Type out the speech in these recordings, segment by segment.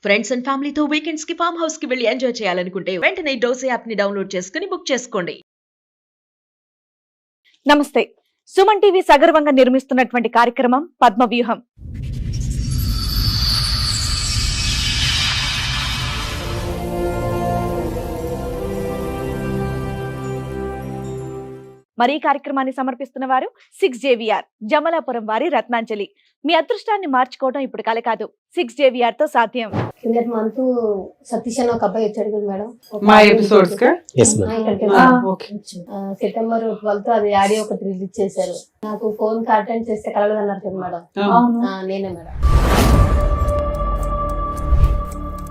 Friends and ఫ్యామిలీతో weekends కి farm house కి వెళ్ళి ఎంజాయ్ చేయాలనుకుంటే వెంటనే డోసే యాప్ ని డౌన్లోడ్ చేసుకుని బుక్ చేసుకోండి. నమస్తే. సుమన్ టీవీ సగర్వంగా నిర్మిస్తున్నటువంటి కార్యక్రమం పద్మవ్యూహం. మరి ఈ కార్యక్రమాన్ని సమర్పిస్తున్న వారు 6JVR జమలాపురం వారి రత్నాంజలి. మీ అదృష్టాన్ని మార్చుకోవడం ఇప్పుడు కల కాదు, 6JVR తో సాధ్యం. కిందటి మంత్ సతీష్ అని ఒక అబ్బాయి వచ్చాడు కదా మేడం, మా ఎపిసోడ్స్ కా సెప్టెంబర్ 12 అది ఆడియో ఒకటి రిలీజ్ చేశారు. నాకు ఫోన్ అటెండ్ చేస్తే కలగదన్నారు కదా మేడం, నేనే మేడం.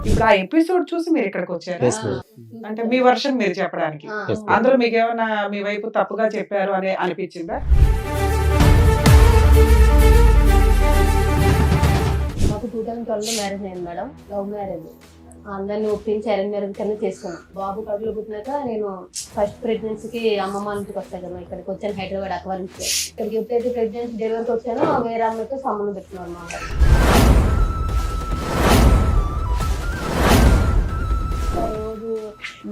ఇప్పుడు ఆ ఎపిసోడ్ చూసి మీరు ఇక్కడికి వచ్చారు అంటే మీ వర్షన్ మీరు చెప్పడానికి, అందులో మీకు ఏమైనా మీ వైపు తప్పుగా చెప్పారు అని అనిపించిందా? మాకు 2012 లో మ్యారేజ్ అయింది మేడం, లవ్ మ్యారేజ్. అందరిని ఒప్పించి అరేంజ్ మ్యారేజ్ కన్నా చేసుకున్నాను. బాబు కడుపులో పుట్టినాక నేను ఫస్ట్ ప్రెగ్నెన్సీకి అమ్మమ్మ ఇంటికి వస్తాను కదా, ఇక్కడికి వచ్చాను హైదరాబాద్ అక్వా నుంచి. ఇక్కడికి ఎప్పుడైతే ప్రెగ్నెన్సీ డెలివరీకి వచ్చానో వేరే అమ్మతో సంబంధం పెట్టుకున్నాను అన్నమాట. రోజు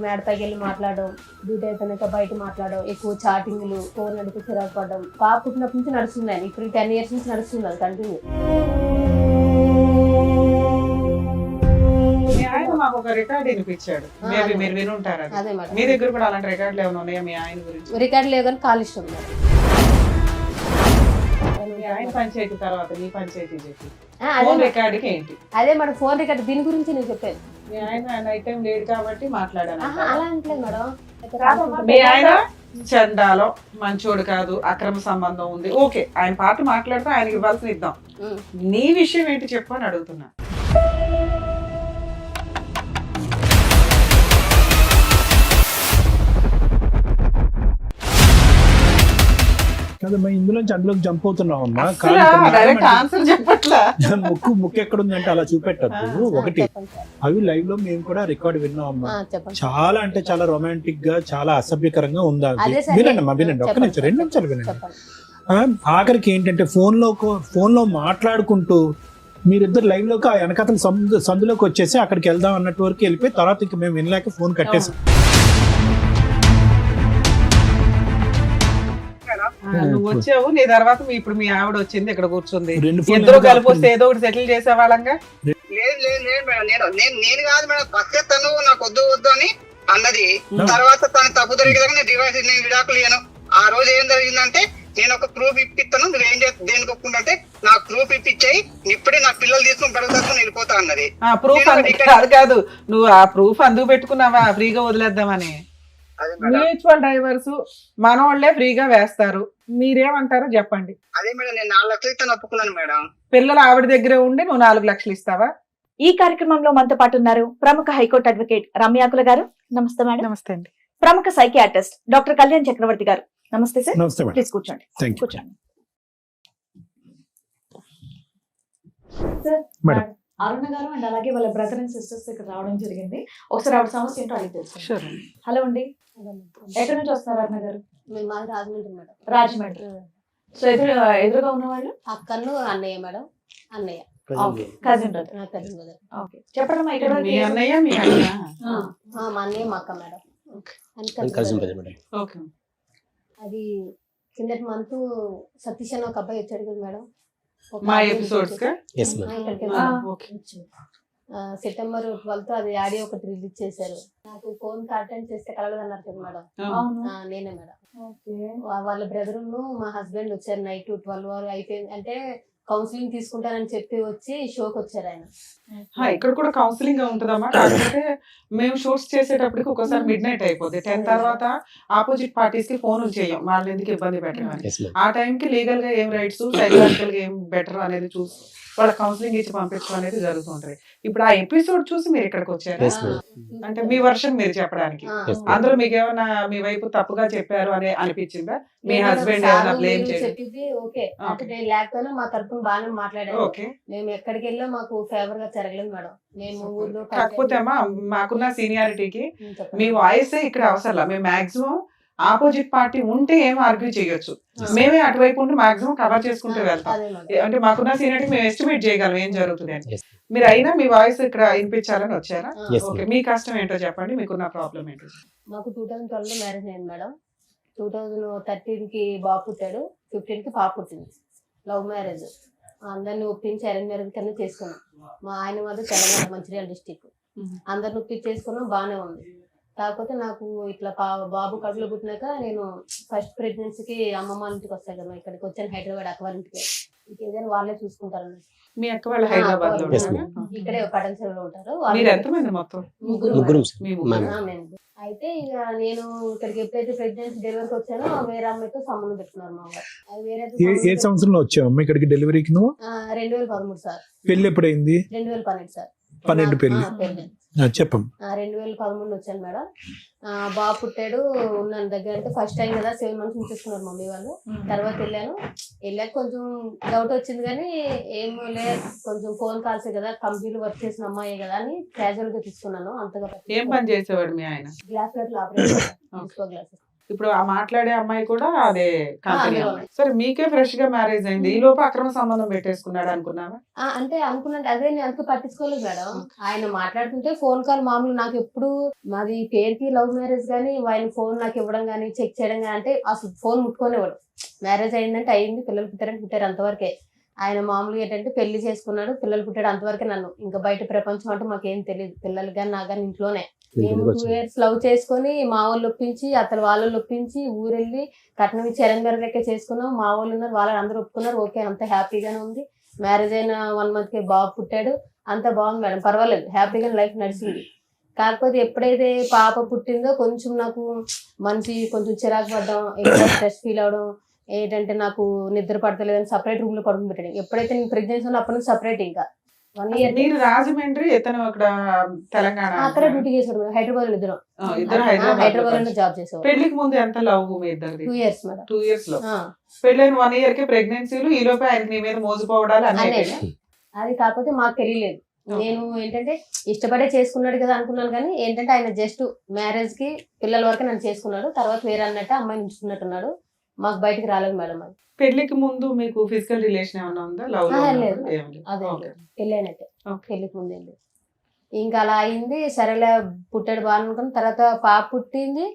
మేడపైకి వెళ్ళి మాట్లాడడం, డ్యూటీ అయిపోయినాక బయట మాట్లాడడం, ఎక్కువ చాటింగ్లు, ఫోన్ నడిపి చిరాకు పడడం. పాప పుట్టినప్పటి నుంచి నడుస్తుంది, ఇప్పుడు 10 years నుంచి నడుస్తుంది అది కంటిన్యూ. మీ ఆయన మాకు ఒక రికార్డ్ వినిపించాడు, మేబీ మీరు వినుంటారు. అదే మేడం, మీ దగ్గర కూడా అలాంటి రికార్డులు ఏమైనా ఉన్నాయా మీ ఆయన గురించి? రికార్డు లేవు కానీ కాల్ ఇష్టం మేడం. మీ ఆయన పంచాయతీ తర్వాత మీ పంచాయతీ చెప్పి అదే ఫోన్ రికార్డుకి ఏంటి? అదే మేడం, ఫోన్ రికార్డు దీని గురించి నేను చెప్పాను. మీ ఆయన నైట్ టైం లేట్ కాబట్టి మాట్లాడాను. అలా అంటలేదు మేడం. మీ ఆయన చండాలో మంచోడు కాదు, అక్రమ సంబంధం ఉంది, ఓకే ఆయన పార్టీ మాట్లాడితే ఆయనకి ఇవ్వాల్సిన ఇద్దాం. నీ విషయం ఏంటి చెప్పు అని అడుగుతున్నా. కదమ్మా, ఇందులోంచి అందులోకి జంప్ అవుతున్నావు అమ్మా. డైరెక్ట్ ఆన్సర్ చెప్పట్లా. ముక్కు ఎక్కడుందంటే అలా చూపెట్టద్దు. ఒకటి, అవి లైవ్ లో మేము కూడా రికార్డ్ విన్నాం అమ్మా. చాలా అంటే చాలా రొమాంటిక్ గా, చాలా అసభ్యకరంగా ఉందా. వినండి అమ్మా, వినండి, ఒక్క నిమిషం, 2 నిమిషాలు వినండి. ఆఖరికి ఏంటంటే ఫోన్ లో మాట్లాడుకుంటూ మీరిద్దరు లైవ్ లోకి ఆ వెనకతల సందులోకి వచ్చేసి అక్కడికి వెళ్దాం అన్నట్టు వరకు వెళ్ళిపోయి తర్వాత ఇంక మేము వినలేక ఫోన్ కట్టేసాం. నువ్వు వచ్చావు, నీ తర్వాత ఇప్పుడు మీ ఆవిడ వచ్చింది, ఇక్కడ కూర్చుంది, ఇద్దరు కలిపి వస్తే ఏదో ఒకటి సెటిల్ చేసేవాళ్ళంగా. నేను కాదు మేడం, ఫస్ట్ తను నాకు వద్దు అని అన్నది. తర్వాత తను తప్పు జరిగేదాకా నేను డివైస్, నేను విడాకులు ఇయ్యను. ఆ రోజు ఏం జరిగిందంటే, నేను ఒక ప్రూఫ్ ఇప్పిస్తాను, నువ్వేం చేస్తా దేనికి ఒప్పుకుంటే నాకు ప్రూఫ్ ఇప్పించాయి, ఇప్పుడే నా పిల్లలు తీసుకుని బడుగుతాను వెళ్ళిపోతా అన్నది. ప్రూఫ్ కాదు, నువ్వు ఆ ప్రూఫ్ అందుకు పెట్టుకున్నావా ఫ్రీగా వదిలేద్దామని? మ్యూచువల్ డైవర్స్ మనోళ్లే ఫ్రీగా వేస్తారు, మీరేమంటారో చెప్పండి. అదే మేడం, నేను 4 లక్షలు ఇస్తాను ఒప్పుకున్నాను మేడం. పిల్లలు ఆవిడ దగ్గరే ఉండి నువ్వు 4 లక్షలు ఇస్తావా? ఈ కార్యక్రమంలో మనతో పాటు ఉన్నారు ప్రముఖ హైకోర్టు అడ్వకేట్ రమ్యాకుల గారు. నమస్తే మేడం. నమస్తే అండి. ప్రముఖ సైకియాట్రిస్ట్ డాక్టర్ కళ్యాణ్ చక్రవర్తి గారు. నమస్తే సార్. నమస్తే మేడం. ప్లీజ్ కూర్చోండి. కూర్చోండి మేడం. అరుణ గారు అండ్ అలాగే వాళ్ళ బ్రదర్ అండ్ సిస్టర్స్ ఇక్కడ రావడం జరిగింది. ఒకసారి ఆవిడ సమస్య ఏంటో అడిగి తెలుసు. హలో అండి, ఎక్కడి నుంచి వస్తున్నారు అరుణ గారు? మాది రాజమండ్రి మేడం. రాజమండ్రి. సో ఎదురుగా ఉన్న వాళ్ళు అక్కను అన్నయ్య మేడం, అన్నయ్య కజిన్ బ్రదర్. చెప్పండి మా ఇక్కడ మీ అన్నయ్య మీ అన్న? మా అన్నయ్య మా అక్క మేడం. అది కిందటి మంత్ సతీష్ అని ఒక అబ్బాయి వచ్చాడు కదా మేడం, మా ఎపిసోడ్స్ కా? సెప్టెంబర్ 12 అది ఆడియో ఒకటి రిలీజ్ చేశారు. నాకు ఫోన్ అటెండ్ చేస్తే కలగదన్నారు కదా మేడం, నేనే మేడం. వాళ్ళ బ్రదర్ మా హస్బెండ్ వచ్చారు నైట్ 12 అయిపోయింది అంటే కౌన్సిలింగ్ తీసుకుంటానని చెప్పి వచ్చి షోకి వచ్చారు ఆయన. ఇక్కడ కూడా కౌన్సిలింగ్ ఉంటుందమ్మా, కాకపోతే మేము షూట్స్ చేసేటప్పటికి ఒకసారి మిడ్ నైట్ అయిపోతుంది. 10 తర్వాత ఆపోజిట్ పార్టీస్ కి ఫోన్లు చేయం, వాళ్ళు ఎందుకు ఇబ్బంది పెట్టమని. ఆ టైంకి లీగల్ గా ఏం రైట్స్, సైకలాజికల్ గా ఏం బెటర్ అనేది చూసి వాళ్ళ కౌన్సిలింగ్ ఇచ్చి పంపించడం అనేది జరుగుతుంటది. ఇప్పుడు ఆ ఎపిసోడ్ చూసి మీరు ఇక్కడికి వచ్చారు అంటే మీ వర్షన్ మీరు చెప్పడానికి, అందులో మీకు ఏమైనా మీ వైపు తప్పుగా చెప్పారు అని అనిపించిందా? మీ హస్బెండ్ ఏమైనా బ్లేమ్ చెప్పింది ఓకే, నేను లేకపోయినా మా తరఫున బాగానే మాట్లాడారు. మేము ఎక్కడికి వెళ్ళా మాకు ఫేవర్ గా జరగలేదు మేడం. మేము ఊర్లో కాకపోతే అమ్మా మాకున్న సీనియారిటీకి మీ వాయిస్ ఇక్కడ అవసరం. మేము మాక్సిమం ఆపోజిట్ పార్టీ ఉంటే ఏం ఆర్గ్యూ చేయొచ్చు, మేమే అటువైపు ఉండి మాక్సిమం కవర్ చేసుకుంటూ వెళ్తాం. అంటే మాకున్న సీనియారిటీ మేము ఎస్టిమేట్ చేయగలం ఏం జరుగుతుంది అని. మీరు అయినా మీ వాయిస్ ఇక్కడ వినిపించాలని వచ్చారా? Yes, ఓకే, మీ కష్టం ఏంటో చెప్పండి, మీకున్న ప్రాబ్లం ఏంటో. మాకు 2012 మ్యారేజ్ అయింది మేడం. 2013కి బాబు పుట్టాడు, 15కి పాప పుట్టింది. Love marriage. అందరిని ఒప్పించి అరేంజ్ మ్యారేజ్ కింద చేసుకున్నాం. మా ఆయన మాది తెలంగాణ మంచిర్యాల డిస్టిక్. అందరిని ఒప్పించి చేసుకున్నాం, బాగానే ఉంది. కాకపోతే నాకు ఇట్లా బాబు కడుపులో పుట్టినాక నేను ఫస్ట్ ప్రెగ్నెన్సీకి అమ్మమ్మ ఇంటికి వస్తాను కదా, ఇక్కడికి వచ్చాను హైదరాబాద్ అక్కవారింటికి. ఇంకేదైనా వాళ్ళే చూసుకుంటారు. మీ అక్క వాళ్ళు హైదరాబాద్ లో Yes, ఉంటారా? ma'am. ఇక్కడే పటంచెరులో ఉంటారు. మీరు ఎంతమంది మొత్తం? ముగ్గురు ముగ్గురు మేడం. మీ ముగ్గురు. Ma'am. అయితే ఇక నేను ఇక్కడికి ఎప్పుడైతే ప్రెగ్నెన్సీ డెలివరీకి వచ్చానో వేరే అమ్మాయితో సంబంధం పెట్టుకున్నారు మా వారు. అది వేరే ఏ సంవత్సరంలో వచ్చావమ్మా ఇక్కడికి డెలివరీకి నువ్వు? 2013 సార్. పెళ్లి ఎప్పుడైంది? 2012 సార్. 12 పెళ్లి. పెళ్లి చెప్పం. 2013 వచ్చాను మేడం. బాబు పుట్టాడు, ఉన్నాను దగ్గర. అంటే ఫస్ట్ టైం కదా 7 months ఉంచేసుకున్నారు మమ్మీ వాళ్ళు. తర్వాత వెళ్ళాక కొంచెం డౌట్ వచ్చింది, కానీ ఏం లేదు, కొంచెం ఫోన్ కాల్సే కదా, కంపెనీలో వర్క్ చేసిన అమ్మాయి కదా అని క్యాజువల్ గా తీసుకున్నాను. అంతగా ఏం పని చేసేవాడు మీ ఆయన? గ్లాస్ ప్లేట్లు ఆపరేషన్ గ్లాసెస్. ఇప్పుడు ఆ మాట్లాడే అమ్మాయి కూడా అదే కంపెనీ అందులో. అమ్మాయి. సరే, మీకే ఫ్రెష్ గా మ్యారేజ్ అయింది, ఈ లోపు అక్రమ సంబంధం పెట్టేసుకున్నాడు అనుకున్నావా? అంటే అనుకున్నట్టు అదే నేను అంత పట్టించుకోలేదు మేడం. ఆయన మాట్లాడుతుంటే ఫోన్ కాల్ మామూలు. నాకు ఎప్పుడు మాది పేరుకి లవ్ మ్యారేజ్ కానీ ఆయన ఫోన్ నాకు ఇవ్వడం కానీ చెక్ చేయడం కానీ, అంటే అసలు ఫోన్ ముట్టుకోనివ్వడు. మ్యారేజ్ అయిందంటే అయింది, పిల్లలు పుట్టారంటే పుట్టారు, అంతవరకే. ఆయన మామూలుగా ఏంటంటే పెళ్లి చేసుకున్నాడు, పిల్లలు పుట్టాడు, అంతవరకే. నన్ను ఇంకా బయట ప్రపంచం అంటే మాకేం తెలియదు. పిల్లలు కానీ నాకు కానీ ఇంట్లోనే. మేము 2 years లవ్ చేసుకుని మా వాళ్ళు ఒప్పించి అతను వాళ్ళు ఒప్పించి ఊరెళ్ళి కట్నం ఇచ్చి అరేంజ్ మ్యారేజ్ చేసుకున్నాం. మా వాళ్ళు ఉన్నారు, వాళ్ళు అందరూ ఒప్పుకున్నారు. ఓకే, అంత హ్యాపీగానే ఉంది. మ్యారేజ్ అయిన 1 month కి బాబు పుట్టాడు, అంత బాగుంది మేడం, పర్వాలేదు, హ్యాపీగా లైఫ్ నడిచింది. కాకపోతే ఎప్పుడైతే పాప పుట్టిందో కొంచెం నాకు మనిషి కొంచెం చిరాకు పడ్డం, ఎక్కువ స్ట్రెస్ ఫీల్ అవడం, ఏంటంటే నాకు నిద్ర పడతలేదని సపరేట్ రూమ్ లో పడుకుని పెట్టాడు. ఎప్పుడైతే నేను ప్రెగ్నెన్సీ ఉన్నా అప్పటి నుంచి సపరేట్. ఇంకా 1 year మీరు రాజమండ్రి, ఇతను అక్కడ తెలంగాణ. అక్కడే డ్యూటీ చేశాడు మేడం. హైదరాబాద్ లో ఇద్దరు ఇద్దరు హైదరాబాద్ లో జాబ్ చేసేవాడు. పెళ్లికి ముందు ఎంత లవ్ మీ ఇద్దరిది? 2 years మేడం. 2 years లో. పెళ్ళైన 1 year కి ప్రెగ్నెన్సీలు, ఈ లోపే ఆయనకి మీ మీద మోసపోవడాలు అన్నీ అనే అయిపోయాయా? అది కాకపోతే మాకు తెలియలేదు. నేను ఏంటంటే ఇష్టపడే చేసుకున్నాడు కదా అనుకున్నాను, కానీ ఏంటంటే ఆయన జస్ట్ మ్యారేజ్ కి పిల్లల వరకు నన్ను చేసుకున్నాడు. తర్వాత వేరే అన్నట్టు అమ్మాయిని ఉంచుకున్నట్టున్నాడు. మాకు బయటకు రాలేదు మేడం. అది పెళ్లికి ముందు మీకు ఫిజికల్ రిలేషన్ ఏమైనా ఉందా? లవ్ లేదు. అదే పెళ్ళైనట్టే, పెళ్లికి ముందు వెళ్ళి ఇంకా అలా అయింది. సరేలే పుట్టాడు బాగా అనుకుని తర్వాత పాప పుట్టింది.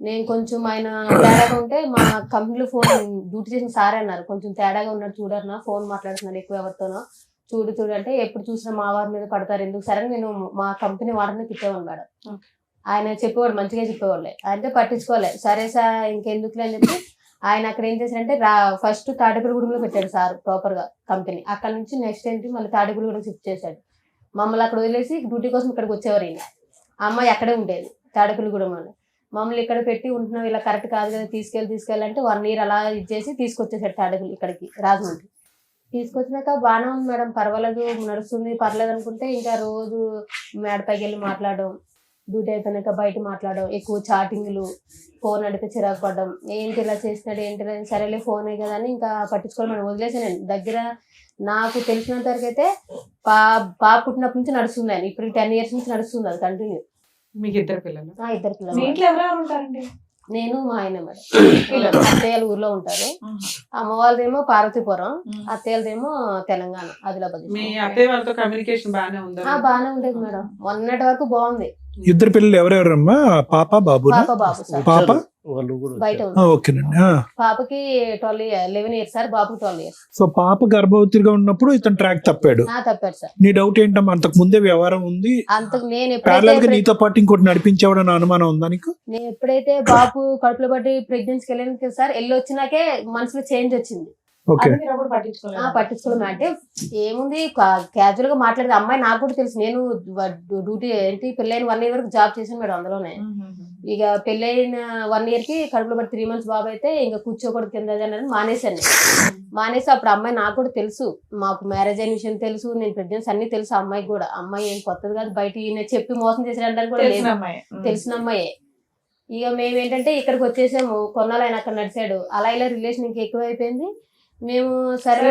నేను కొంచెం ఆయన తేడాగా ఉంటే మా కంపెనీలో ఫోన్ డ్యూటీ చేసిన సారే అన్నారు, కొంచెం తేడాగా ఉన్నాడు చూడన్నా, ఫోన్ మాట్లాడుతున్నాడు ఎక్కువ ఎవరితోనో, చూడు అంటే ఎప్పుడు చూసినా మా వారి మీద పడతారు ఎందుకు. సరే నేను మా కంపెనీ వారిని తిట్టేవాడు మేడం. ఆయన చెప్పేవాడు, మంచిగా చెప్పేవాళ్ళే, అంటే పట్టించుకోలే. సరే సార్ ఇంకెందుకులే అని చెప్పి ఆయన అక్కడ ఏం చేశారంటే ఫస్ట్ తాడేపల్లిగూడెంలో పెట్టాడు సార్ ప్రాపర్ గా కంపెనీ. అక్కడ నుంచి నెక్స్ట్ ఏంటి మళ్ళీ తాడేపల్లిగూడెం షిఫ్ట్ చేశాడు. మమ్మల్ని అక్కడ వదిలేసి డ్యూటీ కోసం ఇక్కడికి వచ్చేవారు. ఈయన అమ్మాయి అక్కడే ఉండేది తాడేపల్లిగూడెంలో. మమ్మల్ని ఇక్కడ పెట్టి ఉంటున్నాం, ఇలా కరెక్ట్ కాదు కదా, తీసుకెళ్ళాలంటే 1 year అలా ఇచ్చేసి తీసుకొచ్చేసాడు తాడేపల్లి ఇక్కడికి రాజమండ్రి. తీసుకొచ్చినాక బాగానే ఉంది మేడం, పర్వాలేదు, నడుస్తుంది, పర్లేదు అనుకుంటే ఇంకా రోజు మేడపైకి వెళ్ళి మాట్లాడడం, డ్యూటీ అయిపోయినాక బయట మాట్లాడడం, ఎక్కువ చాటింగ్లు, ఫోన్ అడిగితే చిరాకు పడడం, ఏంటి ఇలా చేసినాడు ఏంటి, సరేలే ఫోనే కదా అని ఇంకా పట్టించుకోవాలి వదిలేసాను. దగ్గర నాకు తెలిసినంత వరకు అయితే పాప పుట్టినప్పటి నుంచి నడుస్తుంది ఆయన, ఇప్పుడు 10 years నుంచి నడుస్తుంది అది కంటిన్యూ. మీకు ఇద్దరు పిల్లలు? 2 పిల్లలు. మీ ఇంట్లో ఎవరెవరు ఉంటారండి? నేను మా ఆయన మేడం. అత్తయ్యలు ఊర్లో ఉంటారు. అమ్మ వాళ్ళదేమో పార్వతీపురం, అత్తయ్యలదేమో తెలంగాణ ఆదిలాబాద్. మీ అత్తయ్య వాళ్ళతో కమ్యూనికేషన్ బాగానే ఉందా? బాగానే ఉండేది మేడం, మొన్నటి వరకు బాగుంది. ఇద్దరు పిల్లలు ఎవరెవరమ్మా? పాప బాబు? పాప బాబు సార్. పాప బయట ఉంది. ఓకేనండి. పాపకి 11 years సార్, బాబుకి 12 years. సో పాప గర్భవతిగా ఉన్నప్పుడు ఇతను ట్రాక్ తప్పాడు. తప్పాడు సార్. నీ డౌట్ ఏంటమ్మా? అంతకు ముందే వ్యవహారం ఉంది, అంతకు నేను ప్యారలల్ గా నీతో పాటు ఇంకోటి నడిపించేవాడని అనుమానం ఉందా నీకు? నేను ఎప్పుడైతే బాబు కడుపులో పట్టి ప్రెగ్నెన్సీకి వెళ్ళాను కదా సార్, వెళ్ళి వచ్చినాకే మనసులో చేంజ్ వచ్చింది. ఓకే, పట్టించుకోవడం అంటే ఏముంది, క్యాజువల్ గా మాట్లాడేది. అమ్మాయి నాకు కూడా తెలుసు, నేను డ్యూటీ ఏంటి పెళ్ళైన 1 year వరకు జాబ్ చేశాను మేడం అందులోనే. ఇక పెళ్ళైన 1 year కి కడుపులో పట్టి 3 months బాబు అయితే ఇంకా కూర్చోకూడదు కింద మానేశాను. మానేసి అప్పుడు అమ్మాయి నాకు కూడా తెలుసు, మాకు మ్యారేజ్ అయిన విషయం తెలుసు, నేను ప్రెగ్నెన్సీ అన్ని తెలుసు అమ్మాయికి కూడా. అమ్మాయి ఏం కొత్తది కాదు, బయట ఈయన చెప్పి మోసం చేసినట్టు కూడా లేదు, తెలిసిన అమ్మాయే. ఇక మేము ఏంటంటే ఇక్కడికి వచ్చేసాము, కొన్నాళ్ళు ఆయన అక్కడ నడిచాడు, అలా ఇలా రిలేషన్ ఇంకా ఎక్కువ అయిపోయింది. మేము సరే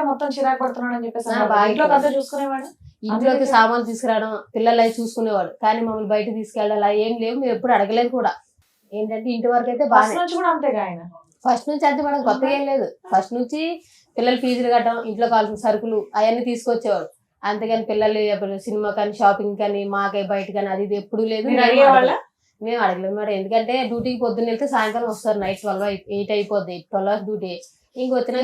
మొత్తం చిరాకు పడుతున్నాడు అని చెప్పేసి చూసుకునేవాడు, ఇంట్లోకి సామాన్లు తీసుకురావడం, పిల్లలు అవి చూసుకునేవాడు, కానీ మమ్మల్ని బయట తీసుకెళ్ళాలి ఏం లేవు, మేము ఎప్పుడు అడగలేదు కూడా. ఏంటంటే ఇంటి వరకు అయితే బాగా, ఫస్ట్ నుంచి అంతే మేడం, కొత్తగా ఏం లేదు. ఫస్ట్ నుంచి పిల్లలు ఫీజులు కట్టడం, ఇంట్లో కావాల్సిన సరుకులు అవన్నీ తీసుకొచ్చేవాడు. అంతేగాని పిల్లలు ఎప్పుడు సినిమా కానీ షాపింగ్ కానీ మాకే బయట కానీ అది ఇది ఎప్పుడు లేదు. మీరు అడిగేవాళ్ళ? మేము అడగలేదు మేడం, ఎందుకంటే డ్యూటీకి పొద్దున్న వెళ్తే సాయంకాలం వస్తారు, నైట్ 8 అయిపోద్ది, 12 hours డ్యూటీ. ఇంకొచ్చిన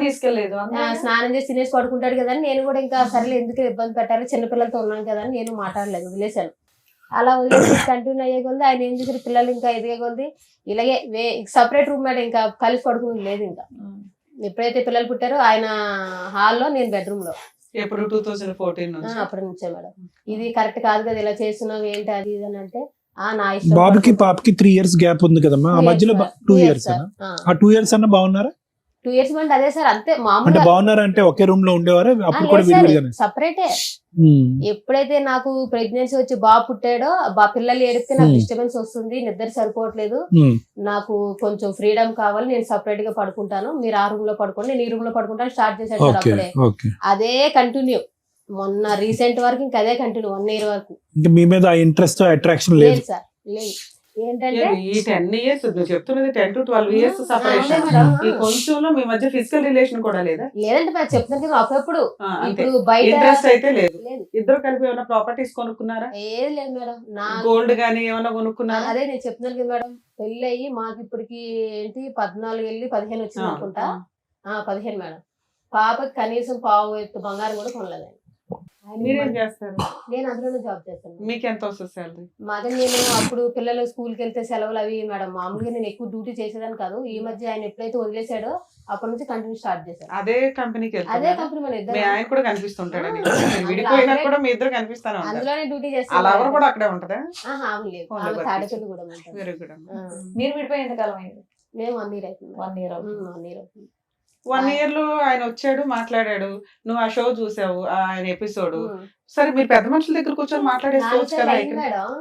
తీసుకెళ్లేదు, స్నానం చేసి తినేసి పడుకుంటాడు కదా అని నేను కూడా ఇంకా సరేలే ఎందుకు ఇబ్బంది పెట్టాలి, చిన్నపిల్లలతో ఉన్నాను కదా అని నేను మాట్లాడలేదు, వదిలేశాను. అలా వదిలేసి కంటిన్యూ అయ్యే కొద్ది ఆయన ఏం చేశారు, పిల్లలు ఇంకా ఎదిగే కొద్ది ఇలాగే సపరేట్ రూమ్ మేడం, ఇంకా కలిసి పడుకునేది లేదు. ఇంకా ఎప్పుడైతే పిల్లలు పుట్టారో ఆయన హాల్లో, నేను బెడ్రూమ్ లో. ఎప్పుడు 2014 నుంచి అప్పటి నుంచే మేడం. ఇది కరెక్ట్ కాదు కదా, ఇలా చేస్తున్నావు ఏంటి అది ఇది అని అంటే నా ఇష్టం. బాబుకి పాపకి 3 years గ్యాప్ ఉంది కదమ్మా, ఆ మధ్యలో 2 years ఆ 2 years అన్న బాగున్నారా? 2 years అంటే అదే సార్, అంతే అంటే మామూలుగా. బాగున్నారా అంటే ఒకే రూమ్ లో ఉండేవారా అప్పుడు కూడా విడివిడిగానే? సపరేటే. ఎప్పుడైతే నాకు ప్రెగ్నెన్సీ వచ్చి బాబు పుట్టాడో, పిల్లలు ఏడితే నాకు డిస్టర్బెన్స్ వస్తుంది, నిద్ర సరిపోవట్లేదు, నాకు కొంచెం ఫ్రీడమ్ కావాలి, నేను సపరేట్ గా పడుకుంటాను, మీరు ఆ రూమ్ లో పడుకోండి, నేను ఈ రూమ్ లో పడుకుంటాను స్టార్ట్ చేశాడు సార్. అప్పుడే అదే కంటిన్యూ, మొన్న రీసెంట్ వరకు ఇంకా అదే కంటిన్యూ, 1 year వరకు. మీ మీద ఇంట్రెస్ట్ అట్రాక్షన్ లేదు సార్, లేదు. ఏంటంటే ఈ 10 years నువ్వు చెప్తున్నది 10 to 12 years సెపరేషన్. ఈ కొంచెంలో మీ మధ్య ఫిజికల్ రిలేషన్ కూడా లేదా? లేదంటే నేను చెప్తాను కదా, ఒకప్పుడు ఇప్పుడు బయట ఇంట్రెస్ట్ అయితే లేదు. లేదు. ఇద్దరు కలిపి ఏమైనా ప్రాపర్టీస్ కొనుక్కున్నారా? ఏది లేదు మేడం. నా గోల్డ్ గానీ ఏమైనా కొనుక్కున్నారా? అదే నేను చెప్తున్నాను కదా మేడం, పెళ్లి అయ్యి మాకు ఇప్పటికి ఏంటి 14 వెళ్ళి 15 వచ్చింది అనుకుంటా. 15 మేడం. పాపకి కనీసం పావు ఎత్తు బంగారం కూడా కొనలేదు. మీరేం చేస్తారు? నేను అందులోనే జాబ్ చేస్తాను. మీకు ఎంత వస్తుంది సాలరీ? మాదే, నేను అప్పుడు పిల్లలు స్కూల్కి వెళ్తే సెలవులు అవి మేడం, మామూలుగా నేను ఎక్కువ డ్యూటీ చేసేదాన్ని కాదు. ఈ మధ్య ఆయన ఎప్పుడైతే వదిలేశాడో అప్పటి నుంచి కంటిన్యూ స్టార్ట్ చేశాను. అదే కంపెనీకి అదే కంపెనీ మన మీ ఇద్దరు ఆయన కూడా కనిపిస్తుంటాడు, విడిపోయినా కూడా మీ ఇద్దరు కనిపిస్తాను. అందులోనే డ్యూటీ అలా చేస్తాను. ఎవరు కూడా అక్కడే ఉంటదా? లేదు, తాడేపల్లి కూడా ఉంటారు. Very good. మీరు విడిపోయి ఎంతకాలం అయింది? మేము 1 year అవుతుంది. 1 year అవుతుంది. 1 year అవుతుంది. 1 year లో ఆయన వచ్చాడు, మాట్లాడాడు, నువ్వు ఆ షో చూసావు, ఆయన ఎపిసోడ్. సరే మీరు పెద్ద మనుషుల దగ్గర కూర్చొని మాట్లాడేసుకోవచ్చు కదా. మేడం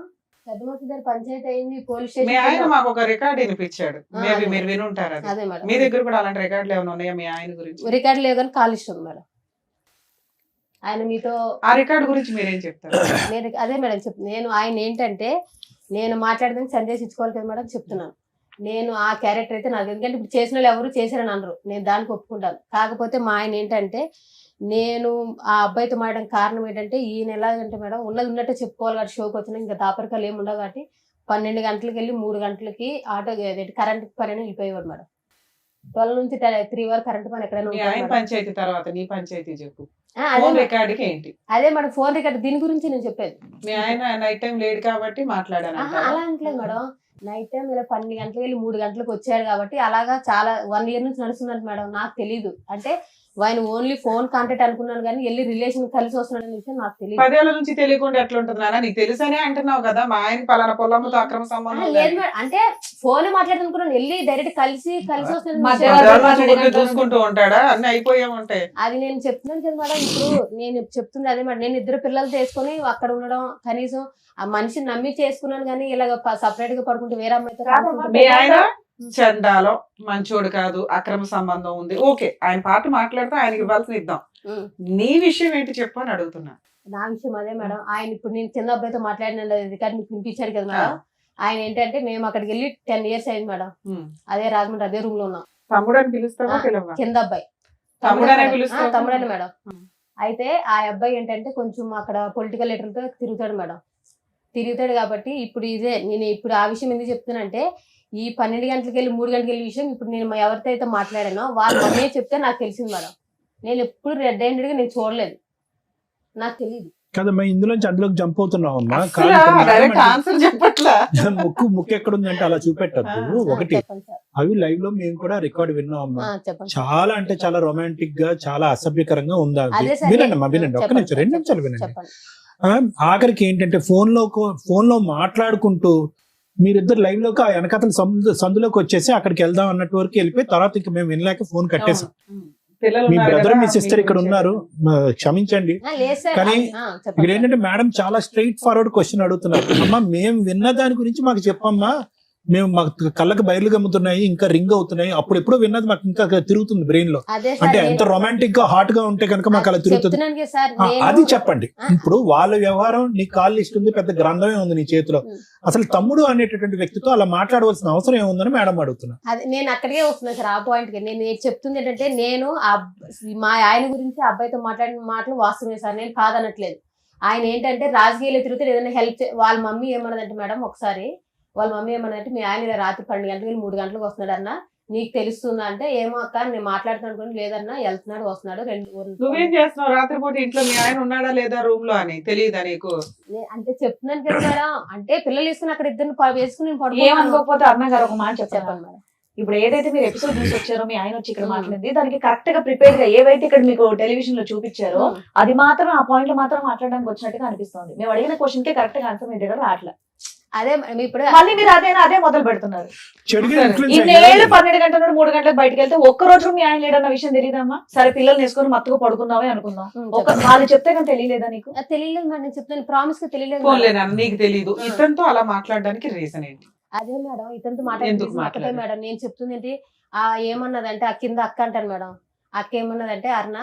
పెద్ద మనుషుల దగ్గర పంచాయతీ అయింది, పోలీస్ మీ ఆయన స్టేషన్. మాకు ఒక రికార్డ్ వినిపించాడు, మేబీ మీరు వినుంటారు. అది అదే మేడం, మీ దగ్గర కూడా అలాంటి రికార్డులు ఏమైనా ఉన్నాయా మీ ఆయన గురించి? రికార్డు లేవు కానీ కాల్ ఇష్టం మేడం. ఆయన మీతో ఆ రికార్డు గురించి మీరేం చెప్తారు? నేను అదే మేడం నేను ఆయన ఏంటంటే, నేను మాట్లాడదానికి సందేశం ఇచ్చుకోవాలి కదా మేడం, చెప్తున్నాను. నేను ఆ క్యారెక్టర్ అయితే నాకు, ఎందుకంటే ఇప్పుడు చేసిన వాళ్ళు ఎవరు చేశారని అనరు, నేను దానికి ఒప్పుకుంటాను. కాకపోతే మా ఆయన ఏంటంటే, నేను ఆ అబ్బాయితో మాట్లాడడం కారణం ఏంటంటే, ఈయన ఎలాగంటే మేడం ఉన్నది ఉన్నట్టే చెప్పుకోవాలి కాబట్టి, షోకి వచ్చినా ఇంకా దాపరికాలు ఏమి ఉండవు కాబట్టి 12 గంటలకు వెళ్ళి 3 గంటలకి ఆటో కరెంట్ పని అని వెళ్ళిపోయేవాడు మేడం. 12 నుంచి 3 వరకు కరెంట్ పని ఎక్కడైనా మీ ఆయన పంచాయతీ తర్వాత నీ పంచాయతీ చెప్పు. అదే రికార్డుకి ఏంటి? అదే మేడం, ఫోన్ రికార్డ్ దీని గురించి నేను చెప్పేది. మీ ఆయన నైట్ టైం లేట్ కాబట్టి మాట్లాడాను. అలా అంటలేదు మేడం, నైట్ టైం ఇలా 12 గంటలకు వెళ్ళి 3 గంటలకు వచ్చాడు కాబట్టి అలాగా చాలా 1 year నుంచి నడుస్తుందంట మేడం. నాకు తెలీదు, అంటే ఆయన ఓన్లీ ఫోన్ కాంటాక్ట్ అనుకున్నాను కానీ వెళ్ళి రిలేషన్ కలిసి వస్తున్నాడు అనే విషయం నాకు తెలియదు. 10 ఏళ్ల నుంచి తెలియకుండా ఎట్లా ఉంటుంది నాన్న? నీకు తెలుసనే అంటున్నావు కదా, మా ఆయన పలానా పొలంతో అక్రమ సంబంధం లేదు మేడం, అంటే ఫోన్ మాట్లాడుతున్నాను, వెళ్ళి డైరెక్ట్ కలిసి చూసుకుంటూ ఉంటాడా? అన్ని అయిపోయే ఉంటాయి. అది నేను చెప్తున్నాను కదా మేడం. ఇప్పుడు నేను చెప్తుంది అదే మేడం, నేను 2 పిల్లలు తీసుకొని అక్కడ ఉండడం, కనీసం ఆ మనిషిని నమ్మి చేసుకున్నాను కానీ ఇలాగ సపరేట్ గా పడుకుంటే వేరే అమ్మాయితో. మీ ఆయన చండాలం, మంచోడు కాదు, అక్రమ సంబంధం ఉంది, ఓకే, ఆయన పాట మాట్లాడితే ఆయనకి ఇవ్వాల్సిన ఇద్దాం. నీ విషయం ఏంటి చెప్పు అని అడుగుతున్నా. నా విషయం అదే మేడం, ఆయన ఇప్పుడు నేను చిన్న అబ్బాయితో మాట్లాడిన రికార్డు మీకు వినిపించాడు కదా మేడం. ఆయన ఏంటంటే, మేము అక్కడికి వెళ్ళి 10 years అయింది మేడం, అదే రాజమండ్రి అదే రూమ్ లో ఉన్నాం. తమ్ముడు అని పిలుస్తావా? కింద అబ్బాయి తమ్ముడనే పిలుస్తావా? తమ్ముడని మేడం. అయితే ఆ అబ్బాయి ఏంటంటే కొంచెం అక్కడ పొలిటికల్ లీడర్తో తిరుగుతాడు మేడం. తిరుగుతాడు కాబట్టి ఇప్పుడు ఇదే నేను ఇప్పుడు ఆ విషయం ఎందుకు చెప్తున్నానంటే, ఈ 12 గంటలకు వెళ్ళి 3 గంటలకు వెళ్ళి విషయం ఇప్పుడు నేను ఎవరితో అయితే మాట్లాడానో వాళ్ళు అన్నీ చెప్తే నాకు తెలిసింది మేడం. నేను ఎప్పుడు రెడ్ హ్యాండెడ్ గా నేను చూడలేదు, నాకు తెలియదు కదమ్మా. ఇందులోంచి అందులోకి జంప్ అవుతున్నావు అమ్మా. ముక్కు ఎక్కడుందంటే అలా చూపెట్టద్దు. ఒకటి, అవి లైవ్ లో మేము కూడా రికార్డ్ విన్నాం అమ్మా. చాలా అంటే చాలా రొమాంటిక్ గా, చాలా అసభ్యకరంగా ఉందా? వినండి అమ్మా, వినండి, ఒక్క నిమిషం, 2 నిమిషాలు వినండి. ఆఖరికి ఏంటంటే ఫోన్ లో మాట్లాడుకుంటూ మీరిద్దరు లైవ్ లోకి ఆ వెనకతల సందులోకి వచ్చేసి అక్కడికి వెళ్దాం అన్నట్టు వరకు వెళ్ళిపోయి తర్వాత ఇంకా మేము వినలేక ఫోన్ కట్టేసాం. మీ బ్రదర్ మీ సిస్టర్ ఇక్కడ ఉన్నారు, క్షమించండి. కానీ ఇక్కడ ఏంటంటే మేడం చాలా స్ట్రైట్ ఫార్వర్డ్ క్వశ్చన్ అడుగుతున్నారు. అమ్మా మేము విన్న దాని గురించి మాకు చెప్పమ్మా, మేము మాకు కళ్ళకి బయర్లు గమ్ముతున్నాయి, ఇంకా రింగ్ అవుతున్నాయి, అప్పుడు ఎప్పుడో విన్నది మాకు ఇంకా తిరుగుతుంది బ్రెయిన్ లో. అదే అంటే సార్ ఎంత రొమాంటిక్ గా హాట్ గా ఉంటే కనుక మాకు అలా తిరుగుతుంది. చెప్తున్నాను కదా సార్, అది చెప్పండి. ఇప్పుడు వాళ్ళ వ్యవహారం నీ కాళ్ళు ఇస్తుంది, పెద్ద గ్రంథమే ఉంది నీ చేతిలో. అసలు తమ్ముడు అనేటటువంటి వ్యక్తితో అలా మాట్లాడవలసిన అవసరం ఏముందని మేడం అడుగుతున్నా. అది నేను అక్కడికే వస్తున్నాను సార్, ఆ పాయింట్ కి. నేను చెప్తుంది ఏంటంటే, నేను మా ఆయన గురించి అబ్బాయితో మాట్లాడిన మాటలు వాస్తవమే సార్, నేను కాదనట్లేదు. ఆయన ఏంటంటే రాజకీయాలు తిరుగుతే ఏదైనా హెల్ప్ వాళ్ళ మమ్మీ ఏమన్నదంటే మేడం, ఒకసారి వాళ్ళ మమ్మీ ఏమన్నదంటే, మీ ఆయన ఇలా రాత్రి 12 గంటలకు 3 గంటలకు వస్తున్నాడు అన్న, నీకు తెలుస్తుందా అంటే, ఏమో అక్క నేను మాట్లాడుతున్నాను, లేదన్నా వెళ్తున్నాడు వస్తున్నాడు. నువ్వేం చేస్తున్నావు రాత్రిపూట ఇంట్లో? మీ ఆయన ఉన్నాడా లేదా రూమ్ లో అని తెలియదా నీకు? అంటే చెప్తున్నాను కదా మేడం, అంటే పిల్లలు వేసుకుని అక్కడ ఇద్దరు వేసుకుని ఏమనుకోకపోతే అన్న గారు ఒక మాట చెప్పండి చెప్పండి మేడం. ఇప్పుడు ఏదైతే మీరు ఎపిసోడ్ చూసి వచ్చారో, మీ ఆయన వచ్చి ఇక్కడ మాట్లాడింది, దానికి కరెక్ట్ గా ప్రిపేర్ గా ఏవైతే ఇక్కడ మీకు టెలివిజన్ లో చూపించారో అది మాత్రం ఆ పాయింట్ లో మాత్రం మాట్లాడడానికి వచ్చినట్టుగా అనిపిస్తుంది. మేము అడిగిన క్వశ్చన్ కి కరెక్ట్ గా ఆన్సర్ మీ దగ్గర రావట్లే. అదే ఇప్పుడు మళ్ళీ మీరు అదే మొదలు పెడుతున్నారు. చెడుగా influence ఇన్నేళ్ళు అయ్యారు. 12 గంటల నుండి 3 గంటలకు బయటకు వెళ్తే ఒక్క రోజు మీ ఆయన లేడన్న విషయం తెలియదమ్మా? సరే పిల్లల్ని వేసుకొని మత్తుగా పడుకున్నావే అనుకుందాం, వాళ్ళు చెప్తే కానీ తెలియలేదా నీకు? తెలియలేదు మేడం, నేను చెప్తాను ప్రామిస్ గా తెలియలేదు. పోలేనా నీకు తెలియదు? ఇతనితో అలా మాట్లాడడానికి రీజన్ ఏంటి? అదే మేడం, ఇతనితో ఎందుకు మాట్లాడుతుంది మాట్లాడారు? మేడం. నేను చెప్తుంది ఏంటి, ఏమన్నదంటే, ఆ కింద అక్క అంటాను మేడం, అక్క ఏమన్నదంటే, అరుణ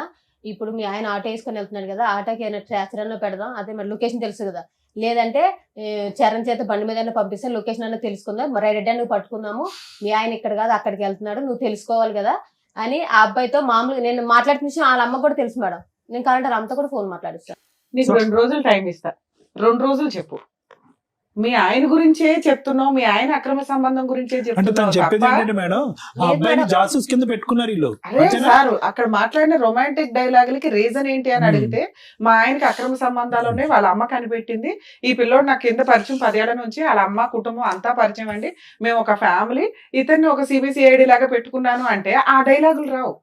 ఇప్పుడు మీ ఆయన ఆటో వేసుకొని వెళ్తున్నాడు కదా, ఆటోకి ఏమైనా ట్రాచరన్ లో పెడదాం, అదే మరి లొకేషన్ తెలుసు కదా, లేదంటే చరణ్ చేత బండి మీద పంపిస్తే లొకేషన్ అన్న తెలుసుకుందాం, మరి రెడ్డి నువ్వు పట్టుకుందాము, మీ ఆయన ఇక్కడ కాదు అక్కడికి వెళ్తున్నాడు, నువ్వు తెలుసుకోవాలి కదా అని ఆ అబ్బాయితో మామూలుగా నేను మాట్లాడుతున్న విషయం వాళ్ళ అమ్మ కూడా తెలుసు మేడం. నేను కావాలంటే అమ్మతో కూడా ఫోన్ మాట్లాడిస్తాను. నీకు 2 రోజులు టైం ఇస్తా, 2 రోజులు చెప్పు. మీ ఆయన గురించే చెప్తున్నావు, మీ ఆయన అక్రమ సంబంధం గురించే అంటే తను చెప్తున్నావు చెప్పేది తప్ప. ఏంటంటే మేడం, ఆ అబ్బాయిని జాసూస్ కింద పెట్టుకున్నారు వీళ్ళు. అదే సార్, అక్కడ మాట్లాడిన రొమాంటిక్ డైలాగులకి రీజన్ ఏంటి అని అడిగితే, మా ఆయనకి అక్రమ సంబంధాలు ఉన్నాయి, వాళ్ళ అమ్మ కనిపెట్టింది, ఈ పిల్లోడు నాకు కింద పరిచయం 10 ఏళ్ల నుంచి, వాళ్ళ అమ్మ కుటుంబం అంతా పరిచయం అండి, మేము ఒక ఫ్యామిలీ, ఇతన్ని ఒక సిబిసిఐడి లాగా పెట్టుకున్నాను అంటే ఆ డైలాగులు రావు.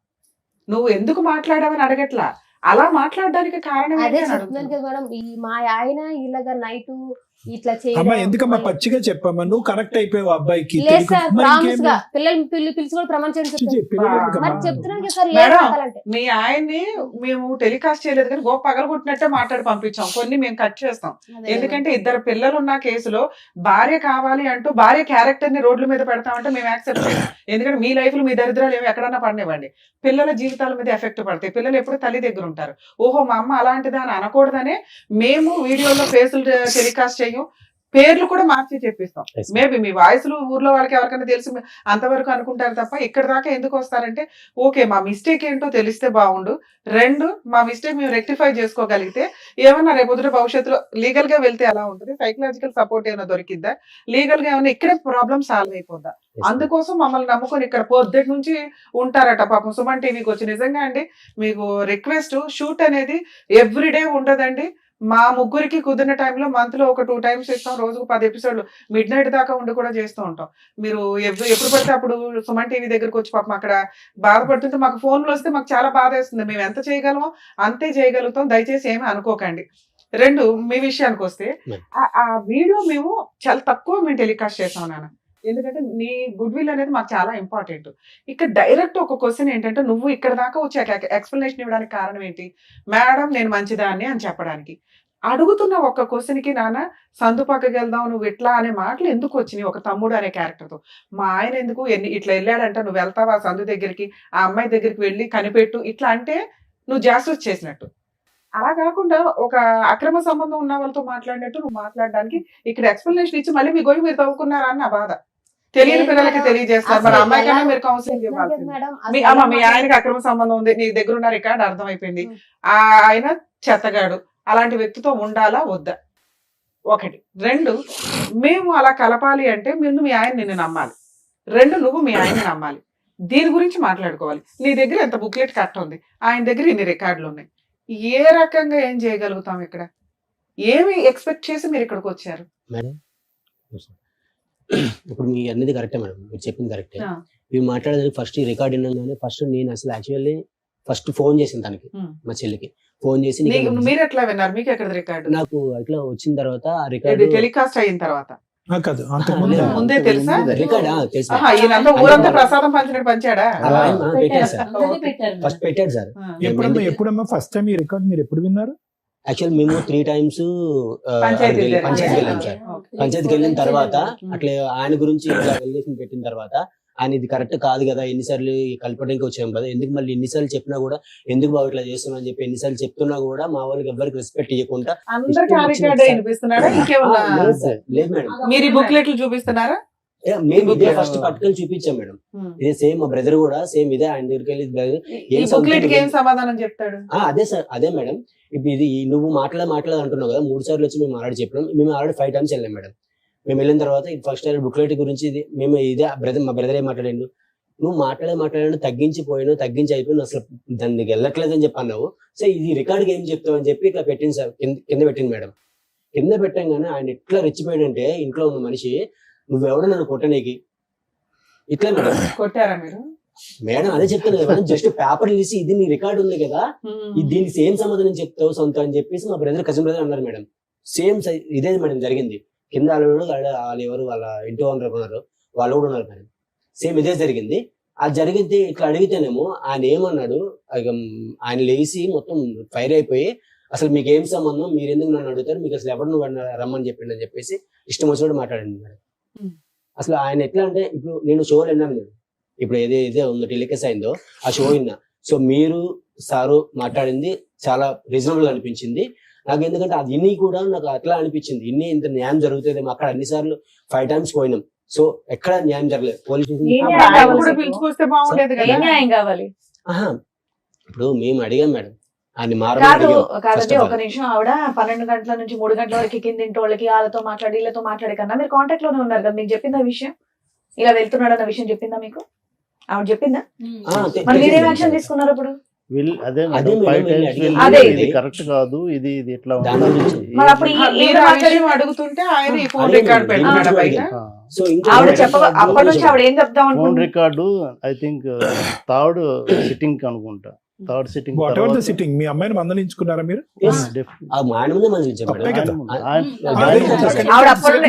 నువ్వు ఎందుకు మాట్లాడావని అడగట్లా, అలా మాట్లాడడానికి కారణం అదే ఏంటి అని చెప్తున్నాను అడుగుతున్నా. కదా మేడం, ఈ మా ఆయన ఇలాగా నైట్ ఇట్లా అమ్మా చేయడం. ఎందుకమ్మా పచ్చిగా చెప్పమ్మా, నువ్వు కనెక్ట్ అయిపోయావు అబ్బాయికి. లేదు సార్, మరి ప్రామిస్ ఇంకేం గా పిల్లలు పిలిచి కూడా ప్రమాణం చేయడం చెప్తాను. పిల్లలు ఎందుకమ్మా? మరి చెప్తున్నాను కదా సార్, మేడం, మాట్లాడాలంటే మీ ఆయన్ని మేము టెలికాస్ట్ చేయలేదు కానీ గోప పగలగొట్టినట్టే మాట్లాడి పంపించాం, కొన్ని మేము కట్ చేస్తాం. ఎందుకంటే 2 పిల్లలు ఉన్న కేసులో భార్య కావాలి అంటూ భార్య క్యారెక్టర్ ని రోడ్ల మీద పెడతామంటే మేము యాక్సెప్ట్ చేయం. ఎందుకంటే మీ లైఫ్ లో మీ దరిద్రాలు ఏమి ఎక్కడన్నా పడినివ్వండి, పిల్లల జీవితాల మీద ఎఫెక్ట్ పడతాయి. పిల్లలు ఎప్పుడు తల్లి దగ్గర ఉంటారు. ఓహో మా అమ్మ అలాంటిదా అని అనకూడదనే మేము వీడియోలో ఫేసులు టెలికాస్ట్ చేయం, పేర్లు కూడా మార్చి చెప్పిస్తాం. మేబీ మీ వాయిస్లు ఊర్లో వాళ్ళకి ఎవరికైనా తెలిసి అంతవరకు అనుకుంటారు తప్ప ఇక్కడ దాకా ఎందుకు వస్తారంటే, ఓకే మా మిస్టేక్ ఏంటో తెలిస్తే బాగుండు, 2 మా మిస్టేక్ మేము రెక్టిఫై చేసుకోగలిగితే ఏమన్నా రేపొద్దున భవిష్యత్తులో లీగల్ గా వెళ్తే ఎలా ఉంటుంది, సైకలాజికల్ సపోర్ట్ ఏమైనా దొరికిద్దా, లీగల్ గా ఏమైనా ఇక్కడే ప్రాబ్లమ్ సాల్వ్ అయిపోద్దా. అందుకోసం మమ్మల్ని నమ్ముకొని ఇక్కడ పొద్దుటి నుంచి ఉంటారట పాపం సుమన్ టీవీకి వచ్చి. నిజంగా అండి మీకు రిక్వెస్ట్, షూట్ అనేది ఎవ్రీడే ఉండదండి. మా ముగ్గురికి కుదిరిన టైంలో మంత్ లో ఒక 2 times ఇస్తాం, రోజుకు 10 ఎపిసోడ్లు మిడ్ నైట్ దాకా ఉండి కూడా చేస్తూ ఉంటాం. మీరు ఎప్పుడు పడితే అప్పుడు సుమన్ టీవీ దగ్గరకు వచ్చి పాపం అక్కడ బాధపడుతుంటే మాకు ఫోన్లు వస్తే మాకు చాలా బాధ వేస్తుంది. మేము ఎంత చేయగలమో అంతే చేయగలుగుతాం, దయచేసి ఏమీ అనుకోకండి. 2 మీ విషయానికి వస్తే, ఆ వీడియో మేము చాలా తక్కువ మేము టెలికాస్ట్ చేసాం నాన్న, ఎందుకంటే నీ గుడ్ విల్ అనేది మాకు చాలా ఇంపార్టెంట్. ఇక్కడ డైరెక్ట్ ఒక క్వశ్చన్ ఏంటంటే, నువ్వు ఇక్కడ దాకా వచ్చి ఎక్స్ప్లెనేషన్ ఇవ్వడానికి కారణం ఏంటి? మేడం నేను మంచిదాన్ని అని చెప్పడానికి. అడుగుతున్న ఒక్క క్వశ్చన్ కి నాన్న సందు పక్కకి వెళ్దాం నువ్వు ఇట్లా అనే మాటలు ఎందుకు వచ్చినాయి ఒక తమ్ముడు అనే క్యారెక్టర్ తో? మా ఆయన ఎందుకు ఇట్లా వెళ్ళాడంట, నువ్వు వెళ్తావా సందు దగ్గరికి, ఆ అమ్మాయి దగ్గరికి వెళ్ళి కనిపెట్టు ఇట్లా అంటే నువ్వు జాసూస్ చేసినట్టు. అలా కాకుండా ఒక అక్రమ సంబంధం ఉన్న వాళ్ళతో మాట్లాడినట్టు నువ్వు మాట్లాడడానికి ఇక్కడ ఎక్స్ప్లెనేషన్ ఇచ్చి మళ్ళీ మీ గొయ్యి మీరు తవ్వుకున్నారా అన్న బాధ తెలియని పిల్లలకి తెలియజేస్తారు. మరి అమ్మాయి కన్నా మీరు కౌన్సిలింగ్ ఇవ్వాలి. మీ ఆయనకి అక్రమ సంబంధం ఉంది, నీ దగ్గర ఉన్న రికార్డు అర్థమైపోయింది, ఆయన చెత్తగాడు, అలాంటి వ్యక్తితో ఉండాలా వద్దా? 1. 2 మేము అలా కలపాలి అంటే ముందు మీ ఆయన నిన్ను నమ్మాలి, 2 నువ్వు మీ ఆయన్ని నమ్మాలి. దీని గురించి మాట్లాడుకోవాలి. నీ దగ్గర ఎంత బుక్లెట్ కట్ ఉంది, ఆయన దగ్గర ఇన్ని రికార్డులు ఉన్నాయి. ఏ రకంగా ఏం చేయగలుగుతాం ఇక్కడ? ఏమి ఎక్స్పెక్ట్ చేసి మీరు ఇక్కడికి వచ్చారు? మేడం ఇప్పుడు మీ అన్నది కరెక్టే మేడం, మీరు చెప్పింది కరెక్టే. మీరు మాట్లాడేదానికి ఫస్ట్ ఈ రికార్డ్ వినగానే ఫస్ట్ నేను అసలు యాక్చువల్లీ ఫస్ట్ ఫోన్ చేసింది తనకి, మా చెల్లికి ఫోన్ చేసి మీరు ఎట్లా విన్నారు? మీకు ఎక్కడ రికార్డు? నాకు అట్లా వచ్చిన తర్వాత ఆ రికార్డు టెలికాస్ట్ అయిన తర్వాత కాదు, ముందే తెలుసా? రికార్డ్ తెలుసా? ఈయనంతా ఊరంతా ప్రసాదం పంచినట్టు పంచాడా? పెట్టారు సార్, ఫస్ట్ పెట్టాడు సార్. ఎప్పుడమ్మా ఫస్ట్ టైం ఈ రికార్డ్ మీరు ఎప్పుడు విన్నారు? యాక్చువల్ మేము 3 times పంచాయతీకి వెళ్ళాం సార్. పంచాయతీకి వెళ్ళిన తర్వాత అట్లా ఆయన గురించి ఎలిగేషన్ పెట్టిన తర్వాత ఆయన ఇది కరెక్ట్ కాదు కదా, ఎన్నిసార్లు కలపడానికి వచ్చాం కదా, ఎందుకు మళ్ళీ ఎన్నిసార్లు చెప్పినా కూడా ఎందుకు బాబు ఇట్లా చేస్తున్నా అని చెప్పి ఎన్నిసార్లు చెప్తున్నా కూడా మా వాళ్ళకి ఎవరికి రెస్పెక్ట్ ఇవ్వకుండా అందరికి ఆరికాడే వినిపిస్తున్నారా ఇంకేమన్నా? లేదు మేడం, మీరు ఈ బుక్లెట్లు చూపిస్తున్నారా? మేము ఇదే ఫస్ట్ పట్టుకొని చూపించాం మేడం. ఇదే సేమ్ మా బ్రదర్ కూడా సేమ్ ఇదే ఆయన దగ్గరికి వెళ్ళి ఈ బుక్లెట్ కి ఏం సమాధానం చెప్తాడు? అదే సార్, అదే మేడం. ఇప్పుడు ఇది నువ్వు మాట్లాడ అంటున్నావు కదా, 3 సార్లు వచ్చి మేము ఆల్రెడీ చెప్పినాం, మేము ఆల్రెడీ 5 times వెళ్ళాం మేడం. మేము వెళ్ళిన తర్వాత ఫస్ట్ టైం బుక్లెట్ గురించి ఇది మేము ఇదే మా బ్రదర్ ఏం మాట్లాడాడు, నువ్వు మాట్లాడాడు తగ్గించి అయిపోయినా అసలు దాన్ని వెళ్ళట్లేదు అని చెప్పి అన్నావు, సో ఇది రికార్డ్కి ఏం చెప్తావు అని చెప్పి ఇట్లా పెట్టింది సార్, కింద పెట్టింది మేడం. కింద పెట్టంగానే ఆయన ఎట్లా రెచ్చిపోయాడంటే ఇంట్లో ఉన్న మనిషి, నువ్వెవడో నన్ను కొట్టనీకి ఇట్లా మేడం. కొట్టారా మీరు? మేడం అదే చెప్తాను కదా, జస్ట్ పేపర్ తీసి ఇది నీ రికార్డు ఉంది కదా, దీనికి సేమ్ సమాధానం చెప్తావు సొంత అని చెప్పేసి మా బ్రదర్ కజిన్ బ్రదర్ అన్నారు మేడం. సేమ్ ఇదే మేడం జరిగింది. కింద వాళ్ళు ఎవరు వాళ్ళ ఇంటి ఓనర్ ఉన్నారు, వాళ్ళు కూడా ఉన్నారు మేడం. సేమ్ ఇదే జరిగింది. అది జరిగితే ఇట్లా అడిగితేనేమో ఆయన ఏమన్నాడు, ఆయన లేచి మొత్తం ఫైర్ అయిపోయి అసలు మీకు ఏం సంబంధం, మీరు ఎందుకు నన్ను అడుగుతారు, మీకు అసలు ఎవరు నువ్వు రమ్మని చెప్పిండు అని చెప్పేసి ఇష్టం వచ్చినట్టు మాట్లాడండి మేడం. అసలు ఆయన ఎట్లా అంటే, ఇప్పుడు నేను షోలు విన్నాను మేడం, ఇప్పుడు ఏదైతే ఉందో టెలికాస్ట్ అయిందో ఆ షో విన్నా. సో మీరు సారు మాట్లాడింది చాలా రీజనబుల్ గా అనిపించింది నాకు. ఎందుకంటే అది ఇన్ని కూడా నాకు అట్లా అనిపించింది, ఇంత న్యాయం జరుగుతుంది. అక్కడ అన్నిసార్లు 5 times పోయినాం, సో ఎక్కడ న్యాయం జరగలేదు. పోలీస్ పిలుచుకొస్తే బాగుండేది కదా. న్యాయం కావాలి. ఇప్పుడు మేము అడిగాం మేడం, ఆయన కాదండి, ఒక నిమిషం. ఆవిడ 12 గంటల నుంచి 3 గంటల వరకు కింద ఇంటి వాళ్ళకి వాళ్ళతో మాట్లాడి వీళ్ళతో మాట్లాడే కన్నా మీరు కాంటాక్ట్ లోనే ఉన్నారు కదా, మీకు చెప్పిందా విషయం, ఇలా వెళ్తున్నాడు అన్న విషయం చెప్పిందా మీకు? ఆవిడ చెప్పిందా? మరి మీరేం యాక్షన్ తీసుకున్నారు అప్పుడు? అదే కరెక్ట్ కాదు, ఇది ఇట్లా అడుగుతుంటే ఆయన ఫోన్ రికార్డ్ పెట్టాడు బయట. ఆవిడ అప్పటి నుంచి ఆవిడ ఏం చెప్తాం phone record I think third sitting అనుకుంటా, థర్డ్ సిట్టింగ్. మీ అమ్మాయిని మందలించుకున్నారా మీరు?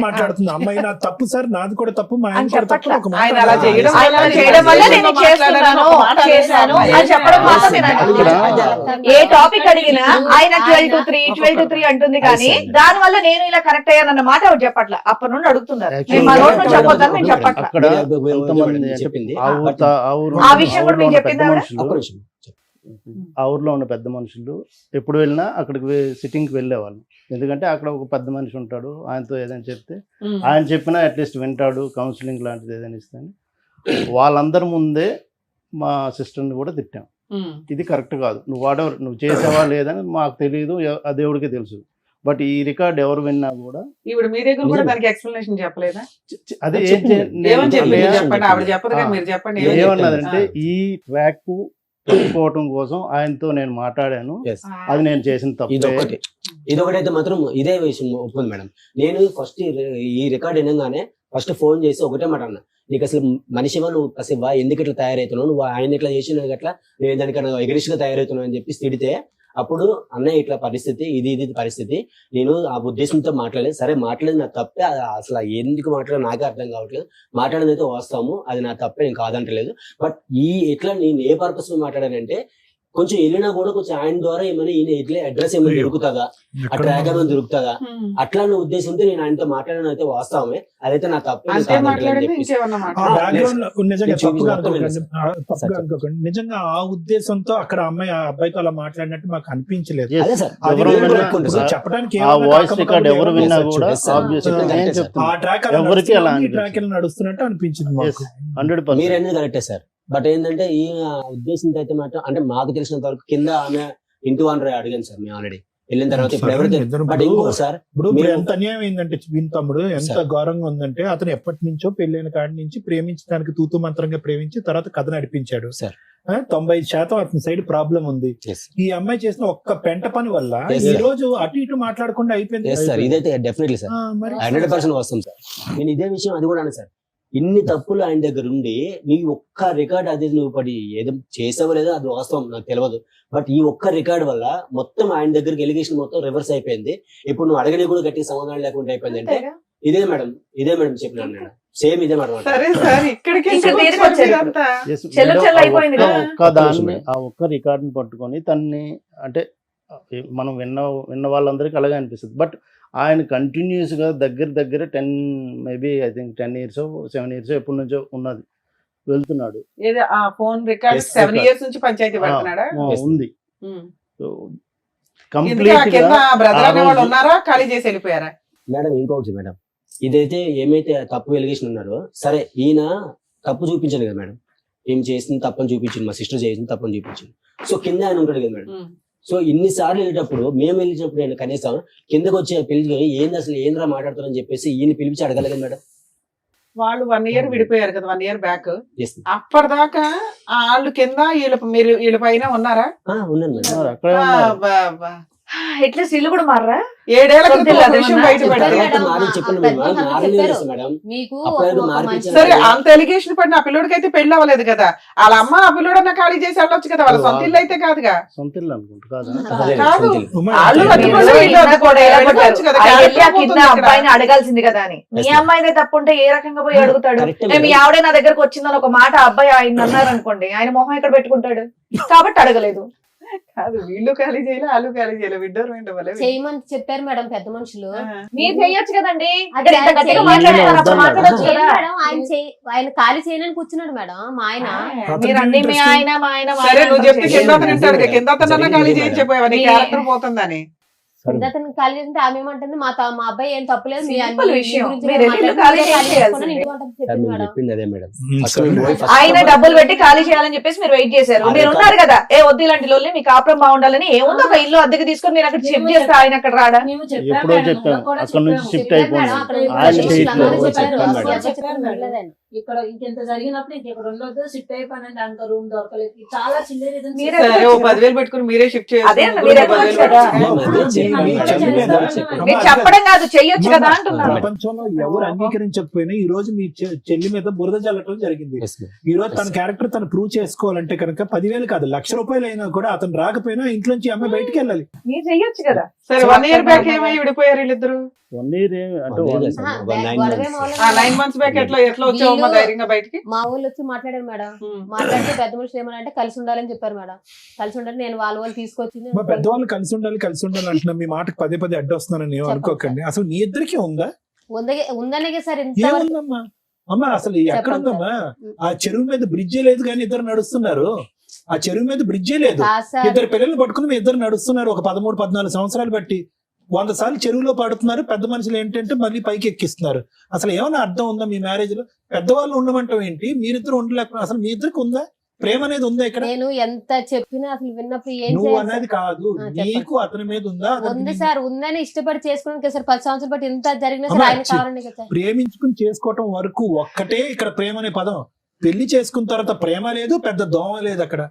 మాట్లాడుతుంది అమ్మాయి, నా తప్పు సార్, నాది కూడా తప్పు, మా ఆయన కూడా తప్పు. ఏ టాపిక్ అడిగినా ఆయన 12 to 3 అంటుంది, కానీ దాని వల్ల నేను ఇలా కరెక్ట్ అయ్యానన్న మాట ఆవిడ చెప్పట్ల. అప్పటి నుండి అడుగుతున్నారు, చెప్పొద్దని నేను చెప్పట్ల. ఆ విషయం కూడా మీకు చెప్పింది ఆవిడ? ఆ ఊర్లో ఉన్న పెద్ద మనుషులు ఎప్పుడు వెళ్ళినా అక్కడికి సిట్టింగ్కి వెళ్ళేవాళ్ళు. ఎందుకంటే అక్కడ ఒక పెద్ద మనిషి ఉంటాడు, ఆయనతో ఏదైనా చెప్తే ఆయన చెప్పినా అట్లీస్ట్ వింటాడు, కౌన్సిలింగ్ లాంటిది ఏదైనా ఇస్తాను. వాళ్ళందరి ముందే మా సిస్టర్ని కూడా తిట్టాం, ఇది కరెక్ట్ కాదు, నువ్వు చేసావా లేదని మాకు తెలియదు, ఆ దేవుడికే తెలుసు. బట్ ఈ రికార్డ్ ఎవరు విన్నా కూడా ఇప్పుడు మీ దగ్గర కూడా దానికి ఎక్స్ప్లెనేషన్ చెప్పలేదా? అదే ఏమన్నదంటే ఈ ట్రాక్ పోవటం కోసం ఆయనతో నేను మాట్లాడాను, అది నేను చేసిన తప్పు. ఇదొకటైతే మాత్రం ఇదే విషయం ఒప్పుకుంది మేడం. నేను ఫస్ట్ ఈ రికార్డ్ వినగానే ఫస్ట్ ఫోన్ చేసి ఒకటే మాట అన్నా, నీకు అసలు మనిషివా, నువ్వు అసలు ఎందుకు ఇట్లా తయారవుతున్నావు, నువ్వు ఆయన ఇట్లా చేసిన అట్లా నేను దానికన్నా ఎగరిష్గా తయారవుతున్నావు అని చెప్పి తిడితే, అప్పుడు అన్నయ్య ఇట్లా పరిస్థితి, ఇది పరిస్థితి, నేను ఆ ఉద్దేశంతో మాట్లాడలేదు, సరే మాట్లాడేది నా తప్పే, అసలు ఎందుకు మాట్లాడదు నాకే అర్థం కావట్లేదు, మాట్లాడేది అయితే వాస్తవము, అది నా తప్పే, నేను కాదంటలేదు. బట్ ఎట్లా నేను ఏ పర్పస్ లో మాట్లాడానంటే, కొంచెం వెళ్ళినా కూడా కొంచెం ఆయన ద్వారా ఏమైనా ఈయన ఇట్లా అడ్రస్ ఏమైనా దొరుకుతుందా, ఆ ట్రాక్ ఏమైనా దొరుకుతుందా, అట్లా నా ఉద్దేశంతో నేను ఆయనతో మాట్లాడడం అయితే వాస్తవమే, అదైతే నా తప్పే. నిజంగా ఆ ఉద్దేశంతో అక్కడ అమ్మాయి ఆ అబ్బాయితో అలా మాట్లాడినట్టు మాకు అనిపించలేదు. చెప్పడానికి నడుస్తున్నట్టు అనిపించింది. 100% కరెక్టే సార్. బట్ ఏంటంటే ఈ ఉద్దేశంతో అయితే మాత్రం, అంటే మాకు తెలిసినంత వరకు కింద ఆమె ఇంటి ఓనర్ అడిగాను సార్ మేము ఆల్రెడీ వెళ్ళిన తర్వాత. ఇప్పుడు ఎంత అన్యాయం అయిందంటే తమ్ముడు, ఎంత ఘోరంగా ఉందంటే, అతను ఎప్పటి నుంచో పెళ్ళైన కాడి నుంచి ప్రేమించడానికి తూతు మంత్రంగా ప్రేమించి తర్వాత కథ నడిపించాడు. 90% అతని సైడ్ ప్రాబ్లం ఉంది. ఈ అమ్మాయి చేసిన ఒక్క పెంట పని వల్ల ఈ రోజు అటు ఇటు మాట్లాడకుండా అయిపోయింది. ఇదైతే డెఫినెట్లీ సార్ 100% వస్తాం సార్. నేను ఇదే విషయం అది కూడా సార్, ఇన్ని తప్పులు ఆయన దగ్గర ఉండి నీ ఒక్క రికార్డ్, అది నువ్వు పడి ఏదో చేసావో లేదో అది వాస్తవం నాకు తెలియదు, బట్ ఈ ఒక్క రికార్డ్ వల్ల మొత్తం ఆయన దగ్గరికి ఎలిగేషన్ మొత్తం రివర్స్ అయిపోయింది. ఇప్పుడు నువ్వు అడగని కూడా గట్టి సమాధానం లేకుండా అయిపోయింది. అంటే ఇదే మేడం చెప్పినాను నేను, సేమ్ ఇదే మేడం. ఆ ఒక్క రికార్డుని పట్టుకొని తన్ని, అంటే మనం విన్న వాళ్ళందరికీ అలాగే అనిపిస్తుంది. బట్ ఆయన కంటిన్యూస్గా దగ్గర 10 maybe I think 10 years 7 years ఎప్పటి నుంచో ఉన్నది వెళ్తున్నాడు. ఏదో ఆ phone record Yes, 7 record. years నుంచి పంచాయతీ పడుతున్నాడా? ఉంది. ఉమ్. సో కిందకి ఆ కింద బ్రదర్ అనే వాళ్ళు కంప్లీట్ ఉన్నారా, ఖాళీ చేసి వెళ్ళిపోయారా? మేడం ఇంకొకటి మేడం, ఇదైతే ఏమైతే తప్పు ఎలిగేషన్ ఉన్నారో సరే, ఈయన తప్పు చూపించాను కదా మేడం, ఏం చేసింది తప్పని చూపించింది, మా సిస్టర్ చేసింది తప్పని చూపించింది. సో కింద ఆయన ఉంటాడు కదా మేడం. ఉమ్. సో ఇన్నిసార్లు వెళ్ళేటప్పుడు మేము వెళ్ళినప్పుడు ఆయన కనీసం కిందకి వచ్చి పిలిచి ఏంది అసలు ఏంద్రా మాట్లాడుతారని చెప్పేసి ఈయన పిలిచి అడగలేదు మేడం. వాళ్ళు 1 year విడిపోయారు కదా, 1 year బ్యాక్. Yes. అప్పటిదాకా వాళ్ళు కింద వీళ్ళ పైన ఉన్నారా? ఉన్నాను మేడం. అక్కడే ఆ, ఉన్నారు. బా. అట్లీస్ట్ ఇల్లు కూడా మారరా? 7 ఏళ్ల క్రితం సొంత ఒక విషయం ఇల్లు బయట చెప్పారు పెడితే మేడం. మాది చెప్పండి పెద్ద మేడం, వాళ్ళు మారనే చెప్పారు. చేస్తాం మేడం. మీకు అప్పుడు ఒక మార్పు మంచి- ఇచ్చారు. సరే, అంత ఎలిగేషన్ పడిన ఆ పిల్లోడికి అయితే పెళ్లి అవ్వలేదు కదా, వాళ్ళ అమ్మ ఆ పిల్లోడన్నా ఖాళీ చేసి వెళ్ళొచ్చు కదా, వాళ్ళ సొంత ఇల్లు అయితే కాదుగా. సొంత ఇల్లు అనుకుంటా కాదా? అదే కాదు. సొంత ఇల్లు. ఉమ్మా, వాళ్ళు అంటే అడ్డుకోలేదు, మీరు వీళ్ళు అడ్డుకోలేదు. ఎలా వెళ్ళిపోవచ్చు కదా, ఆయన వెళ్ళి ఆ క్యారెక్టర్ కింద పోతుంది ఇక్కడ. అబ్బాయిని అడగాల్సింది కదా అని. మీ Yes, అమ్మాయిదే తప్పు ఉంటే ఏ రకంగా పోయి అడుగుతాడు? Correct మీ మేడం. ఆవిడే నా దగ్గరకు వచ్చిందని ఒక మాట ఆ అబ్బాయి ఆయన అన్నారు అనుకోండి, ఆయన మొహం ఎక్కడ పెట్టుకుంటాడు? కాబట్టి అడగలేదు. కాదు, వీళ్ళు ఖాళీ చేయలే, వాళ్ళు ఖాళీ చేయలే, విడ్డోరు విండవలే. చేయమని చెప్పారు మేడం పెద్ద మనుషులు. మీరు చెయ్యొచ్చు కదండి. అది ఇక్కడ ఇంత ఆయన గట్టిగా చెయ్యలేదు. మాట్లాడుతున్నారు, అప్పుడు వద్దన్నాడు. మాట్లాడొచ్చు లేదు కదా. మేడం, ఆయన ఖాళీ చేయనని కూర్చున్నాడు మేడం మా ఆయన. మీరు అన్ని మీ ఆయన మా ఆయన మా సరే, ఆయన నువ్వు చెప్తే అంటారు. కింద అతను వింటాడు కదా, కింద అతనన్నా ఖాళీ జరిగింది చేసి మేడం. చెప్పావా, నీ మీ- క్యారెక్టర్ పోతుందని. అతను ఖాళీ చేస్తుంటే ఆమె ఏమంటుంది, మా అబ్బాయి ఏం తప్పలేదు, మీ Simple మీ విషయం. గురించి మీరు మాట్లాడుకుంటే ఇల్లు ఖాళీ ఖాళీ చేయాల్సిందే. చేసుకున్నాను, ఇంటికి వంటకు సార్, చెప్పింది మీరు మేడం. చెప్పింది అదే మేడం. ఉమ్, ఫస్ట్ సరే. మేము పోయి first ఆయన డబ్బులు పెట్టి ఖాళీ చేయాలని చెప్పేసి మీరు వెయిట్ చేశారు. అదే మీరు కాదు. ఉన్నారు కదా, ఏ వద్దు ఇలాంటి లోల్ని, మీ కాపురం బాగుండాలని. ఏముందో ఒక ఇల్లు అద్దెకి తీసుకొని మీరు అక్కడ షిఫ్ట్ చేస్తే ఆయన అక్కడ రాడా? ఎప్పుడో చెప్పాం, అక్కడ నుంచి షిఫ్ట్ చెప్పారు మేడం, అయిపోయింది. అక్కడ ఆయన నుంచి చేయట్లేదు. అందరూ చెప్పారు, చెప్పాను మేడం. అసలు చెప్పారు మేడం. ఇక్కడ ఇంకెంత జరిగినప్పుడు ఇంకెక్కడ ఉండొద్దు, షిఫ్ట్ అయిపోయినంటే అంత రూమ్ దొరకలేదు, చాలా చిన్న రీజన్స్. మీరే సరే, ఓ 10,000 పెట్టుకుని మీరే షిఫ్ట్ అదే అన్న, చేయాలి. మీరే చెప్పొచ్చు కదా. అమ్మా, మీరు చెప్పడం కాదు, చెయ్యొచ్చు కదా అంటున్నాను. ప్రపంచంలో ఎవరు అంగీకరించకపోయినా ఈ రోజు మీ చెల్లి మీద బురద జల్లటం జరిగింది. Yes, ma'am. ఈ రోజు తన క్యారెక్టర్ తను ప్రూవ్ చేసుకోవాలంటే కనుక 10,000 కాదు, ₹1,00,000 అయినా కూడా అతను రాకపోయినా ఇంట్లోంచి అమ్మాయి బయటికి వెళ్ళాలి. మీరు చెయ్యొచ్చు కదా. సరే, 1 year బ్యాక్ ఏమై విడిపోయారు వీళ్ళిద్దరు? 1 year అంటే One year 1 లేదు సార్. ఆ, 9 గొడవే months. మొదలైంది. 9 months బ్యాక్ ఎట్లా వచ్చావమ్మా వీళ్ళు- ధైర్యంగా బయటికి? మా ఊళ్ళు వచ్చి మాట్లాడారు మేడం. ఉమ్. మాట్లాడితే పెద్ద మనుషులు ఏమనంటే కలిసి ఉండాలని చెప్పారు మేడం. కలిసి ఉండాలి, నేను వాళ్ళు తీసుకొచ్చింది. మా పెద్దవాళ్ళు కలిసి ఉండాలి అంటున్నా, మీ మాటకు పదే అడ్డొస్తున్నానని ఏం అనుకోకండి. అసలు మీ ఇద్దరికి ఉందా? ఉందనే సార్ ఇంతవరకు ఏముందమ్మా? అమ్మా అసలు ఎక్కడ ఉందమ్మా? ఆ చెరువు మీద బ్రిడ్జే లేదు కానీ ఇద్దరు నడుస్తున్నారు. ఆ చెరువు మీద బ్రిడ్జే లేదు, కాదు సార్. ఇద్దరు పిల్లలు పట్టుకుని మీ ఇద్దరు నడుస్తున్నారు. ఒక 13-14 సంవత్సరాలు బట్టి 100 సార్లు చెరువులో పడుతున్నారు. పెద్ద మనుషులు ఏంటంటే మళ్ళీ పైకి ఎక్కిస్తున్నారు. అసలు ఏమైనా అర్థం ఉందా మీ మ్యారేజ్ లో? పెద్దవాళ్ళు ఉండమంటాం ఏంటి? మీరిద్దరు ఉండలేకపోతే అసలు మీ ఇద్దరికి ఉందా? ప్రేమ అనేది ఉందా ఇక్కడ? నేను ఎంత చెప్పినా అసలు విన్నప్పుడు ఏం నువ్వు చేయాలి అనేది సార్? కాదు, చెప్పండి. నీకు అతని మీద ఉందా? అతనికి ఉంది నీ- సార్, ఉందని ఇష్టపడి చేసుకున్నాను కదా సార్. 10 సంవత్సరాలు బట్టి ఇంత జరిగినా సార్ అమ్మా, ఆయన కావాలండి కదా సార్. ప్రేమించుకుని చేసుకోవటం వరకు ఒక్కటే ఇక్కడ ప్రేమ అనే పదం. పెళ్లి చేసుకున్న తర్వాత ప్రేమ లేదు, పెద్ద దోమ లేదు అక్కడ.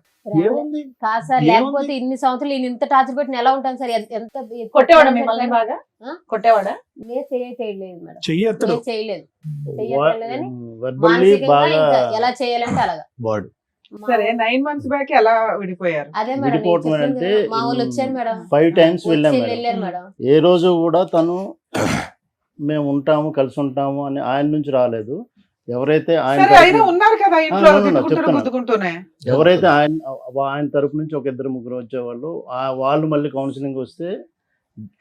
ఏముంది? కాదు సార్, ఏముంది? లేకపోతే ఇన్ని సంవత్సరాలు ఈయన ఇంత టార్చర్ పెట్టిన ఎలా ఉంటాను సార్? ఎంత కొట్టేవాడా మిమ్మల్ని బాగా? ఆ? కొట్టేవాడా? నేను చేయలేదు మేడం, చెయ్యత్తడు. నేను చేయలేదు. చెయ్యట్లేదని వర్బల్లీ మానసికంగా బాగా ఇంకా ఎలా చేయాలంటే అలాగా. వాడు సరే, 9 months బ్యాక్ ఎలా విడిపోయారు? అదే మేడం నేను విడిపోవటం చెప్పింది అంటే కదా. మా వాళ్ళు వచ్చారు మేడం, 5 times వెళ్ళాం వచ్చి మేడం. వెళ్ళారు మేడం. ఏ రోజు కూడా తను మేము ఉంటాము కలిసి ఉంటాము అని ఆయన నుంచి రాలేదు. ఎవరైతే ఆయన సరే, అయినా తరపు- ఉన్నారు కదా ఇంట్లో, no, no, no, తిట్టుకుంటూ చెప్తున్నా. గుద్దుకుంటూనే. ఎవరైతే ఆయన తరపు నుంచి ఒక 2-3 వచ్చేవాళ్ళు, వాళ్ళు మళ్ళీ కౌన్సిలింగ్ వస్తే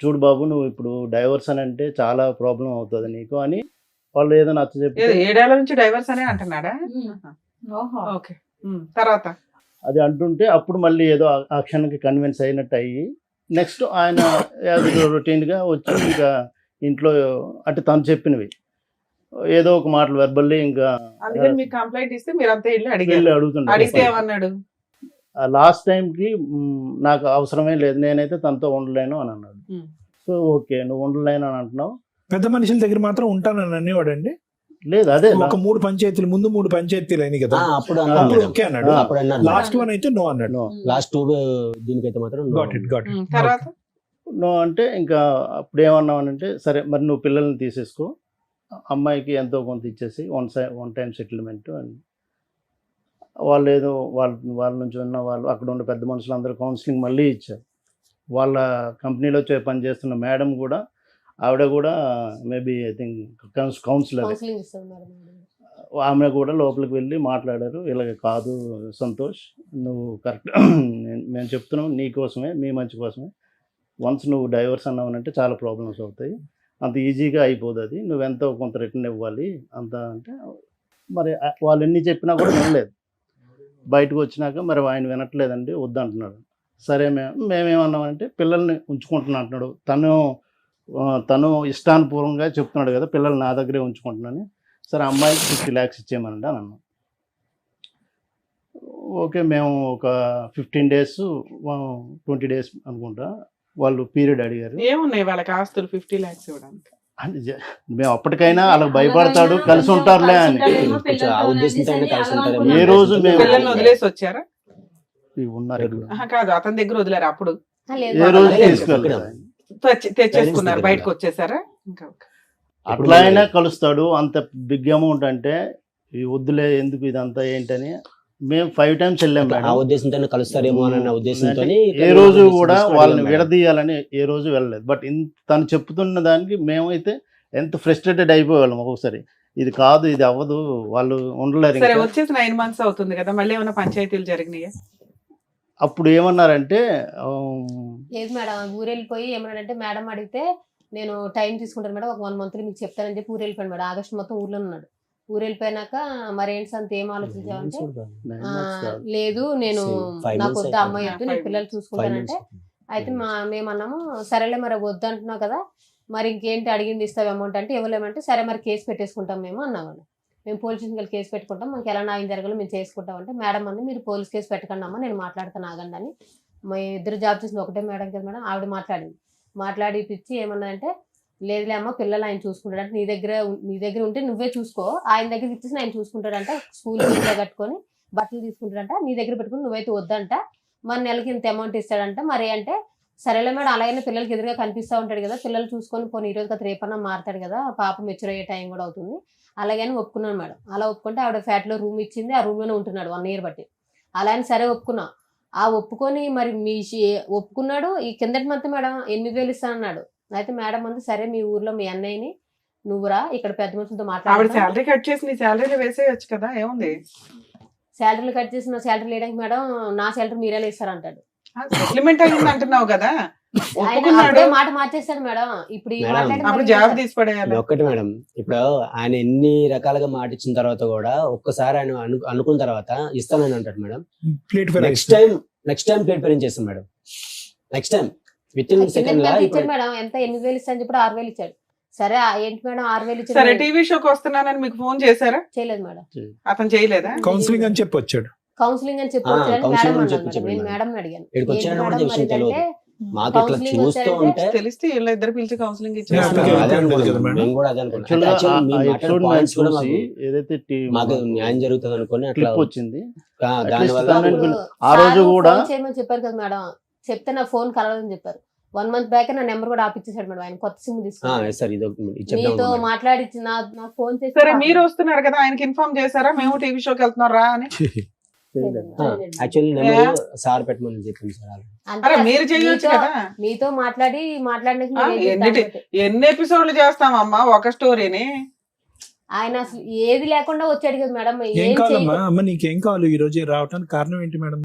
చూడు బాబు నువ్వు ఇప్పుడు డైవర్స్ అని అంటే చాలా ప్రాబ్లం అవుతుంది నీకు అని వాళ్ళు ఏదో నచ్చ చెప్తే 7 ఏళ్ల నుంచి డైవర్స్ అనే అంటున్నాడా? ఓహో. ఓకే. తర్వాత అది అంటుంటే అప్పుడు మళ్ళీ ఏదో ఆ క్షణానికి కన్విన్స్ అయినట్టు అయ్యి నెక్స్ట్ ఆయన రొటీన్గా వచ్చి ఇంకా ఇంట్లో అంటే తను చెప్పినవి ఏదో ఒక మాటలు వెర్బల్లీ ఇంకా అందుకని మీకు కంప్లైంట్ ఇస్తే మీరు అంతా వెళ్ళి వెళ్ళి అడిగారు. అడుగుతుంటారు. అడిగితే ఏమన్నాడు? లాస్ట్ టైంకి నాకు అవసరమే లేదు, నేనైతే తనతో ఉండలేను అని అన్నాడు. Hmm. సో ఓకే నువ్వు ఉండలేను అని అంటున్నావు. పెద్ద మనుషుల దగ్గర మాత్రం ఉంటానని అనేవాడండి. లేదు అదే ఒక 3 పంచాయతీలు ముందు 3 పంచాయతీలు అయినాయి కదా, అప్పుడు అన్నారు అప్పుడు అన్నాడు. ఓకే అన్నాడు. అప్పుడు అన్నారు. లాస్ట్ వన్ అయితే నో అన్నాడు. నో లాస్ట్ 2 దీనికైతే మాత్రం no. గాట్ ఇట్ తర్వాత నో అంటే ఇంకా అప్పుడు ఏమన్నామనంటే సరే మరి నువ్వు పిల్లల్ని తీసేసుకో, అమ్మాయికి ఎంతో కొంత ఇచ్చేసి వన్ టైం సెటిల్మెంట్ అని వాళ్ళు ఏదో వాళ్ళ నుంచి ఉన్న వాళ్ళు అక్కడ ఉన్న పెద్ద మనుషులు అందరూ కౌన్సిలింగ్ మళ్ళీ ఇచ్చారు. వాళ్ళ కంపెనీలో పనిచేస్తున్న మేడం కూడా ఆవిడ కూడా maybe I think counsellor, counselling ఇస్తాం మేడం. ఆమె కూడా లోపలికి వెళ్ళి మాట్లాడారు. ఇలాగ కాదు సంతోష్ నువ్వు కరెక్ట్ మేము చెప్తున్నాం నీ కోసమే మీ మంచి కోసమే వన్స్ నువ్వు డైవర్స్ అన్నావనంటే చాలా ప్రాబ్లమ్స్ అవుతాయి, అంత ఈజీగా అయిపోదు అది, నువ్వెంతో కొంత రిటర్న్ ఇవ్వాలి అంత అంటే. మరి వాళ్ళు ఎన్ని చెప్పినా కూడా వినలేదు. బయటకు వచ్చినాక మరి ఆయన వినట్లేదండి వద్దంటున్నాడు. సరే మేమేమన్నామంటే పిల్లల్ని ఉంచుకుంటున్నా అంటున్నాడు, తను ఇష్టానుపూర్వంగా చెప్తున్నాడు కదా పిల్లలు నా దగ్గరే ఉంచుకుంటున్నాను. సరే అమ్మాయికి 50 lakhs ఇచ్చేయమనండి అని అన్నాం. ఓకే, మేము ఒక 15 days 20 days అనుకుంటా వాళ్ళు పీరియడ్ అడిగారు. ఏమున్నాయి వాళ్ళకి ఆస్తులు 50 lakhs ఇవ్వడానికి? అంటే మేము అప్పటికైనా వాళ్ళకి భయపడతాడు, కలిసి ఉంటారులే అని. ఏ రోజు మేము పిల్లల్ని వదిలేసి వచ్చారా? ఉన్నారు కాదు, అతని దగ్గర వదిలేరు అప్పుడు? ఏ రోజు తీసుకెళ్ళలేదు, తెచ్చేసుకున్నారు, బయటకు వచ్చేసారా? అట్లా అయినా కలుస్తాడు. అంత బిగ్ అమౌంట్ అంటే ఈ వద్దులే ఎందుకు ఇదంతా ఏంటని మేము 5 times వెళ్ళాం మేడం. ఆ ఉద్దేశంతో కలుస్తారేమో అన్న ఉద్దేశంతో ఏ రోజు కూడా వాళ్ళని విడదీయాలని ఏ రోజు వెళ్ళలేదు. బట్ తను చెప్తున్న దానికి మేమైతే ఎంత ఫ్రస్ట్రేటెడ్ అయిపోయేవాళ్ళం ఒక్కొక్కసారి. ఇది కాదు, ఇది అవ్వదు, వాళ్ళు ఉండలేరు. సరే, వచ్చేసి 9 months అవుతుంది కదా, మళ్ళీ ఏమైనా పంచాయతీలు జరిగినాయా? అప్పుడు ఏమన్నారంటే లేదు మేడం, ఊరు వెళ్ళిపోయి ఏమన్నాడంటే మేడం అడిగితే నేను టైం తీసుకుంటాను మేడం, ఒక 1 month మీకు చెప్తానని చెప్పి ఊరు వెళ్ళిపోయాను మేడం. ఆగస్ట్ మొత్తం ఊర్లో ఉన్నాడు. ఊరు వెళ్ళిపోయినాక మరి ఏంటి అంత ఏం ఆలోచించావంటే లేదు నేను నాకు వద్ద అమ్మాయి వద్దు, నేను పిల్లలు చూసుకుంటానంటే అయితే మేమన్నాము సరేలే మరి వద్దు అంటున్నావు కదా, మరి ఇంకేంటి అడిగింది ఇస్తావు అమౌంట్ అంటే ఇవ్వలేమంటే సరే మరి కేసు పెట్టేసుకుంటాం మేము అన్నామండి. మేము పోలీస్ స్టేషన్కి కేసు పెట్టుకుంటాం, మాకు ఎలా న్యాయం జరగాలో మేము చేసుకుంటాం అంటే మేడం అంది మీరు పోలీస్ కేసు పెట్టకండి అమ్మా, నేను మాట్లాడతాను ఆగండి అని. మా ఇద్దరు జాబ్ చేసింది ఒకటే మేడం కదా మేడం, ఆవిడ మాట్లాడి పిచ్చి ఏమన్నాయంటే లేదులే అమ్మ పిల్లలు ఆయన చూసుకుంటాడు అంటే నీ దగ్గర ఉంటే నువ్వే చూసుకో, ఆయన దగ్గర ఇచ్చేసి ఆయన చూసుకుంటాడంట, స్కూల్ ఫీజులో కట్టుకొని బట్టలు తీసుకుంటాడంట, నీ దగ్గర పెట్టుకుని నువ్వైతే వద్దంట, మరి నెలకి ఇంత అమౌంట్ ఇస్తాడంట. మరి అంటే సరేలే మేడం అలాగైనా పిల్లలకి ఎదురుగా కనిపిస్తూ ఉంటాడు కదా, పిల్లలు చూసుకొని పోనీ ఈరోజు కదా రేపన్నా మారుతాడు కదా, పాప మెచ్యూర్ అయ్యే టైం కూడా అవుతుంది అలాగని ఒప్పుకున్నాను మేడం. అలా ఒప్పుకుంటే ఆవిడ ఫ్లాట్లో రూమ్ ఇచ్చింది, ఆ రూమ్లోనే ఉంటున్నాడు 1 year బట్టి. అలా అని సరే ఒప్పుకున్నా. ఆ ఒప్పుకొని మరి ఒప్పుకున్నాడు. ఈ కిందటి మంత్ మేడం 8,000 ఇస్తానన్నాడు. అయితే మేడం అంది సరే మీ ఊర్లో మీ అన్నయ్యని నువ్వురా ఇక్కడ పెద్ద మనుషులతో మాట్లాడు, శాలరీ కట్ చేసి నీ శాలరీలో వేసేయచ్చు కదా, ఏముంది? శాలరీలు కట్ చేసి నా శాలరీ లేడానికి మేడం నా శాలరీ మీరే ఇస్తారంటాడు. సెటిల్మెంట్ అయ్యింది అంటున్నావు కదా, మాట మార్చేస్తాడు మేడం. ఇప్పుడు జాబ్ తీసి పడేయాలి. ఒక్కటి మేడం, ఇప్పుడు ఆయన ఎన్ని రకాలుగా మాట ఇచ్చిన తర్వాత కూడా ఒక్కసారి ఆయన అనుకున్న తర్వాత ఇస్తానని అంటాడు madam. Next time plate parent చేస్తాం madam. Next time with in second madam ఎంత 8,000 ఇస్తాను చెప్పి 6,000 ఇచ్చాడు. సరే ఏంటి మేడం 6,000 ఇచ్చాడు. సరే టీవీ షోకి వస్తున్నానని మీకు ఫోన్ చేశారా? చేయలేదు మేడం. అతను చేయలేదా? కౌన్సిలింగ్ అని చెప్పి వచ్చాడు. కౌన్సిలింగ్ అని చెప్పి వచ్చాడు. నేను మేడం అడిగాను తెలిస్తే ఇద్దరు పిలిచి కౌన్సిలింగ్ ఇచ్చారు. న్యాయం జరుగుతుంది అనుకుని అట్లా వచ్చింది. ఆ రోజు కూడా చేయమని చెప్పారు కదా మేడం, చెప్తే నా ఫోన్ కలవదని చెప్పారు. 1 month బ్యాక్ నా నెంబర్ కూడా ఆపిచ్చేసాడు మేడం. ఆయన కొత్త సిమ్ తీసుకుని మీతో మాట్లాడి నా ఫోన్ చేసి సరే మీరు వస్తున్నారు కదా ఆయనకి ఇన్ఫార్మ్ చేశారా మేము టీవీ షోకి వెళ్తున్నాం రా అని? సార్ పెట్టమని చెప్పింది సార్. మీరు చేయొచ్చు కదా. మీతో మాట్లాడిన ఎన్ని ఎపిసోడ్లు చేస్తామమ్మా ఒక స్టోరీని? ఆయన అసలు ఏది లేకుండా వచ్చాడు కదా మేడం. ఏం కావాలమ్మా అమ్మ, నీకేం కావాలి ఈ రోజు రావడానికి కారణం ఏంటి మేడం?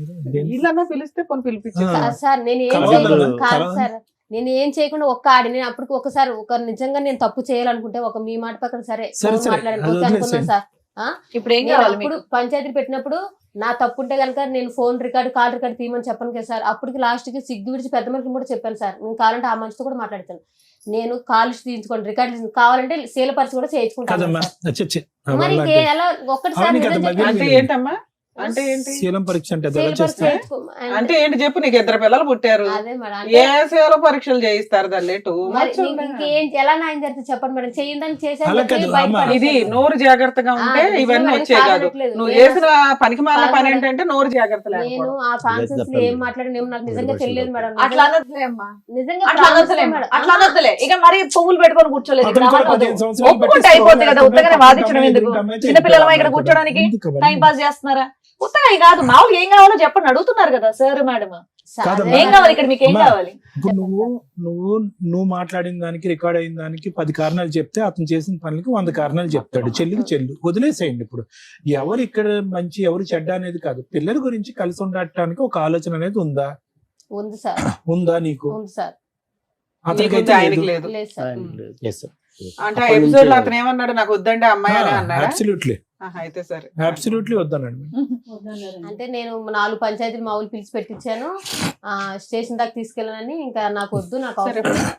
వీళ్ళన్నా పిలిస్తే పిలిపించారు సార్. నేను ఏం చేయకుండా కాదు సార్, నేను ఏం చేయకుండా ఒక్క ఆడి నేను అప్పటికి ఒకసారి నిజంగా నేను తప్పు చేయాలనుకుంటే ఒక మీ మాట పక్కన సరే మాట్లాడాను అనుకున్నాను సార్. ఇప్పుడు ఏం కావాలి? ఇప్పుడు పంచాయతీ పెట్టినప్పుడు నా తప్పు ఉంటే కనుక నేను ఫోన్ రికార్డు కాల్ రికార్డు తీయమని చెప్పను కదా సార్. అప్పటికి లాస్ట్ కి సిగ్గు విడిచి పెద్ద మనిషిని కూడా చెప్పాను సార్. నేను కావాలంటే ఆ మనిషితో కూడా మాట్లాడతాను, నేను కాల్ తీయించుకోండి రికార్డు కావాలంటే సేలపరిచి కూడా చేయించుకుంటాను. మరి ఎలా ఒక్కటిసారి అంటే ఏంటమ్మా? అంటే ఏంటి శీలం పరీక్ష అంటే అంటే ఏంటి చెప్పు? నీకు 2 పిల్లలు పుట్టారు, ఏ సేవలో పరీక్షలు చేయిస్తారు దాన్ని? ఎలా న్యాయం జరిగితే చెప్పండి మేడం. చేయిందని చేసేది ఇది నోరు జాగ్రత్తగా ఉంటే ఇవన్నీ వచ్చే కాదు. నువ్వు చేసిన పనికి మాల పని ఏంటంటే నోరు జాగ్రత్త. నేను ఆ కాన్సెప్ట్ ఏం మాట్లాడిన నాకు నిజంగా తెలియదు మేడం. అట్లా అనొద్దులే అమ్మా, నిజంగా అట్లా అనొద్దులే. ఇక మరి పువ్వులు పెట్టుకొని కూర్చోలేదు, ఒప్పుకుంటే అయిపోతుంది కదా. ఉత్తగానే వాదించడం ఎందుకు? చిన్నపిల్లల ఇక్కడ కూర్చోడానికి టైం పాస్ చేస్తున్నారా? ఉత్తగా కాదు, మామూలుగా ఏం కావాలో చెప్పండి అడుగుతున్నారు కదా సార్ మేడం. ఏం కావాలి ఇక్కడ, మీకు ఏం కావాలి? ఇప్పుడు నువ్వు మాట్లాడిన దానికి రికార్డ్ అయిన దానికి 10 కారణాలు చెప్తే అతను చేసిన పనులకి 100 కారణాలు చెప్తాడు. చెల్లు వదిలేసేయండి. ఇప్పుడు ఎవరు ఇక్కడ మంచి ఎవరు చెడ్డ అనేది కాదు, పిల్లల గురించి కలిసి ఉండటానికి ఒక ఆలోచన అనేది ఉందా? ఉంది సార్. ఉందా నీకు? ఉంది సార్. అతనికైతే ఆయనకి లేదు. లేదు. లేదు సార్. ఆయనకి లేదు. Yes, sir. అంటే ఆ అప్పటి ఎపిసోడ్ లో నుంచి- అతను ఏమన్నాడు, నాకు వద్దండి అమ్మాయి అని అన్నాడా? అబ్సల్యూట్లీ అయితే సరే. అబ్సల్యూట్లీ వద్దనండి. అంటే నేను 4 పంచాయతీలు మా ఊళ్ళు పిలిచి పెట్టించాను, స్టేషన్ దాకా తీసుకెళ్ళానని. ఇంకా నాకు వద్దు, నాకు అవసరం లేదు.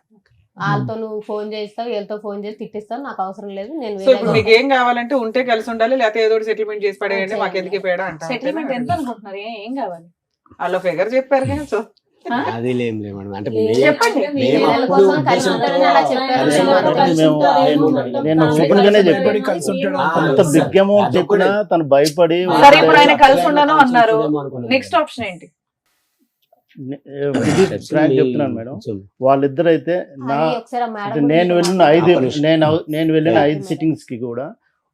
వాళ్ళతో నువ్వు ఫోన్ చేస్తావు, వీళ్ళతో ఫోన్ చేసి తిట్టిస్తావు, నాకు అవసరం లేదు, నేను సో ఇప్పుడు మీకు ఏం కావాలంటే ఉంటే కలిసి ఉండాలి, లేకపోతే ఏదో సెటిల్మెంట్ చేసి పడేయండి, మాకు ఎందుకు పేడా సెటిల్మెంట్ ఎంత అంటారు. అనుకుంటున్నారు? ఏం కావాలి? వాళ్ళ ఫిగర్ చెప్పారు కదా. సో అది లేం లేదు మేడం. అంటే చెప్పండి. మేము అప్పుడు ఉద్దేశంతో కలిసి ఉన్నప్పుడు నేను ఓపెన్ గానే చెప్పాను. కలిసి ఉంటాడు. అంత బిగ్ అమౌంట్ చెప్పినా తను భయపడి సరే, ఇప్పుడు ఆయన కలిసి ఉండను అన్నారు. నెక్స్ట్ ఆప్షన్ ఏంటి? ఫ్రాంక్ చెప్తున్నాను మేడం, వాళ్ళిద్దరు అయితే నా ఒకసారి అంటే నేను వెళ్ళిన 5 సిట్టింగ్స్ కి కూడా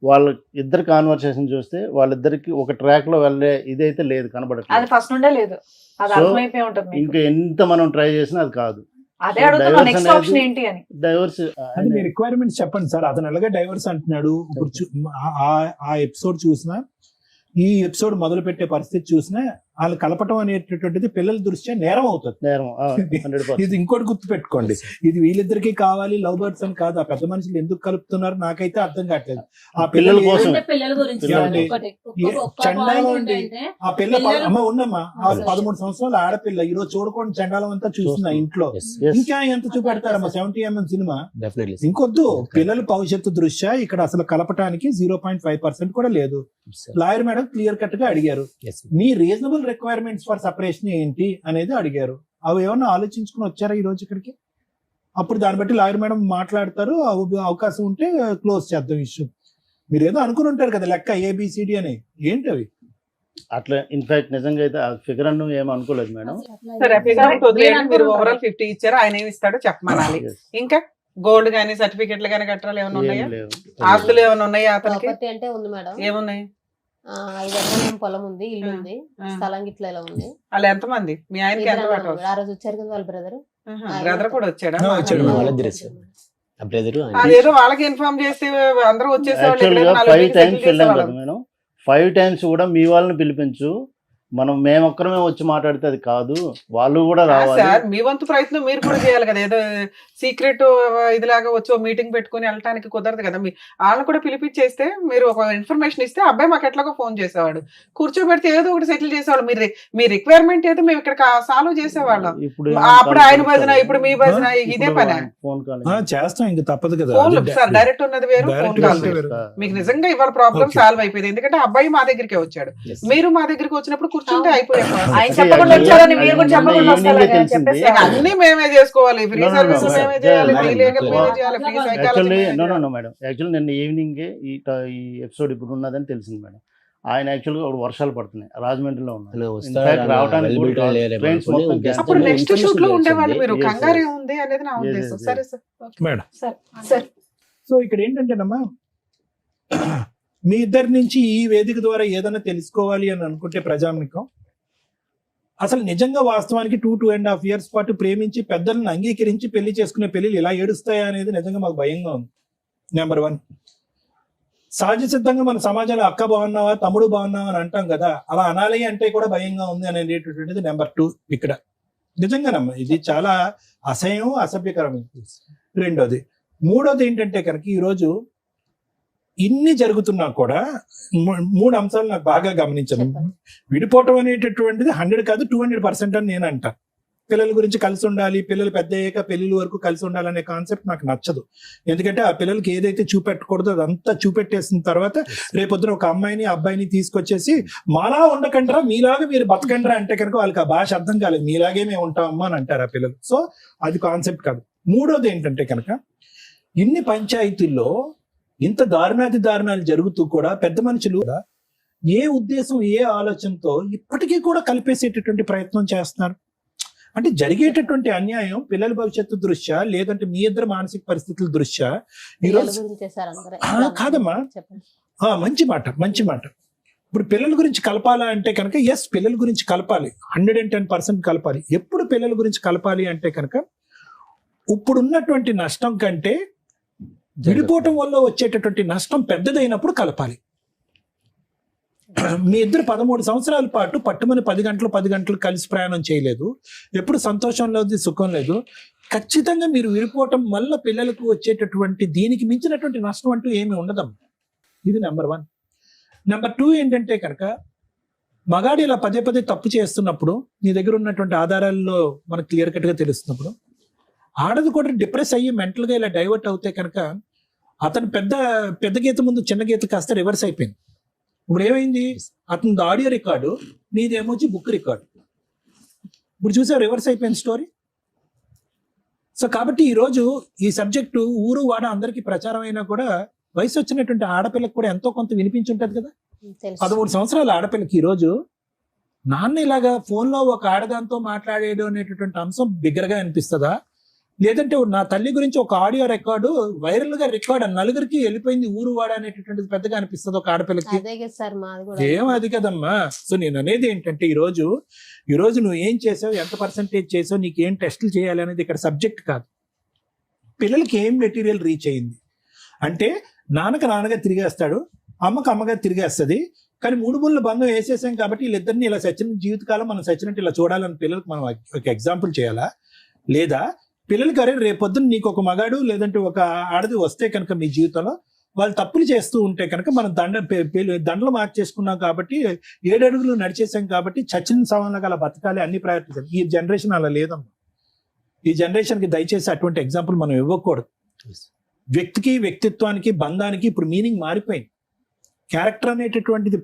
వాళ్ళ ఇద్దరు కాన్వర్సేషన్ చూస్తే వాళ్ళిద్దరికి ఒక ట్రాక్ లో వెళ్ళే ఇదైతే లేదు, అది కనబడట్లేదు. ఫస్ట్ నుండే లేదు, అది So, అర్థమైపోయి ఉంటుంది మీకు. ఇంకా ఎంత మనం ట్రై చేసినా అది కాదు. అదే అడుగుతున్నా, నెక్స్ట్ ఆప్షన్ ఏంటి అని. డైవర్స్ అంటే మీ రిక్వైర్మెంట్స్ చెప్పండి సార్. అతను ఎలాగే డైవర్స్ అంటున్నాడు. ఇప్పుడు ఆ ఎపిసోడ్ చూసినా, ఈ ఎపిసోడ్ మొదలు పెట్టే పరిస్థితి చూసినా, వాళ్ళు కలపటం అనేటటువంటిది పిల్లల దృష్ట్యా నేరం అవుతుంది. నేరం 100%. ఇది ఇంకోటి గుర్తు పెట్టుకోండి, ఇది వీళ్ళిద్దరికి కావాలి లవ్ బర్డ్స్ అని కాదు. ఆ పెద్ద మనుషులు ఎందుకు కలుపుతున్నారు నాకైతే అర్థం కావట్లేదు. ఆ పిల్లల కోసం. అంటే పిల్లల గురించి ఏమండి? ఒక్క చండాలం point అండి. ఏంటంటే, ఆ పిల్ల అమ్మ ఉన్నమ్మా, ఆ 13 సంవత్సరాల ఆడపిల్ల ఈ రోజు చూడకుండా చండాలం అంతా చూస్తున్నా ఇంట్లో. Yes. ఇంకా ఎంత చూపెడతారమ్మా 70mm సినిమా. డెఫినెట్లీ ఇంకొద్దు, పిల్లల భవిష్యత్తు దృష్ట్యా ఇక్కడ అసలు కలపటానికి 0.5% కూడా లేదు. లాయర్ మేడం క్లియర్ కట్ గా అడిగారు, మీ రీజనబుల్ రిక్వైర్మెంట్స్ ఫర్ సపరేషన్ ఏంటి అనేది అడిగారు. అవి ఏమన్నా ఆలోచించుకుని వచ్చారా ఈ రోజు ఇక్కడికి? అప్పుడు దాన్ని బట్టి లాయర్ మేడం మాట్లాడతారు. అవకాశం ఉంటే క్లోజ్ చేద్దాం ఇష్యూ. మీరు ఏదో అనుకుని ఉంటారు కదా లెక్క ABCD అని, ఏంటి అవి? అట్లా ఇన్ఫాక్ట్ నిజంగా అయితే ఆ ఫిగర్ అన్ను ఏమీ అనుకోలేదు మేడం. సరే ఫిగర్ వదిలేయండి, మీరు ఓవరాల్ 50 ఇచ్చారు, ఆయన ఏమి ఇస్తాడో చెప్పమనాలి. Yes. ఇంకా గోల్డ్ గానీ సర్టిఫికెట్లు గానీ కట్టాలి ఏమైనా ఉన్నాయా? ఏం లేవు. ఆస్తులు ఏమైనా ఉన్నాయా అతనికి? ప్రాపర్టీ అంటే ఉంది మేడం. ఏమున్నాయి? 5 ఎకరాల పొలం ఉంది, ఇల్లు ఉంది, ఆ. స్థలం గిట్ల ఇలా ఉంది. వాళ్ళు ఎంతమంది? మీ ఆయనకి ఎంత ఇద్దరు పట్టాలి? ఆ రోజు వచ్చారు కదా వాళ్ళ బ్రదర్. బ్రదర్ కూడా వచ్చాడా? వచ్చాడు. వాళ్ళిద్దరు బ్రదర్. అదేదో వాళ్ళకి ఇన్ఫార్మ్ చేస్తే అందరూ వచ్చేసేవాళ్ళు. యాక్చువల్ గా ఇక్కడ 5 నలుగురికి టైమ్స్ settle వెళ్ళాం చేసేవాళ్ళం. కదా మేడం. 5 టైమ్స్ కూడా మీ వాళ్ళని పిలిపించు, మేమొక్కరమే వచ్చి మాట్లాడితే అది కాదు, వాళ్ళు కూడా రావాలి. సార్ మీ వంతు ప్రయత్నం మీరు కూడా చేయాలి కదా. ఏదో సీక్రెట్ ఇదిలాగా వచ్చి మీటింగ్ పెట్టుకుని వెళ్ళటానికి కుదరదు కదా. వాళ్ళని కూడా పిలిపించేస్తే మీరు ఒక ఇన్ఫర్మేషన్ ఇస్తే అబ్బాయి మాకు ఎట్లాగో ఫోన్ చేసేవాడు, కూర్చోబెడితే ఏదో ఒకటి సెటిల్ చేసేవాడు. మీ రిక్వైర్మెంట్ ఏదో మేము ఇక్కడ సాల్వ్ చేసేవాళ్ళం. ఇప్పుడు అప్పుడు ఆయన భజన, ఇప్పుడు మీ భజన, ఇదే పని. ఫోన్ కాల్ చేస్తాం, ఇంక తప్పదు కదా. ఫోన్ సార్ డైరెక్ట్ ఉన్నది వేరు, ఫోన్ Direct కాల్ గా వేరు. వేరు. మీకు నిజంగా ఇవాళ ప్రాబ్లం Okay. సాల్వ్ అయిపోయింది. ఎందుకంటే అబ్బాయి మా దగ్గరికి వచ్చాడు, మీరు మా దగ్గరికి వచ్చినప్పుడు కూర్చుంటే అయిపోయాం. ఆయన చెప్పకుండా వచ్చారని మీరు కూడా చెప్పకుండా వస్తారు కదా, చెప్పేసి అన్ని మేమే చేసుకోవాలి. Free No, no, no, service no, మేమే no, చేయాలి, no, free no, legal no. మేమే చేయాలి, free actually psychology. No madam, actually నిన్న ఈవినింగ్ ఈ ఎపిసోడ్ ఇప్పుడు ఉన్నదని తెలిసింది మేడం. ఆయన యాక్చువల్గా వర్షాలు పడుతున్నాయి, రాజమండ్రిలో ఉన్నారు. Infact రావడానికి కూడా trains మొత్తం cancel. అప్పుడు నెక్స్ట్ షూట్ లో ఉండేవాళ్ళు. మీరు Yes, కంగారే yes. ఉంది అనేది నా ఉద్దేశం. yes. సరే సార్. మేడం, సార్ సో ఇక్కడ ఏంటంటేనమ్మా, మీ ఇద్దరి నుంచి ఈ వేదిక ద్వారా ఏదైనా తెలుసుకోవాలి అని అనుకుంటే ప్రజానికం, అసలు నిజంగా వాస్తవానికి 2.5 years పాటు ప్రేమించి పెద్దలను అంగీకరించి పెళ్లి చేసుకునే పెళ్లిలు ఇలా ఏడుస్తాయా అనేది నిజంగా మాకు భయంగా ఉంది. నెంబర్ 1, సహజ సిద్ధంగా మన సమాజంలో అక్క బాగున్నావా, తమ్ముడు బాగున్నావా అని అంటాం కదా, అలా అనాలి అంటే కూడా భయంగా ఉంది అనేటటువంటిది నెంబర్ 2 ఇక్కడ. నిజంగానమ్మా ఇది చాలా అసహ్యం, అసభ్యకరం. రెండోది. మూడోది ఏంటంటే కనుక ఈరోజు ఇన్ని జరుగుతున్నా కూడా 3 అంశాలు నాకు బాగా గమనించాను. విడిపోవటం అనేటటువంటిది 100 కాదు 200% అని నేను అంటా. పిల్లల గురించి కలిసి ఉండాలి, పిల్లలు పెద్ద అయ్యాక పెళ్లిల వరకు కలిసి ఉండాలనే కాన్సెప్ట్ నాకు నచ్చదు. ఎందుకంటే ఆ పిల్లలకి ఏదైతే చూపెట్టకూడదో అదంతా చూపెట్టేసిన తర్వాత రేపొద్దున ఒక అమ్మాయిని అబ్బాయిని తీసుకొచ్చేసి మాలా ఉండకండ్రా, మీలాగా మీరు బతకండ్రా అంటే కనుక వాళ్ళకి ఆ భాష అర్థం కాలేదు. మీలాగే మేము ఉంటామమ్మా అని అంటారు ఆ పిల్లలు. సో అది కాన్సెప్ట్ కాదు. మూడోది ఏంటంటే కనుక ఇన్ని పంచాయతీల్లో ఇంత దారుణాలు జరుగుతూ కూడా పెద్ద మనుషులు ఏ ఉద్దేశం, ఏ ఆలోచనతో ఇప్పటికీ కూడా కలిపేసేటటువంటి ప్రయత్నం చేస్తున్నారు. అంటే జరిగేటటువంటి అన్యాయం పిల్లల భవిష్యత్తు దృష్ట్యా, లేదంటే మీ ఇద్దరు మానసిక పరిస్థితుల దృష్ట్యా ఈరోజు కాదమ్మా. మంచి మాట. ఇప్పుడు పిల్లల గురించి కలపాలా అంటే కనుక ఎస్, పిల్లల గురించి కలపాలి, 110% కలపాలి. ఎప్పుడు పిల్లల గురించి కలపాలి అంటే కనుక ఇప్పుడున్నటువంటి నష్టం కంటే విడిపోవటం వల్ల వచ్చేటటువంటి నష్టం పెద్దదైనప్పుడు కలపాలి. మీ ఇద్దరు 13 సంవత్సరాల పాటు పట్టుమని 10 గంటలు కలిసి ప్రయాణం చేయలేదు, ఎప్పుడు సంతోషం లేదు, సుఖం లేదు. ఖచ్చితంగా మీరు విడిపోవటం వల్ల పిల్లలకు వచ్చేటటువంటి దీనికి మించినటువంటి నష్టం అంటూ ఏమీ ఉండదమ్మా. ఇది నెంబర్ 1. నెంబర్ 2 ఏంటంటే కనుక మగాడు ఇలా పదే తప్పు చేస్తున్నప్పుడు నీ దగ్గర ఉన్నటువంటి ఆధారాల్లో మనకు క్లియర్ కట్ గా తెలుస్తున్నప్పుడు ఆడది కూడా డిప్రెస్ అయ్యి మెంటల్ గా ఇలా డైవర్ట్ అవుతే కనుక అతను పెద్ద గీత ముందు చిన్న గీత కాస్త రివర్స్ అయిపోయింది. ఇప్పుడు ఏమైంది, అతని ఆడియో రికార్డు, నీదేమో బుక్ రికార్డు. ఇప్పుడు చూసా రివర్స్ అయిపోయింది స్టోరీ. సో కాబట్టి ఈరోజు ఈ సబ్జెక్టు ఊరు వాడ అందరికీ ప్రచారం అయినా కూడా వయసు వచ్చినటువంటి ఆడపిల్లకి కూడా ఎంతో కొంత వినిపించుంటది కదా. 13 సంవత్సరాల ఆడపిల్లకి ఈరోజు నాన్న ఇలాగా ఫోన్లో ఒక ఆడదాంతో మాట్లాడేయడం అనేటటువంటి అంశం బిగ్గరగా అనిపిస్తుందా, లేదంటే నా తల్లి గురించి ఒక ఆడియో రికార్డు వైరల్ గా రికార్డ్ నలుగురికి వెళ్ళిపోయింది ఊరు వాడ అనేటటువంటిది పెద్దగా అనిపిస్తుంది ఒక ఆడపిల్లకి? ఏం అది కదమ్మా. సో నేను అనేది ఏంటంటే ఈరోజు నువ్వు ఏం చేసావు, ఎంత పర్సెంటేజ్ చేసావు, నీకు ఏం టెస్టులు చేయాలి అనేది ఇక్కడ సబ్జెక్ట్ కాదు. పిల్లలకి ఏం మెటీరియల్ రీచ్ అయింది అంటే నాన్నగా తిరిగేస్తాడు, అమ్మగా తిరిగేస్తుంది. కానీ 3 ముళ్ళ బంధం వేసేసాం కాబట్టి వీళ్ళిద్దరిని ఇలా సచిన జీవితకాలం మనం సచ్చినట్టు ఇలా చూడాలని పిల్లలకు మనం ఒక ఎగ్జాంపుల్ చేయాలా? లేదా పిల్లలకి అరే రేపొద్దున నీకు ఒక మగాడు లేదంటే ఒక ఆడది వస్తే కనుక మీ జీవితంలో వాళ్ళు తప్పులు చేస్తూ ఉంటే కనుక మనం దండలు మార్చేసుకున్నాం కాబట్టి 7 అడుగులు నడిచేసాం కాబట్టి చచ్చిన సవాళ్ళగా అలా బతకాలి అన్ని ప్రయత్నించాలి. ఈ జనరేషన్ అలా లేదమ్మా. ఈ జనరేషన్కి దయచేసి అటువంటి ఎగ్జాంపుల్ మనం ఇవ్వకూడదు. వ్యక్తికి వ్యక్తిత్వానికి బంధానికి ఇప్పుడు మీనింగ్ మారిపోయింది. క్యారెక్టర్ అనేటటువంటిది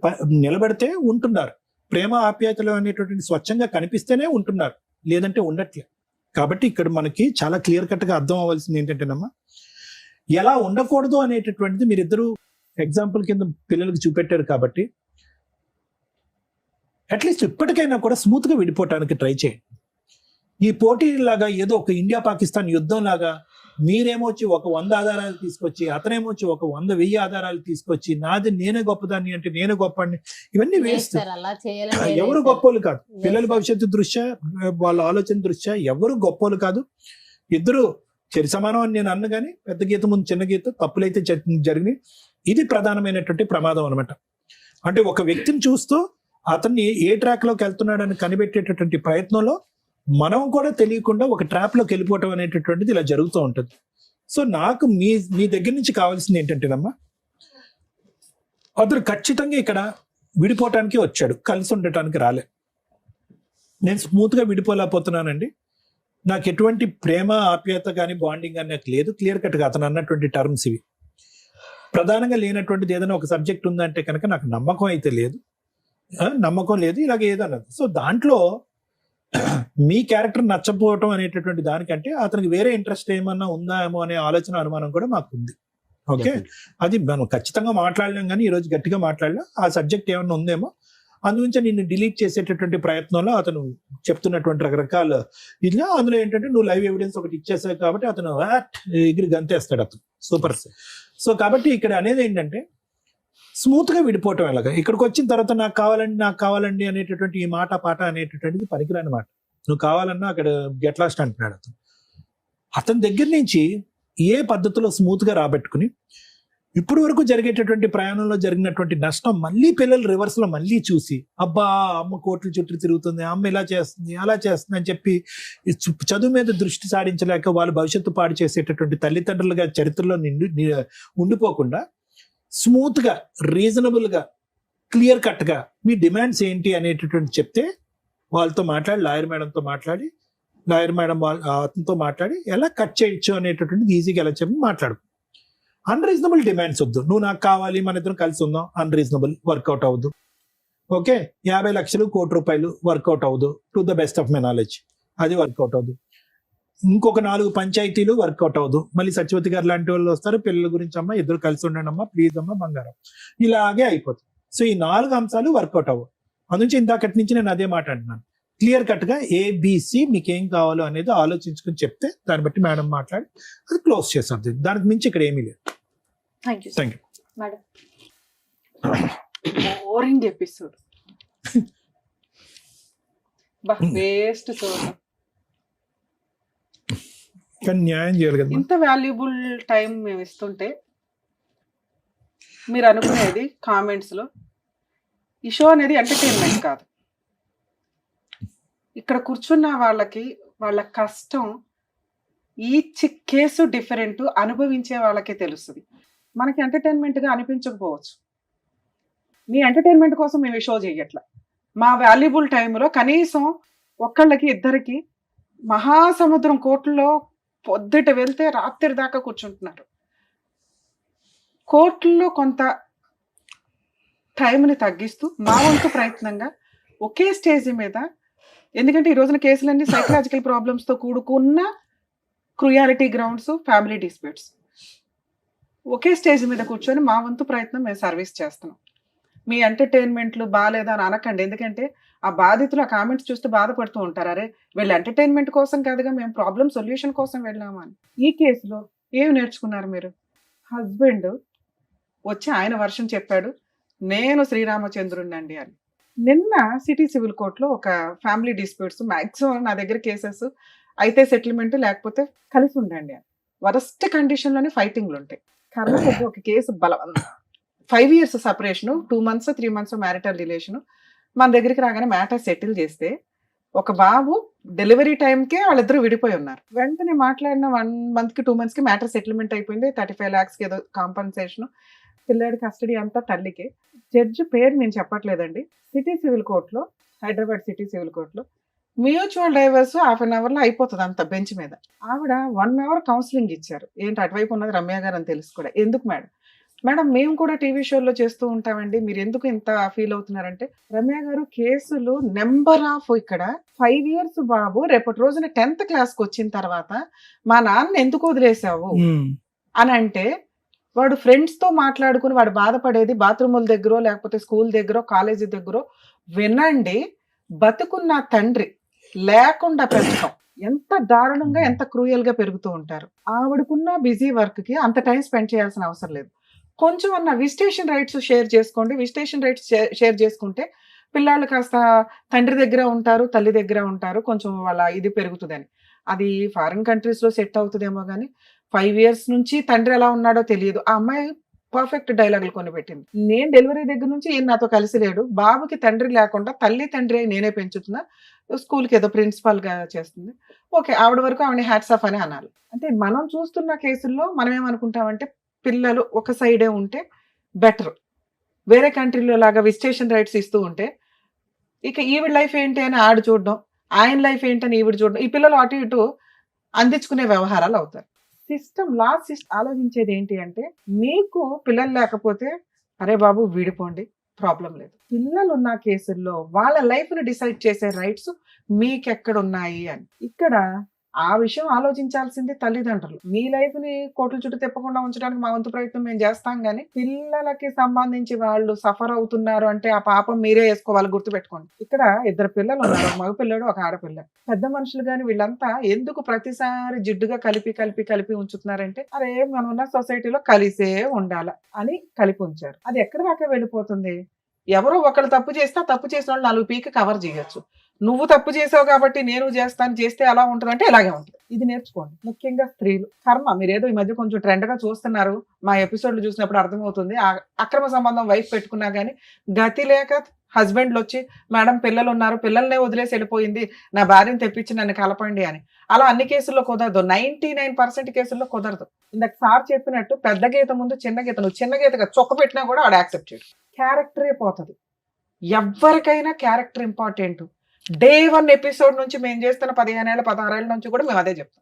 నిలబడితే ఉంటున్నారు, ప్రేమ ఆప్యాయతలు అనేటటువంటి స్వచ్ఛంగా కనిపిస్తేనే ఉంటున్నారు, లేదంటే ఉండట్లేదు. కాబట్టి ఇక్కడ మనకి చాలా క్లియర్ కట్ గా అర్థం అవ్వాల్సింది ఏంటంటేనమ్మా, ఎలా ఉండకూడదు అనేటటువంటిది మీరిద్దరూ ఎగ్జాంపుల్ కింద పిల్లలకు చూపెట్టారు కాబట్టి అట్లీస్ట్ ఇప్పటికైనా కూడా స్మూత్ గా విడిపోవటానికి ట్రై చేయండి. ఈ పోటీలాగా ఏదో ఒక ఇండియా పాకిస్తాన్ యుద్ధం లాగా మీరేమో వచ్చి ఒక 100 ఆధారాలు తీసుకొచ్చి అతనేమో వచ్చి ఒక 100,000 ఆధారాలు తీసుకొచ్చి నాది నేనే గొప్పదాన్ని అంటే నేను గొప్పని, ఇవన్నీ వేస్ట్. ఎవరు గొప్పోళ్ళు కాదు. పిల్లల భవిష్యత్తు దృష్ట్యా వాళ్ళ ఆలోచన దృష్ట్యా ఎవరు గొప్పోళ్ళు కాదు. ఇద్దరు చెరి సమానం అని నేను అన్న కానీ పెద్ద గీత ముందు చిన్న గీత తప్పులైతే జరిగినాయి. ఇది ప్రధానమైనటువంటి ప్రమాదం అనమాట. అంటే ఒక వ్యక్తిని చూస్తూ అతన్ని ఏ ట్రాక్ లోకి వెళ్తున్నాడని కనిపెట్టేటటువంటి ప్రయత్నంలో మనం కూడా తెలియకుండా ఒక ట్రాప్ లోకి వెళ్ళిపోవటం అనేటటువంటిది ఇలా జరుగుతూ ఉంటుంది. సో నాకు మీ దగ్గర నుంచి కావాల్సింది ఏంటంటేనమ్మా, అతను ఖచ్చితంగా ఇక్కడ విడిపోవటానికి వచ్చాడు, కలిసి ఉండటానికి రాలే. నేను స్మూత్ గా విడిపోలేకపోతున్నానండి, నాకు ఎటువంటి ప్రేమ ఆప్యాయత కానీ బాండింగ్ కానీ నాకు లేదు. క్లియర్ కట్ గా అతను అన్నటువంటి టర్మ్స్ ఇవి. ప్రధానంగా లేనటువంటిది ఏదైనా ఒక సబ్జెక్ట్ ఉందంటే కనుక నాకు నమ్మకం అయితే లేదు, ఇలాగ ఏదన్నది. సో దాంట్లో మీ క్యారెక్టర్ నచ్చపోవటం అనేటటువంటి దానికంటే అతనికి వేరే ఇంట్రెస్ట్ ఏమన్నా ఉందా ఏమో అనే ఆలోచన అనుమానం కూడా మాకు ఉంది. ఓకే, అది మనం ఖచ్చితంగా మాట్లాడలేం కానీ ఈరోజు గట్టిగా మాట్లాడలేం. ఆ సబ్జెక్ట్ ఏమన్నా ఉందేమో అందుగురించి నిన్ను డిలీట్ చేసేటటువంటి ప్రయత్నంలో అతను చెప్తున్నటువంటి రకరకాల ఇట్లా అందులో ఏంటంటే నువ్వు లైవ్ ఎవిడెన్స్ ఒకటి ఇచ్చేసావు కాబట్టి అతను ఎగిరి గంతేస్తాడు అతను. సూపర్. సో కాబట్టి ఇక్కడ అనేది ఏంటంటే స్మూత్ గా విడిపోవటం ఎలాగా. ఇక్కడికి వచ్చిన తర్వాత నాకు కావాలండి అనేటటువంటి ఈ మాట పాట అనేటటువంటిది పనికిరాని మాట. నువ్వు కావాలన్నా అక్కడ గెట్ లాస్ట్ అంటున్నాడు అతని దగ్గర నుంచి ఏ పద్ధతిలో స్మూత్ గా రాబెట్టుకుని ఇప్పుడు వరకు జరిగేటటువంటి ప్రయాణంలో జరిగినటువంటి నష్టం మళ్ళీ పిల్లలు రివర్స్ లో మళ్ళీ చూసి అబ్బా అమ్మ కోట్ల చుట్టూ తిరుగుతుంది, అమ్మ ఇలా చేస్తుంది అలా చేస్తుంది అని చెప్పి చదువు మీద దృష్టి సారించలేక వాళ్ళు భవిష్యత్తు పాడు చేసేటటువంటి తల్లిదండ్రులుగా చరిత్రలో ఉండిపోకుండా స్మూత్ గా రీజనబుల్ గా క్లియర్ కట్ గా మీ డిమాండ్స్ ఏంటి అనేటటువంటి చెప్తే వాళ్ళతో మాట్లాడి లాయర్ మేడంతో మాట్లాడి అతనితో మాట్లాడి ఎలా కట్ చేయొచ్చు అనేటటువంటిది ఈజీగా ఎలా చెప్పి మాట్లాడు. అన్రీజనబుల్ డిమాండ్స్ వద్దు. నువ్వు నాకు కావాలి మన ఇద్దరం కలిసి ఉందాం, అన్రీజనబుల్ వర్కౌట్ అవ్వదు. ఓకే, 50 లక్షలు ₹1 కోటి వర్కౌట్ అవ్వదు. To the best of my knowledge అది వర్కౌట్ అవ్వదు. ఇంకొక 4 పంచాయతీలు వర్కౌట్ అవ్వదు. మళ్ళీ సత్యవతి గారు లాంటి వాళ్ళు వస్తారు, పిల్లల గురించి అమ్మా ఇద్దరు కలిసి ఉండండి అమ్మా ప్లీజ్ అమ్మా బంగారం, ఇలాగే అయిపోతుంది. సో ఈ 4 అంశాలు వర్కౌట్ అవ్వవు. అందునుంచి ఇందాకటి నుంచి నేను అదే మాట అంటున్నాను. క్లియర్ కట్ గా ఏబిసి మీకు ఏం కావాలో అనేది ఆలోచించుకుని చెప్తే దాన్ని బట్టి మేడం మాట్లాడి అది క్లోజ్ చేస్తుంది. దానికి మించి ఇక్కడ ఏమీ లేదు. Thank you madam. Boring episode, waste చూడండి. కానీ న్యాయం చేయాలి కదా. ఇంత వాల్యుబుల్ టైం మేము ఇస్తుంటే మీరు అనుకునేది కామెంట్స్ లో ఈ షో అనేది ఎంటర్టైన్మెంట్ కాదు. ఇక్కడ కూర్చున్న వాళ్ళకి వాళ్ళ కష్టం ఈచ్ కేసు డిఫరెంట్, అనుభవించే వాళ్ళకే తెలుస్తుంది. మనకి ఎంటర్టైన్మెంట్గా అనిపించకపోవచ్చు. మీ ఎంటర్టైన్మెంట్ కోసం మేము ఈ షో చేయట్లా. మా వాల్యుబుల్ టైంలో కనీసం ఒక్కళ్ళకి ఇద్దరికి మహాసముద్రం కోర్టులో పొద్దుట వెళ్తే రాత్రి దాకా కూర్చుంటున్నారు. కోర్టుల్లో కొంత టైంని తగ్గిస్తూ మా వంతు ప్రయత్నంగా ఒకే స్టేజ్ మీద, ఎందుకంటే ఈ రోజున కేసులన్నీ సైకలాజికల్ ప్రాబ్లమ్స్తో కూడుకున్న క్రూయాలిటీ గ్రౌండ్స్, ఫ్యామిలీ డిస్ప్యూట్స్, ఒకే స్టేజ్ మీద కూర్చొని మా వంతు ప్రయత్నం మేము సర్వీస్ చేస్తున్నాం. మీ ఎంటర్టైన్మెంట్లు బాగాలేదా అని అనకండి, ఎందుకంటే ఆ బాధితులు ఆ కామెంట్స్ చూస్తూ బాధపడుతూ ఉంటారు. అరే వీళ్ళు ఎంటర్టైన్మెంట్ కోసం కాదుగా, మేము ప్రాబ్లమ్ సొల్యూషన్ కోసం వెళ్ళాము అని. ఈ కేసులో ఏమి నేర్చుకున్నారు మీరు? హస్బెండ్ వచ్చి ఆయన వర్షం చెప్పాడు, నేను శ్రీరామచంద్రుడినండి అని. నిన్న సిటీ సివిల్ కోర్టులో ఒక ఫ్యామిలీ డిస్ప్యూట్స్, మ్యాక్సిమం నా దగ్గర కేసెస్ అయితే సెటిల్మెంట్ లేకపోతే కలిసి ఉండండి అని. వరస్ట్ కండిషన్లోనే ఫైటింగ్లు ఉంటాయి. కర్మ కొద్ది ఒక కేసు బలవంత 5 years separation, 2 months 3 months marital relation. మన దగ్గరికి రాగానే మ్యాటర్ సెటిల్ చేస్తే ఒక బాబు డెలివరీ టైంకే వాళ్ళిద్దరూ విడిపోయి ఉన్నారు. వెంటనే మాట్లాడిన 1 month 2 months మ్యాటర్ సెటిల్మెంట్ అయిపోయింది. 35 lakhs ఏదో కాంపన్సేషన్. పిల్లాడి కస్టడీ అంతా తల్లికే. జడ్జి పేరు నేను చెప్పట్లేదండి. సిటీ సివిల్ కోర్టులో, హైదరాబాద్ సిటీ సివిల్ కోర్టులో మ్యూచువల్ డైవర్స్ 1/2 hourలో అయిపోతుంది అంత బెంచ్ మీద. ఆవిడ 1 hour కౌన్సిలింగ్ ఇచ్చారు. ఏంటి అటువైపు ఉన్నది రమ్య గారు అని తెలుసు కూడా. ఎందుకు మేడం? మేడం మేము కూడా టీవీ షోల్లో చేస్తూ ఉంటామండి, మీరు ఎందుకు ఇంత ఫీల్ అవుతున్నారంటే, రమ్య గారు కేసులు నెంబర్ ఆఫ్, ఇక్కడ 5 years బాబు రేపటి రోజున 10th క్లాస్కి వచ్చిన తర్వాత మా నాన్న ఎందుకు వదిలేసావు అని అంటే, వాడు ఫ్రెండ్స్తో మాట్లాడుకుని వాడు బాధపడేది బాత్రూముల దగ్గర లేకపోతే స్కూల్ దగ్గర కాలేజీ దగ్గర వినండి. బతుకున్న తండ్రి లేకుండా పెంచడం ఎంత దారుణంగా, ఎంత క్రూయల్గా పెరుగుతూ ఉంటారు. ఆవిడకున్న బిజీ వర్క్కి అంత టైం స్పెండ్ చేయాల్సిన అవసరం లేదు. కొంచెం అన్న విజిటేషన్ రైట్స్ షేర్ చేసుకోండి. విజిటేషన్ రైట్స్ షేర్ చేసుకుంటే పిల్లలు కాస్త తండ్రి దగ్గర ఉంటారు, తల్లి దగ్గర ఉంటారు, కొంచెం వాళ్ళ ఇది పెరుగుతుందని. అది ఫారిన్ కంట్రీస్లో సెట్ అవుతుందేమో కానీ 5 years నుంచి తండ్రి ఎలా ఉన్నాడో తెలియదు. ఆ అమ్మాయి పర్ఫెక్ట్ డైలాగులు కొని పెట్టింది. నేను డెలివరీ దగ్గర నుంచి ఈయన నాతో కలిసి లేడు, బాబుకి తండ్రి లేకుండా తల్లి తండ్రి నేనే పెంచుతున్నా, స్కూల్కి ఏదో ప్రిన్సిపాల్గా చేస్తుంది. ఓకే, ఆవిడ వరకు ఆవిడ హ్యాట్స్ ఆఫ్ అని అనాలి. అంటే మనం చూస్తున్న కేసుల్లో మనం ఏమనుకుంటామంటే, పిల్లలు ఒక సైడే ఉంటే బెటర్, వేరే కంట్రీలో లాగా విజిటేషన్ రైట్స్ ఇస్తూ ఉంటే ఇక ఈవిడ లైఫ్ ఏంటి అని ఆడు చూడడం, ఆయన లైఫ్ ఏంటని ఈవిడ చూడడం, ఈ పిల్లలు అటు ఇటు అందించుకునే వ్యవహారాలు అవుతారు. సిస్టమ్, లా సిస్టమ్ ఆలోచించేది ఏంటి అంటే, మీకు పిల్లలు లేకపోతే అరే బాబు విడిపోండి, ప్రాబ్లం లేదు. పిల్లలు ఉన్న కేసుల్లో వాళ్ళ లైఫ్ని డిసైడ్ చేసే రైట్స్ మీకెక్కడున్నాయి అని. ఇక్కడ ఆ విషయం ఆలోచించాల్సింది తల్లిదండ్రులు. మీ లైఫ్ ని కోట్ల చుట్టూ తిప్పకుండా ఉంచడానికి మా వంతు ప్రయత్నం మేము చేస్తాం, కానీ పిల్లలకి సంబంధించి వాళ్ళు సఫర్ అవుతున్నారు అంటే ఆ పాపం మీరే వేసుకోవాలి. గుర్తుపెట్టుకోండి, ఇక్కడ 2 పిల్లలు ఉన్నారు, ఒక మగ పిల్లడు, ఒక ఆడపిల్ల. పెద్ద మనుషులు కానీ వీళ్ళంతా ఎందుకు ప్రతిసారి జిడ్డుగా కలిపి ఉంచుతున్నారంటే, అరే మనం ఉన్న సొసైటీలో కలిసే ఉండాల అని కలిపి ఉంచారు. అది ఎక్కడ దాకా వెళ్ళిపోతుంది? ఎవరో ఒకళ్ళు తప్పు చేస్తే తప్పు చేసిన వాళ్ళు 4 పీకి కవర్ చేయొచ్చు. నువ్వు తప్పు చేసావు కాబట్టి నేను చేస్తాను, చేస్తే ఎలా ఉంటుంది అంటే ఇలాగే ఉంటుంది. ఇది నేర్చుకోండి. ముఖ్యంగా స్త్రీలు కర్మ. మీరేదో ఈ మధ్య కొంచెం ట్రెండ్ గా చూస్తున్నారు, మా ఎపిసోడ్లు చూసినప్పుడు అర్థమవుతుంది. అక్రమ సంబంధం వైఫ్ పెట్టుకున్నా కానీ గతి లేక హస్బెండ్లు వచ్చి, మేడం పిల్లలు ఉన్నారు, పిల్లల్నే వదిలేసి వెళ్ళిపోయింది, నా భార్యను తెప్పించి నన్ను కలపండి అని. అలా అన్ని కేసుల్లో కుదరదు, 99% కేసుల్లో కుదరదు. ఇందాక సార్ చెప్పినట్టు పెద్ద గీత ముందు చిన్న గీత, నువ్వు చిన్న గీతగా చొక్క పెట్టినా కూడా ఆడ యాక్సెప్ట్ చేయడు. క్యారెక్టరే పోతుంది. ఎవరికైనా క్యారెక్టర్ ఇంపార్టెంట్. Day 1 ఎపిసోడ్ నుంచి మేము చేస్తున్న 15 ఏళ్ళ 16 ఏళ్ళ నుంచి కూడా మేము అదే చెప్తాం.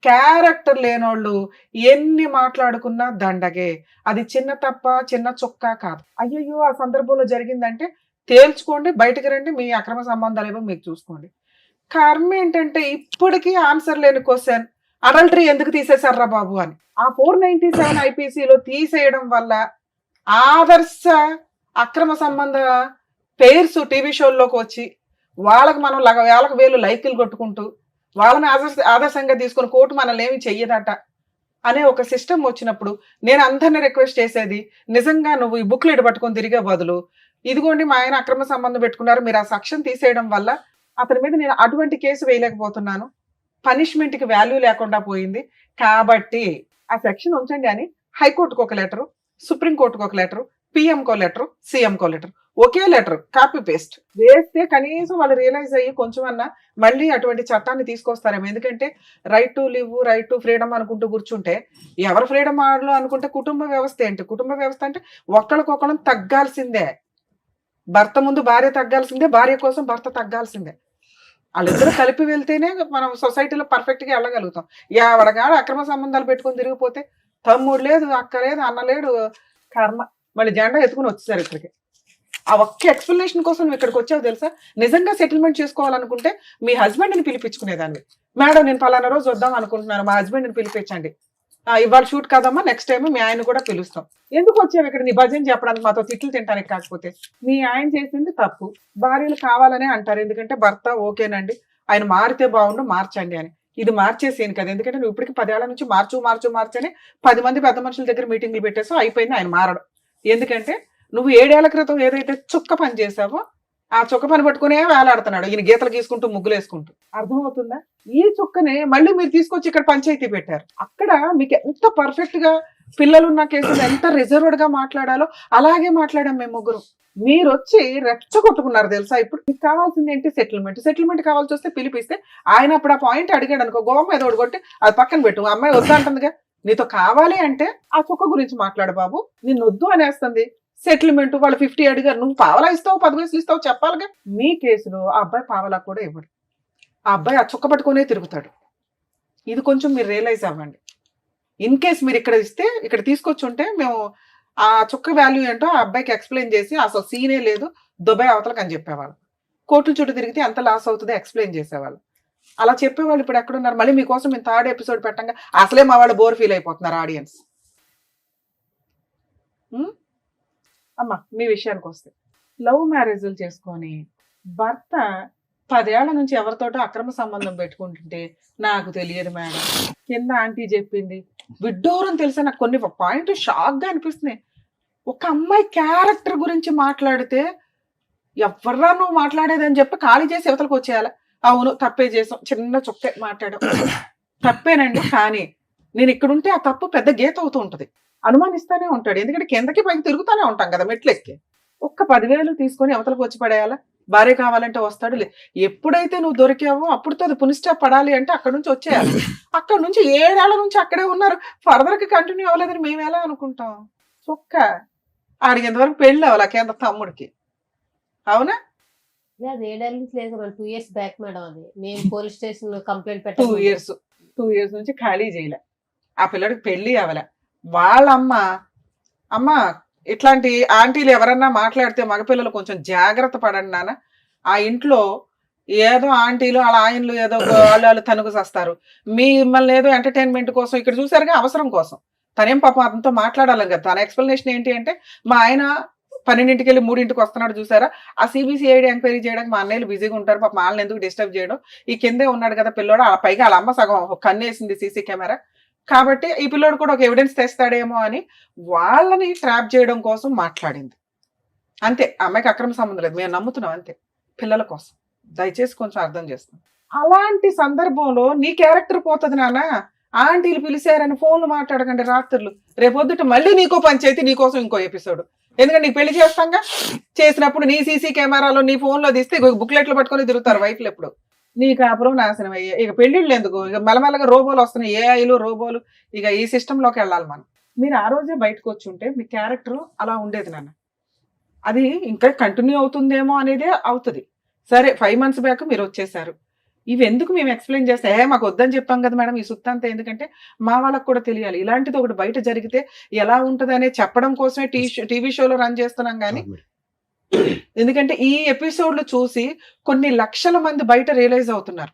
క్యారెక్టర్ లేనోళ్ళు ఎన్ని మాట్లాడుకున్నా దండగే. అది చిన్న తప్ప, చిన్న చొక్క కాదు. అయ్యయ్యో ఆ సందర్భంలో జరిగిందంటే తేల్చుకోండి, బయటకు రండి, మీ అక్రమ సంబంధాలు ఏమో మీకు చూసుకోండి. కర్మ ఏంటంటే ఇప్పటికీ ఆన్సర్ లేని క్వశ్చన్, అడల్టరీ ఎందుకు తీసేశారా బాబు అని. ఆ 497 IPCలో తీసేయడం వల్ల ఆదర్శ అక్రమ సంబంధ పేర్స్ టీవీ షోల్లోకి వచ్చి వాళ్ళకి మనం వేలకు వేలు లైకులు కొట్టుకుంటూ వాళ్ళని ఆదర్శంగా తీసుకుని కోర్టు మనల్ని ఏమి చెయ్యదట అనే ఒక సిస్టమ్ వచ్చినప్పుడు నేను అందరినీ రిక్వెస్ట్ చేసేది, నిజంగా నువ్వు ఈ బుక్లెట్ పట్టుకొని తిరిగే బదులు ఇదిగోండి మా ఆయన అక్రమ సంబంధం పెట్టుకున్నారు, మీరు ఆ సెక్షన్ తీసేయడం వల్ల అతని మీద నేను అటువంటి కేసు వేయలేకపోతున్నాను, పనిష్మెంట్కి వాల్యూ లేకుండా పోయింది, కాబట్టి ఆ సెక్షన్ ఉంచండి అని హైకోర్టుకు ఒక లెటరు, సుప్రీంకోర్టుకు ఒక లెటరు, పిఎంకో లెటరు, సీఎంకో లెటరు, ఒకే లెటర్ కాపీ పేస్ట్ వేస్తే కనీసం వాళ్ళు రియలైజ్ అయ్యి కొంచెం అన్నా మళ్ళీ అటువంటి చట్టాన్ని తీసుకొస్తారేమో. ఎందుకంటే right to live, right to freedom అనుకుంటూ కూర్చుంటే ఎవరు ఫ్రీడమ్ ఆడలో అనుకుంటే కుటుంబ వ్యవస్థ ఏంటి? కుటుంబ వ్యవస్థ అంటే ఒకళ్ళకొకళ్ళం తగ్గాల్సిందే. భర్త ముందు భార్య తగ్గాల్సిందే, భార్య కోసం భర్త తగ్గాల్సిందే. వాళ్ళిద్దరూ కలిపి వెళ్తేనే మనం సొసైటీలో పర్ఫెక్ట్ గా వెళ్ళగలుగుతాం. ఎవడగాడు అక్రమ సంబంధాలు పెట్టుకుని తిరిగిపోతే తమ్ముడు లేదు, అక్క లేదు, అన్న లేడు, కర్మ. మళ్ళీ జెండా ఎత్తుకుని వచ్చేసారు ఇక్కడికి. ఆ ఒక్క ఎక్స్ప్లెనేషన్ కోసం నువ్వు ఇక్కడికి వచ్చావు తెలుసా? నిజంగా సెటిల్మెంట్ చేసుకోవాలనుకుంటే మీ హస్బెండ్ని పిలిపించుకునేదాన్ని. మేడం నేను పలానా రోజు వద్దాం అనుకుంటున్నాను, మా హస్బెండ్ని పిలిపించండి. ఇవాళ షూట్ కాదమ్మా, నెక్స్ట్ టైం మీ ఆయన కూడా పిలుస్తాం. ఎందుకు వచ్చావు ఇక్కడ నీ భజన చెప్పడానికి, మాతో తిట్లు తింటానికి కాకపోతే? మీ ఆయన చేసింది తప్పు, భార్యలు కావాలనే అంటారు. ఎందుకంటే భర్త ఓకేనండి, ఆయన మారితే బాగుండు, మార్చండి అని. ఇది మార్చేసేను కదా, ఎందుకంటే నువ్వు ఇప్పటికి 10 ఏళ్ల నుంచి మార్చని 10 మంది పెద్ద మనుషుల దగ్గర మీటింగ్లు పెట్టేసావు, అయిపోయింది ఆయన మారడం. ఎందుకంటే నువ్వు 7 ఏళ్ల క్రితం ఏదైతే చుక్క పని చేసావో ఆ చుక్క పని పట్టుకునే వేలాడుతున్నాడు ఈయన, గీతలు గీసుకుంటూ ముగ్గులు వేసుకుంటూ. అర్థమవుతుందా? ఈ చుక్కనే మళ్ళీ మీరు తీసుకొచ్చి ఇక్కడ పంచాయతీ పెట్టారు. అక్కడ మీకు ఎంత పర్ఫెక్ట్ గా పిల్లలున్న కేసులు ఎంత రిజర్వ్డ్ గా మాట్లాడాలో అలాగే మాట్లాడాం మేము ముగ్గురు. మీరు వచ్చి రెచ్చగొట్టుకున్నారు తెలుసా. ఇప్పుడు మీకు కావాల్సింది ఏంటి? సెటిల్మెంట్ కావాల్సి వస్తే పిలిపిస్తే ఆయన అప్పుడు ఆ పాయింట్ అడిగాడు అనుకో, గోవం ఏదో కొట్టి అది పక్కన పెట్టు, అమ్మాయి వద్దంటుందిగా. నీతో కావాలి అంటే ఆ చుక్క గురించి మాట్లాడు బాబు, నిన్ను వద్దు అనేస్తుంది. సెటిల్మెంట్ వాళ్ళు 50 అడిగారు, నువ్వు పావలా ఇస్తావు, 10 పైసలు ఇస్తావు చెప్పాలిగా. మీ కేసులో ఆ అబ్బాయి పావలా కూడా ఇవ్వడు, ఆ అబ్బాయి ఆ చుక్క పట్టుకునే తిరుగుతాడు. ఇది కొంచెం మీరు రియలైజ్ అవ్వండి. ఇన్ కేస్ మీరు ఇక్కడ ఇస్తే, ఇక్కడ తీసుకొచ్చి ఉంటే మేము ఆ చుక్క వాల్యూ ఏంటో ఆ అబ్బాయికి ఎక్స్ప్లెయిన్ చేసి అసలు సీనే లేదు దుబాయ్ అవతలకు అని చెప్పేవాళ్ళు. కోర్టుల చుట్టూ తిరిగితే ఎంత లాస్ అవుతుందో ఎక్స్ప్లెయిన్ చేసేవాళ్ళు. అలా చెప్పేవాళ్ళు ఇప్పుడు ఎక్కడున్నారు? మళ్ళీ మీకోసం మేము 3rd ఎపిసోడ్ పెట్టంగా అసలే మా వాళ్ళు బోర్ ఫీల్ అయిపోతున్నారు ఆడియన్స్. అమ్మా మీ విషయానికి వస్తే, లవ్ మ్యారేజ్లు చేసుకొని భర్త 10 ఏళ్ల నుంచి ఎవరితోటో అక్రమ సంబంధం పెట్టుకుంటుంటే నాకు తెలియదు మేడం, కింద ఆంటీ చెప్పింది, విడ్డూరం తెలిసే నాకు కొన్ని పాయింట్ షాక్ గా అనిపిస్తున్నాయి. ఒక అమ్మాయి క్యారెక్టర్ గురించి మాట్లాడితే ఎవర్రా నువ్వు మాట్లాడేదని చెప్పి ఖాళీ చేసి యువతలకు వచ్చేయాలి. అవును తప్పే చేసాం, చిన్న చుక్కే మాట్లాడాం, తప్పేనండి, కానీ నేను ఇక్కడుంటే ఆ తప్పు పెద్ద గీత అవుతూ ఉంటది. అనుమానిస్తానే ఉంటాడు, ఎందుకంటే కిందకి పైకి తిరుగుతానే ఉంటాం కదా మెట్లెక్కి. ఒక్క 10,000 తీసుకొని అవతలకు వచ్చి పడేయాలా? భార్య కావాలంటే వస్తాడు. ఎప్పుడైతే నువ్వు దొరికావో అప్పుడుతో అది పునిస్టాప్ పడాలి అంటే అక్కడ నుంచి వచ్చేయాలి. అక్కడ నుంచి 7 ఏళ్ల నుంచి అక్కడే ఉన్నారు, ఫర్దర్ కి కంటిన్యూ అవ్వలేదని మేము ఎలా అనుకుంటాం? చొక్క ఆడికి ఇంతవరకు పెళ్ళి అవ్వాలి కేంద్ర తమ్ముడికి, అవునా? 7 ఏళ్ల నుంచి లేదు, 2 years బ్యాక్ మేడం. అది మేము పోలీస్ స్టేషన్ లో కంప్లైంట్ పెట్టాము. 2 years నుంచి ఖాళీ చేయలే, ఆ పిల్లడికి పెళ్లి అవ్వలే. వాళ్ళ అమ్మ ఇట్లాంటి ఆంటీలు ఎవరన్నా మాట్లాడితే మగపిల్లలు కొంచెం జాగ్రత్త పడండి నాన్న. ఆ ఇంట్లో ఏదో ఆంటీలు వాళ్ళ ఆయనలు ఏదో వాళ్ళు తనుగు చేస్తారు, మిమ్మల్ని ఏదో ఎంటర్టైన్మెంట్ కోసం ఇక్కడ చూసారుగా, అవసరం కోసం. తనేం పాపం అతనితో మాట్లాడాలి కదా. తన ఎక్స్ప్లెనేషన్ ఏంటి అంటే, మా ఆయన 12ంటికి వెళ్ళి 3ంటికి వస్తున్నాడు చూసారా, ఆ CBCID ఎంక్వైరీ చేయడానికి మా అన్నయ్యలు బిజీగా ఉంటారు, పాపం వాళ్ళని ఎందుకు డిస్టర్బ్ చేయడం, ఈ కిందే ఉన్నాడు కదా పిల్లోడు, ఆ పైగా వాళ్ళ అమ్మ సగం కన్నేసింది సీసీ కెమెరా, కాబట్టి ఈ పిల్లోడు కూడా ఒక ఎవిడెన్స్ తెస్తాడేమో అని వాళ్ళని ట్రాప్ చేయడం కోసం మాట్లాడింది అంతే. అమ్మాయికి అక్రమ సంబంధం లేదు, మేము నమ్ముతున్నాం అంతే, పిల్లల కోసం. దయచేసి కొంచెం అర్థం చేస్తాం. అలాంటి సందర్భంలో నీ క్యారెక్టర్ పోతుంది నాన్న. ఆంటీలు పిలిచారని ఫోన్లు మాట్లాడకండి రాత్రులు, రేపొద్దుట మళ్ళీ నీకో పంచాయతీ, నీకోసం ఇంకో ఎపిసోడ్. ఎందుకంటే నీకు పెళ్లి చేస్తాంగా, చేసినప్పుడు నీ సీసీ కెమెరాలో నీ ఫోన్లో తీస్తే బుక్లెట్లు పట్టుకొని తిరుగుతారు వైఫ్లు. ఎప్పుడు నీ కాపురం నాశనం అయ్యే. ఇక పెళ్లిళ్ళు ఎందుకు, ఇక మెల్లమెల్లగా రోబోలు వస్తున్నాయి, ఏఐలు రోబోలు, ఇక ఈ సిస్టంలోకి వెళ్ళాలి మనం. మీరు ఆ రోజే బయటకు వచ్చి ఉంటే మీ క్యారెక్టర్ అలా ఉండేది నాన్న. అది ఇంకా కంటిన్యూ అవుతుందేమో అనేదే అవుతుంది. సరే 5 months బ్యాక్ మీరు వచ్చేసారు, ఇవి ఎందుకు మేము ఎక్స్ప్లెయిన్ చేస్తే, మాకు వద్దని చెప్పాం కదా మేడం ఈ సుత్తంతా, ఎందుకంటే మా వాళ్ళకు కూడా తెలియాలి ఇలాంటిది ఒకటి బయట జరిగితే ఎలా ఉంటుంది అనేది చెప్పడం కోసమే టీవీ షోలో రన్ చేస్తున్నాం. కానీ ఎందుకంటే ఈ ఎపిసోడ్లు చూసి కొన్ని లక్షల మంది బయట రియలైజ్ అవుతున్నారు.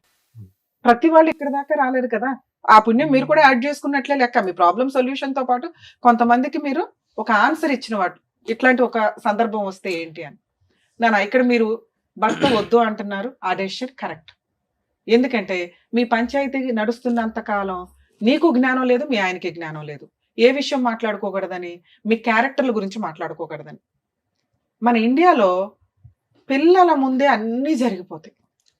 ప్రతి వాళ్ళు ఇక్కడ దాకా రాలేరు కదా, ఆ పుణ్యం మీరు కూడా యాడ్ చేసుకున్నట్లే లెక్క. మీ ప్రాబ్లం సొల్యూషన్ తో పాటు కొంతమందికి మీరు ఒక ఆన్సర్ ఇచ్చిన వాడు, ఇట్లాంటి ఒక సందర్భం వస్తే ఏంటి అని. ఇక్కడ మీరు భర్త వద్దు అంటున్నారు, ఆ డెసిషన్ కరెక్ట్. ఎందుకంటే మీ పంచాయతీ నడుస్తున్నంత కాలం నీకు జ్ఞానం లేదు, మీ ఆయనకి జ్ఞానం లేదు. ఏ విషయం మాట్లాడుకోకూడదని, మీ క్యారెక్టర్ల గురించి మాట్లాడుకోకూడదని. మన ఇండియాలో పిల్లల ముందే అన్నీ జరిగిపోతాయి.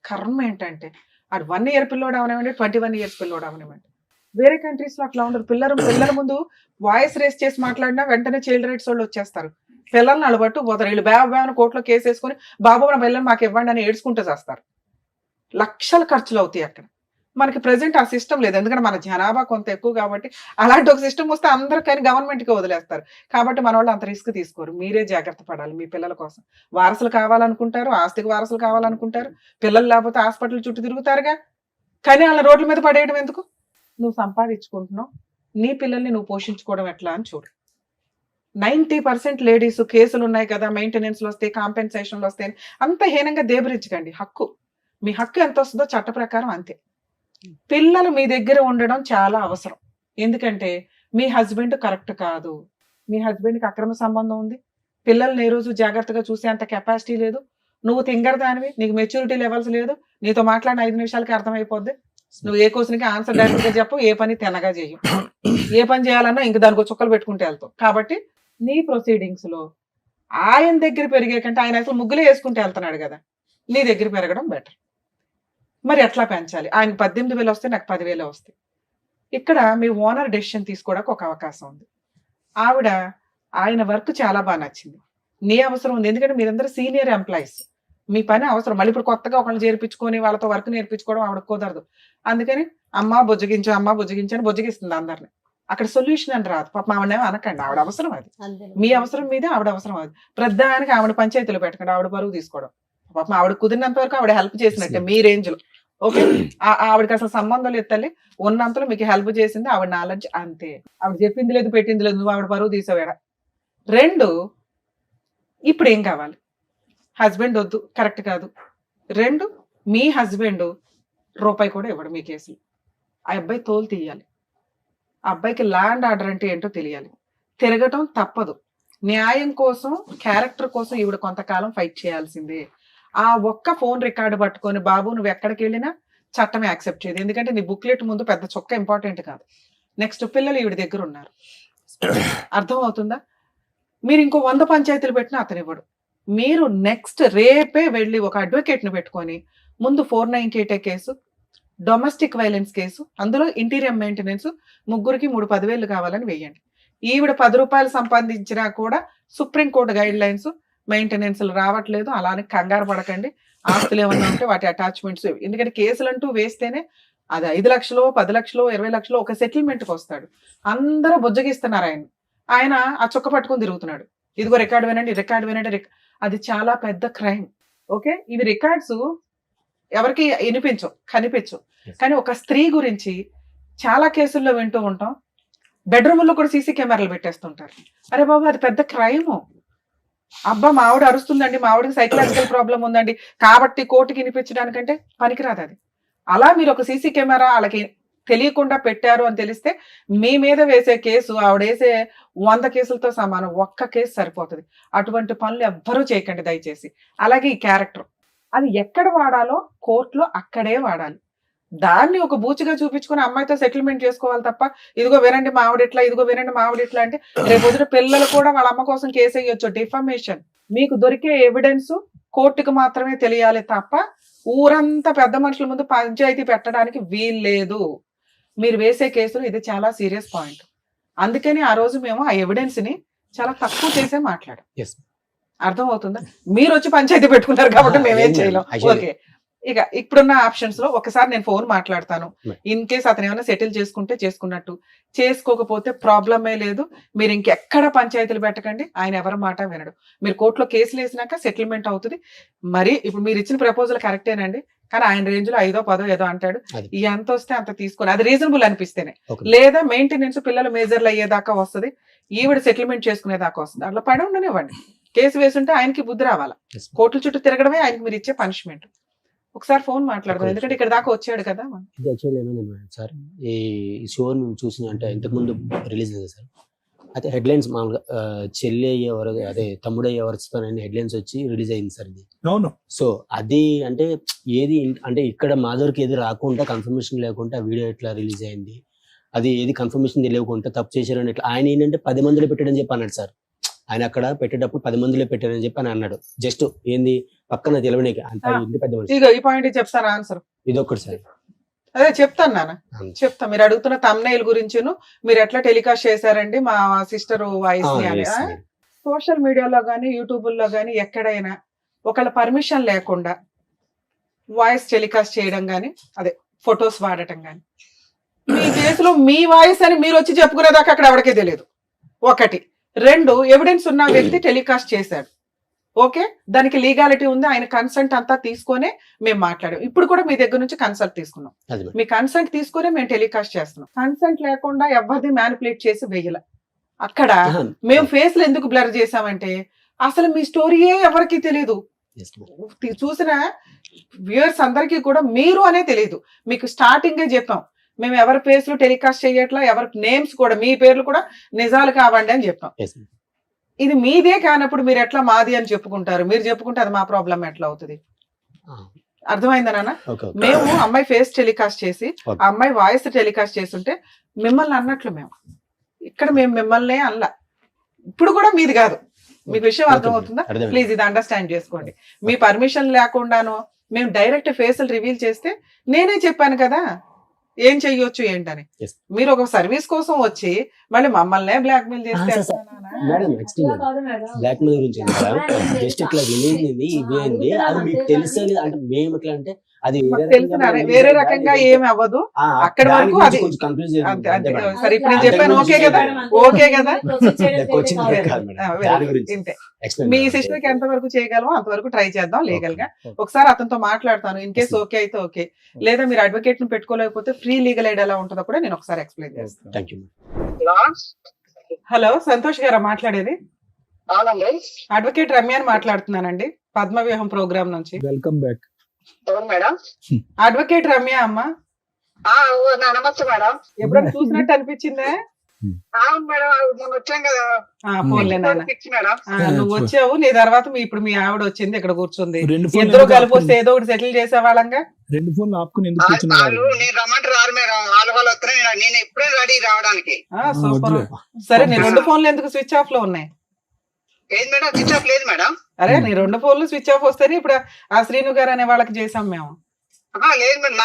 కర్మ ఏంటంటే ఆడు 1 year పిల్లోడు అవనివ్వండి, 21 years పిల్లోడు అవనివ్వండి. వేరే కంట్రీస్ లో అట్లా ఉండదు. పిల్లల ముందు వాయిస్ రేస్ చేసి మాట్లాడినా వెంటనే చైల్డ్ రైట్స్ వాళ్ళు వచ్చేస్తారు. పిల్లల్ని అలబట్టు పోతారు. వీళ్ళు బేబని కోర్టులో కేసు వేసుకొని బాబు నా పిల్లల్ని మాకు ఇవ్వండి అని ఏడ్చుకుంటూ చేస్తారు. లక్షల ఖర్చులు అవుతాయి అక్కడ. మనకి ప్రెసెంట్ ఆ సిస్టమ్ లేదు, ఎందుకంటే మన జనాభా కొంత ఎక్కువ కాబట్టి. అలాంటి ఒక సిస్టమ్ వస్తే అందరూ కానీ గవర్నమెంట్కి వదిలేస్తారు. కాబట్టి మన వాళ్ళు అంత రిస్క్ తీసుకోరు. మీరే జాగ్రత్త పడాలి మీ పిల్లల కోసం. వారసులు కావాలనుకుంటారు, ఆస్తికి వారసులు కావాలనుకుంటారు. పిల్లలు లేకపోతే హాస్పిటల్ చుట్టూ తిరుగుతారుగా. కానీ వాళ్ళ రోడ్ల మీద పడేయడం ఎందుకు? నువ్వు సంపాదించుకుంటున్నావు, నీ పిల్లల్ని నువ్వు పోషించుకోవడం ఎట్లా అని చూడు. 90% లేడీస్ కేసులు ఉన్నాయి కదా, మెయింటెనెన్స్లు వస్తాయి, కాంపెన్సేషన్లు వస్తాయి, అంత హీనంగా దేబరించకండి. హక్కు, మీ హక్కు ఎంత వస్తుందో చట్ట ప్రకారం అంతే. పిల్లలు మీ దగ్గర ఉండడం చాలా అవసరం. ఎందుకంటే మీ హస్బెండ్ కరెక్ట్ కాదు, మీ హస్బెండ్కి అక్రమ సంబంధం ఉంది, పిల్లల్ని ఏ రోజు జాగ్రత్తగా చూసే అంత కెపాసిటీ లేదు, నువ్వు తింగరదానివి, నీకు మెచ్యూరిటీ లెవెల్స్ లేదు, నీతో మాట్లాడిన 5 నిమిషాలకి అర్థమైపోద్ది, నువ్వు ఏ క్వశ్చన్కి ఆన్సర్ డైరెక్ట్గా చెప్పు, ఏ పని తినగా చేయు, ఏ పని చేయాలన్నా ఇంక దానికి చుక్కలు పెట్టుకుంటే వెళ్తావు. కాబట్టి నీ ప్రొసీడింగ్స్ లో ఆయన దగ్గర పెరిగే కంటే ఆయన అసలు ముగ్గులే వేసుకుంటే వెళ్తున్నాడు కదా, నీ దగ్గర పెరగడం బెటర్. మరి ఎట్లా పెంచాలి? ఆయన 18,000 వస్తే నాకు 10,000 వస్తాయి. ఇక్కడ మీ ఓనర్ డెసిషన్ తీసుకోవడానికి ఒక అవకాశం ఉంది. ఆవిడ ఆయన వర్క్ చాలా బాగా నచ్చింది, నీ అవసరం ఉంది, ఎందుకంటే మీరందరూ సీనియర్ ఎంప్లాయీస్, మీ పని అవసరం. మళ్ళీ ఇప్పుడు కొత్తగా ఒకళ్ళు చేర్పించుకొని వాళ్ళతో వర్క్ నేర్పించుకోవడం ఆవిడ కుదరదు. అందుకని అమ్మ బుజ్జగించు అని బుజ్జగిస్తుంది అందరిని. అక్కడ సొల్యూషన్ అని రాదు. పాప ఆవిడేమో అనకండి, ఆవిడ అవసరం అది, మీ అవసరం మీద ఆవిడ అవసరం అది. ప్రధానికి ఆవిడ పంచాయతీలో పెట్టకండి, ఆవిడ బరువు తీసుకోవడం. పాప ఆవిడ కుదిరినంత వరకు ఆవిడ హెల్ప్ చేసినట్టే మీ రేంజ్ లో. ఓకే, ఆవిడకి అసలు సంబంధం లేదు తల్లి, ఉన్నంతలో మీకు హెల్ప్ చేసింది ఆవిడ నాలెడ్జ్ అంతే. ఆవిడ చెప్పింది లేదు పెట్టింది లేదు, నువ్వు ఆవిడ బరువు తీసావేడ. 2, ఇప్పుడు ఏం కావాలి? హస్బెండ్ వద్దు, కరెక్ట్ కాదు. 2, మీ హస్బెండ్ రూపాయి కూడా ఇవ్వడు మీ కేసులు. ఆ అబ్బాయి తోలు తీయాలి, ఆ అబ్బాయికి ల్యాండ్ ఆర్డర్ అంటే ఏంటో తెలియాలి. తిరగటం తప్పదు. న్యాయం కోసం, క్యారెక్టర్ కోసం ఈవిడ కొంతకాలం ఫైట్ చేయాల్సిందే. ఆ ఒక్క ఫోన్ రికార్డు పట్టుకొని బాబు నువ్వు ఎక్కడికి వెళ్ళినా చట్టమే యాక్సెప్ట్ చేయదు. ఎందుకంటే నీ బుక్లెట్ ముందు పెద్ద చొక్క ఇంపార్టెంట్ కాదు. నెక్స్ట్ పిల్లలు ఈవిడ దగ్గర ఉన్నారు, అర్థం అవుతుందా? మీరు ఇంకో 100 పంచాయతీలు పెట్టినా అతను ఇవ్వడు. మీరు నెక్స్ట్ రేపే వెళ్ళి ఒక అడ్వకేట్ని పెట్టుకొని ముందు 498 కేసు, డొమెస్టిక్ వైలెన్స్ కేసు, అందులో ఇంటీరియర్ మెయింటెనెన్స్, ముగ్గురికి 3 10,000 కావాలని వేయండి. ఈవిడ 10 రూపాయలు సంపాదించినా కూడా సుప్రీంకోర్టు గైడ్ లైన్స్, మెయింటెనెన్స్లు రావట్లేదు. అలానే కంగారు పడకండి. ఆస్తులు ఏమన్నా ఉంటే వాటి అటాచ్మెంట్స్, ఎందుకంటే కేసులు అంటూ వేస్తేనే అది 5 లక్షలు 10 లక్షలు 20 లక్షలు ఒక సెటిల్మెంట్కి వస్తాడు. అందరూ బుజ్జగిస్తున్నారు ఆయన ఆ చొక్క పట్టుకొని తిరుగుతున్నాడు. ఇదిగో రికార్డు వినండి. అది చాలా పెద్ద క్రైమ్. ఓకే, ఇవి రికార్డ్స్ ఎవరికి కనిపించవు. కానీ ఒక స్త్రీ గురించి చాలా కేసుల్లో వింటూ ఉంటాం, బెడ్రూమ్లో కూడా సీసీ కెమెరాలు పెట్టేస్తుంటారు. అరే బాబు, అది పెద్ద క్రైమ్. అబ్బా మా ఆవిడ అరుస్తుందండి, మా ఆవిడకి సైకలాజికల్ ప్రాబ్లం ఉందండి కాబట్టి కోర్టుకి వినిపించడానికంటే పనికిరాదు అది. అలా మీరు ఒక సీసీ కెమెరా వాళ్ళకి తెలియకుండా పెట్టారు అని తెలిస్తే మీ మీద వేసే కేసు ఆవిడ వేసే 100 కేసులతో సమానం. ఒక్క కేసు సరిపోతుంది. అటువంటి పనులు ఎవ్వరూ చేయకండి దయచేసి. అలాగే ఈ క్యారెక్టర్, అది ఎక్కడ వాడాలో కోర్టులో అక్కడే వాడాలి. దాన్ని ఒక బూచిగా చూపించుకుని అమ్మాయితో సెటిల్మెంట్ చేసుకోవాలి తప్ప ఇదిగో వినండి మా ఆవిడ ఇట్లా, ఇదిగో వినండి మా ఆవిడ ఇట్లా అంటే రేపు వదిన పిల్లలు కూడా వాళ్ళ అమ్మ కోసం కేసు వేయొచ్చు. డిఫమేషన్. మీకు దొరికే ఎవిడెన్స్ కోర్టుకు మాత్రమే తెలియాలి తప్ప ఊరంతా పెద్ద మనుషుల ముందు పంచాయతీ పెట్టడానికి వీల్లేదు. మీరు వేసే కేసులు ఇది చాలా సీరియస్ పాయింట్. అందుకని ఆ రోజు మేము ఆ ఎవిడెన్స్ ని చాలా తక్కువ చేసే మాట్లాడాం. అర్థం అవుతుందా? మీరు వచ్చి పంచాయతీ పెట్టుకున్నారు కాబట్టి మేమేం చేయలేం. ఓకే, ఇక ఇప్పుడున్న ఆప్షన్స్ లో ఒకసారి నేను ఫోన్ మాట్లాడతాను. ఇన్ కేస్ అతను ఏమైనా సెటిల్ చేసుకుంటే చేసుకున్నట్టు, చేసుకోకపోతే ప్రాబ్లమే లేదు. మీరు ఇంకెక్కడ పంచాయతీలు పెట్టకండి. ఆయన ఎవరి మాట వినడు. మీరు కోర్టులో కేసులు వేసినాక సెటిల్మెంట్ అవుతుంది. మరి ఇప్పుడు మీరు ఇచ్చిన ప్రపోజల్ కరెక్టేనండి, కానీ ఆయన రేంజ్ లో 5దో 10దో ఏదో అంటాడు. ఎంత వస్తే అంత తీసుకొని, అది రీజనబుల్ అనిపిస్తేనే, లేదా మెయింటెనెన్స్ పిల్లలు మేజర్లు అయ్యేదాకా వస్తుంది, ఈవిడ సెటిల్మెంట్ చేసుకునేదాకా వస్తుంది. అట్లా పడి ఉండనివ్వండి. కేసు వేసుంటే ఆయనకి బుద్ధి రావాలా. కోర్టుల చుట్టూ తిరగడమే ఆయనకి మీరు ఇచ్చే పనిష్మెంట్. ఒకసారి ఫోన్ మాట్లాడదాం, ఎందుకంటే ఇక్కడ దాకా వచ్చాడు కదా. ఇది యాక్చువల్లీ ఏమైంది సార్, ఈ షో చూసిన అంటే ఇంతకుముందు రిలీజ్ అయింది సార్. అయితే హెడ్లైన్స్ మామూలుగా చెల్లి అయ్యేవారు, అదే తమ్ముడు అయ్యేవారు హెడ్లైన్స్ వచ్చి రిలీజ్ అయింది సార్ ఇది. అవును. సో అది అంటే ఏది అంటే ఇక్కడ మాధవర్కి ఏది రాకుండా కన్ఫర్మేషన్ లేకుండా వీడియో ఎట్లా రిలీజ్ అయింది, అది ఏది కన్ఫర్మేషన్ తెలియకుండా తప్పు చేశారని ఎట్లా, ఆయన ఏంటంటే 10 మందిలో పెట్టాడని చెప్పి అన్నాడు సార్. ఆయన అక్కడ పెట్టేటప్పుడు 10 మందిలో పెట్టారని చెప్పి అని అన్నాడు. జస్ట్ ఏంది పక్కన తెలవడానికి అంత ఇంటి పెద్ద మనిషి. ఈ పాయింట్ చెప్తాను ఆన్సర్. ఇది ఒక్కటి సార్. అదే చెప్తాను నాన్న, చెప్తా. మీరు అడుగుతున్న తమ్నైల్ గురించి మీరు ఎట్లా టెలికాస్ట్ చేశారండి మా సిస్టర్ వాయిస్ ని అని. సోషల్ మీడియాలో కానీ యూట్యూబ్లో కానీ ఎక్కడైనా ఒకళ్ళ పర్మిషన్ లేకుండా వాయిస్ టెలికాస్ట్ చేయడం కానీ అదే ఫొటోస్ వాడటం కానీ మీ కేసులో మీ వాయిస్ అని మీరు వచ్చి చెప్పుకునేదాకా అక్కడ ఎవరికే తెలియదు. 1 2 ఎవిడెన్స్ ఉన్న వ్యక్తి టెలికాస్ట్ చేశాడు, ఓకే, దానికి లీగాలిటీ ఉంది, ఆయన కన్సెంట్ అంతా తీసుకొనే మేము మాట్లాడాం. ఇప్పుడు కూడా మీ దగ్గర నుంచి కన్సల్ట్ తీసుకున్నాం, మీ కన్సెంట్ తీసుకునే మేము టెలికాస్ట్ చేస్తున్నాం. కన్సెంట్ లేకుండా ఎవరిది మ్యానిపులేట్ చేసి వెయ్యల. అక్కడ మేము ఫేస్లు ఎందుకు బ్లర్ చేసామంటే అసలు మీ స్టోరీయే ఎవరికి తెలియదు. చూసిన వ్యూయర్స్ అందరికీ కూడా మీరు అనే తెలియదు. మీకు స్టార్టింగే చెప్పాం, మేము ఎవరి ఫేస్లు టెలికాస్ట్ చేయట్లా, ఎవరి నేమ్స్ కూడా మీ పేర్లు కూడా నిజాలు కావండి అని చెప్పాం. ఇది మీదే కానప్పుడు మీరు ఎట్లా మాది అని చెప్పుకుంటారు? మీరు చెప్పుకుంటే అది మా ప్రాబ్లం ఎట్లా అవుతుంది? అర్థమైందా నాన్న? మేము అమ్మాయి ఫేస్ టెలికాస్ట్ చేసి ఆ అమ్మాయి వాయిస్ టెలికాస్ట్ చేస్తుంటే మిమ్మల్ని అన్నట్లు మేము ఇక్కడ మేము మిమ్మల్ని అనలా. ఇప్పుడు కూడా మీది కాదు. మీకు విషయం అర్థమవుతుందా? ప్లీజ్ ఇది అండర్స్టాండ్ చేసుకోండి. మీ పర్మిషన్ లేకుండాను మేము డైరెక్ట్ ఫేసులు రివీల్ చేస్తే నేనే చెప్పాను కదా ఏం చెయ్యొచ్చు ఏంటని. మీరు ఒక సర్వీస్ కోసం వచ్చి మళ్ళీ మమ్మల్నే బ్లాక్ మెయిల్ చేస్తే బ్లాక్ మెయిల్ గురించి జస్ట్ ఇట్లా వినేది ఇవేంది అది మీకు తెలుసు అంటే మేము ఎట్లా అంటే అది వేరే రకంగా ఏమి అవ్వదు. అక్కడ వరకు అది సరే ఇప్పుడు నేను చెప్పాను, ఓకే కదా, ఓకే కదా. మీ సిస్టర్ కి ఎంత వరకు చేయగలమో అంతవరకు ట్రై చేద్దాం లీగల్ గా. ఒకసారి అతనితో మాట్లాడతాను, ఇన్ కేసు ఓకే అయితే ఓకే, లేదా మీరు అడ్వకేట్ ని పెట్టుకోలేకపోతే ఫ్రీ లీగల్ ఎయిడ్ ఎలా ఉంటుందో కూడా నేను ఒకసారి ఎక్స్ప్లెయిన్ చేస్తాను. హలో, సంతోష్ గారా మాట్లాడేది? అడ్వకేట్ రమ్యాని మాట్లాడుతున్నానండి, పద్మవ్యూహం ప్రోగ్రామ్ నుంచి. Welcome back madam. Advocate Ramya అమ్మ. నమస్తే మేడం. ఎప్పుడైనా చూసినట్టు అనిపించిందా? అవును మేడం, మొన్న వచ్చాం కదా. ఫోన్లే నాన్న, నువ్వు వచ్చావు, నీ తర్వాత ఇప్పుడు మీ ఆవిడ వచ్చింది, ఇక్కడ కూర్చుంది. ఇద్దరు కలిపి వస్తే ఏదో ఒకటి సెటిల్ చేసే వాళ్ళంగా. 2 ఫోన్లు ఆపుకుని నేను రమ్మంటారు రారు మేడం, వాళ్ళు వస్తున్నాయి, నేను ఎప్పుడే రెడీ రావడానికి. సూపర్. సరే, నీ 2 ఫోన్లు ఎందుకు స్విచ్ ఆఫ్ లో ఉన్నాయి? ఏది మేడం స్విచ్ ఆఫ్ లేదు మేడం? అరే నీ 2 ఫోన్లు స్విచ్ ఆఫ్ వస్తేనే ఇప్పుడు ఆ శ్రీను గారు అనే వాళ్ళకి చేసాం మేము. లేదు మేడం,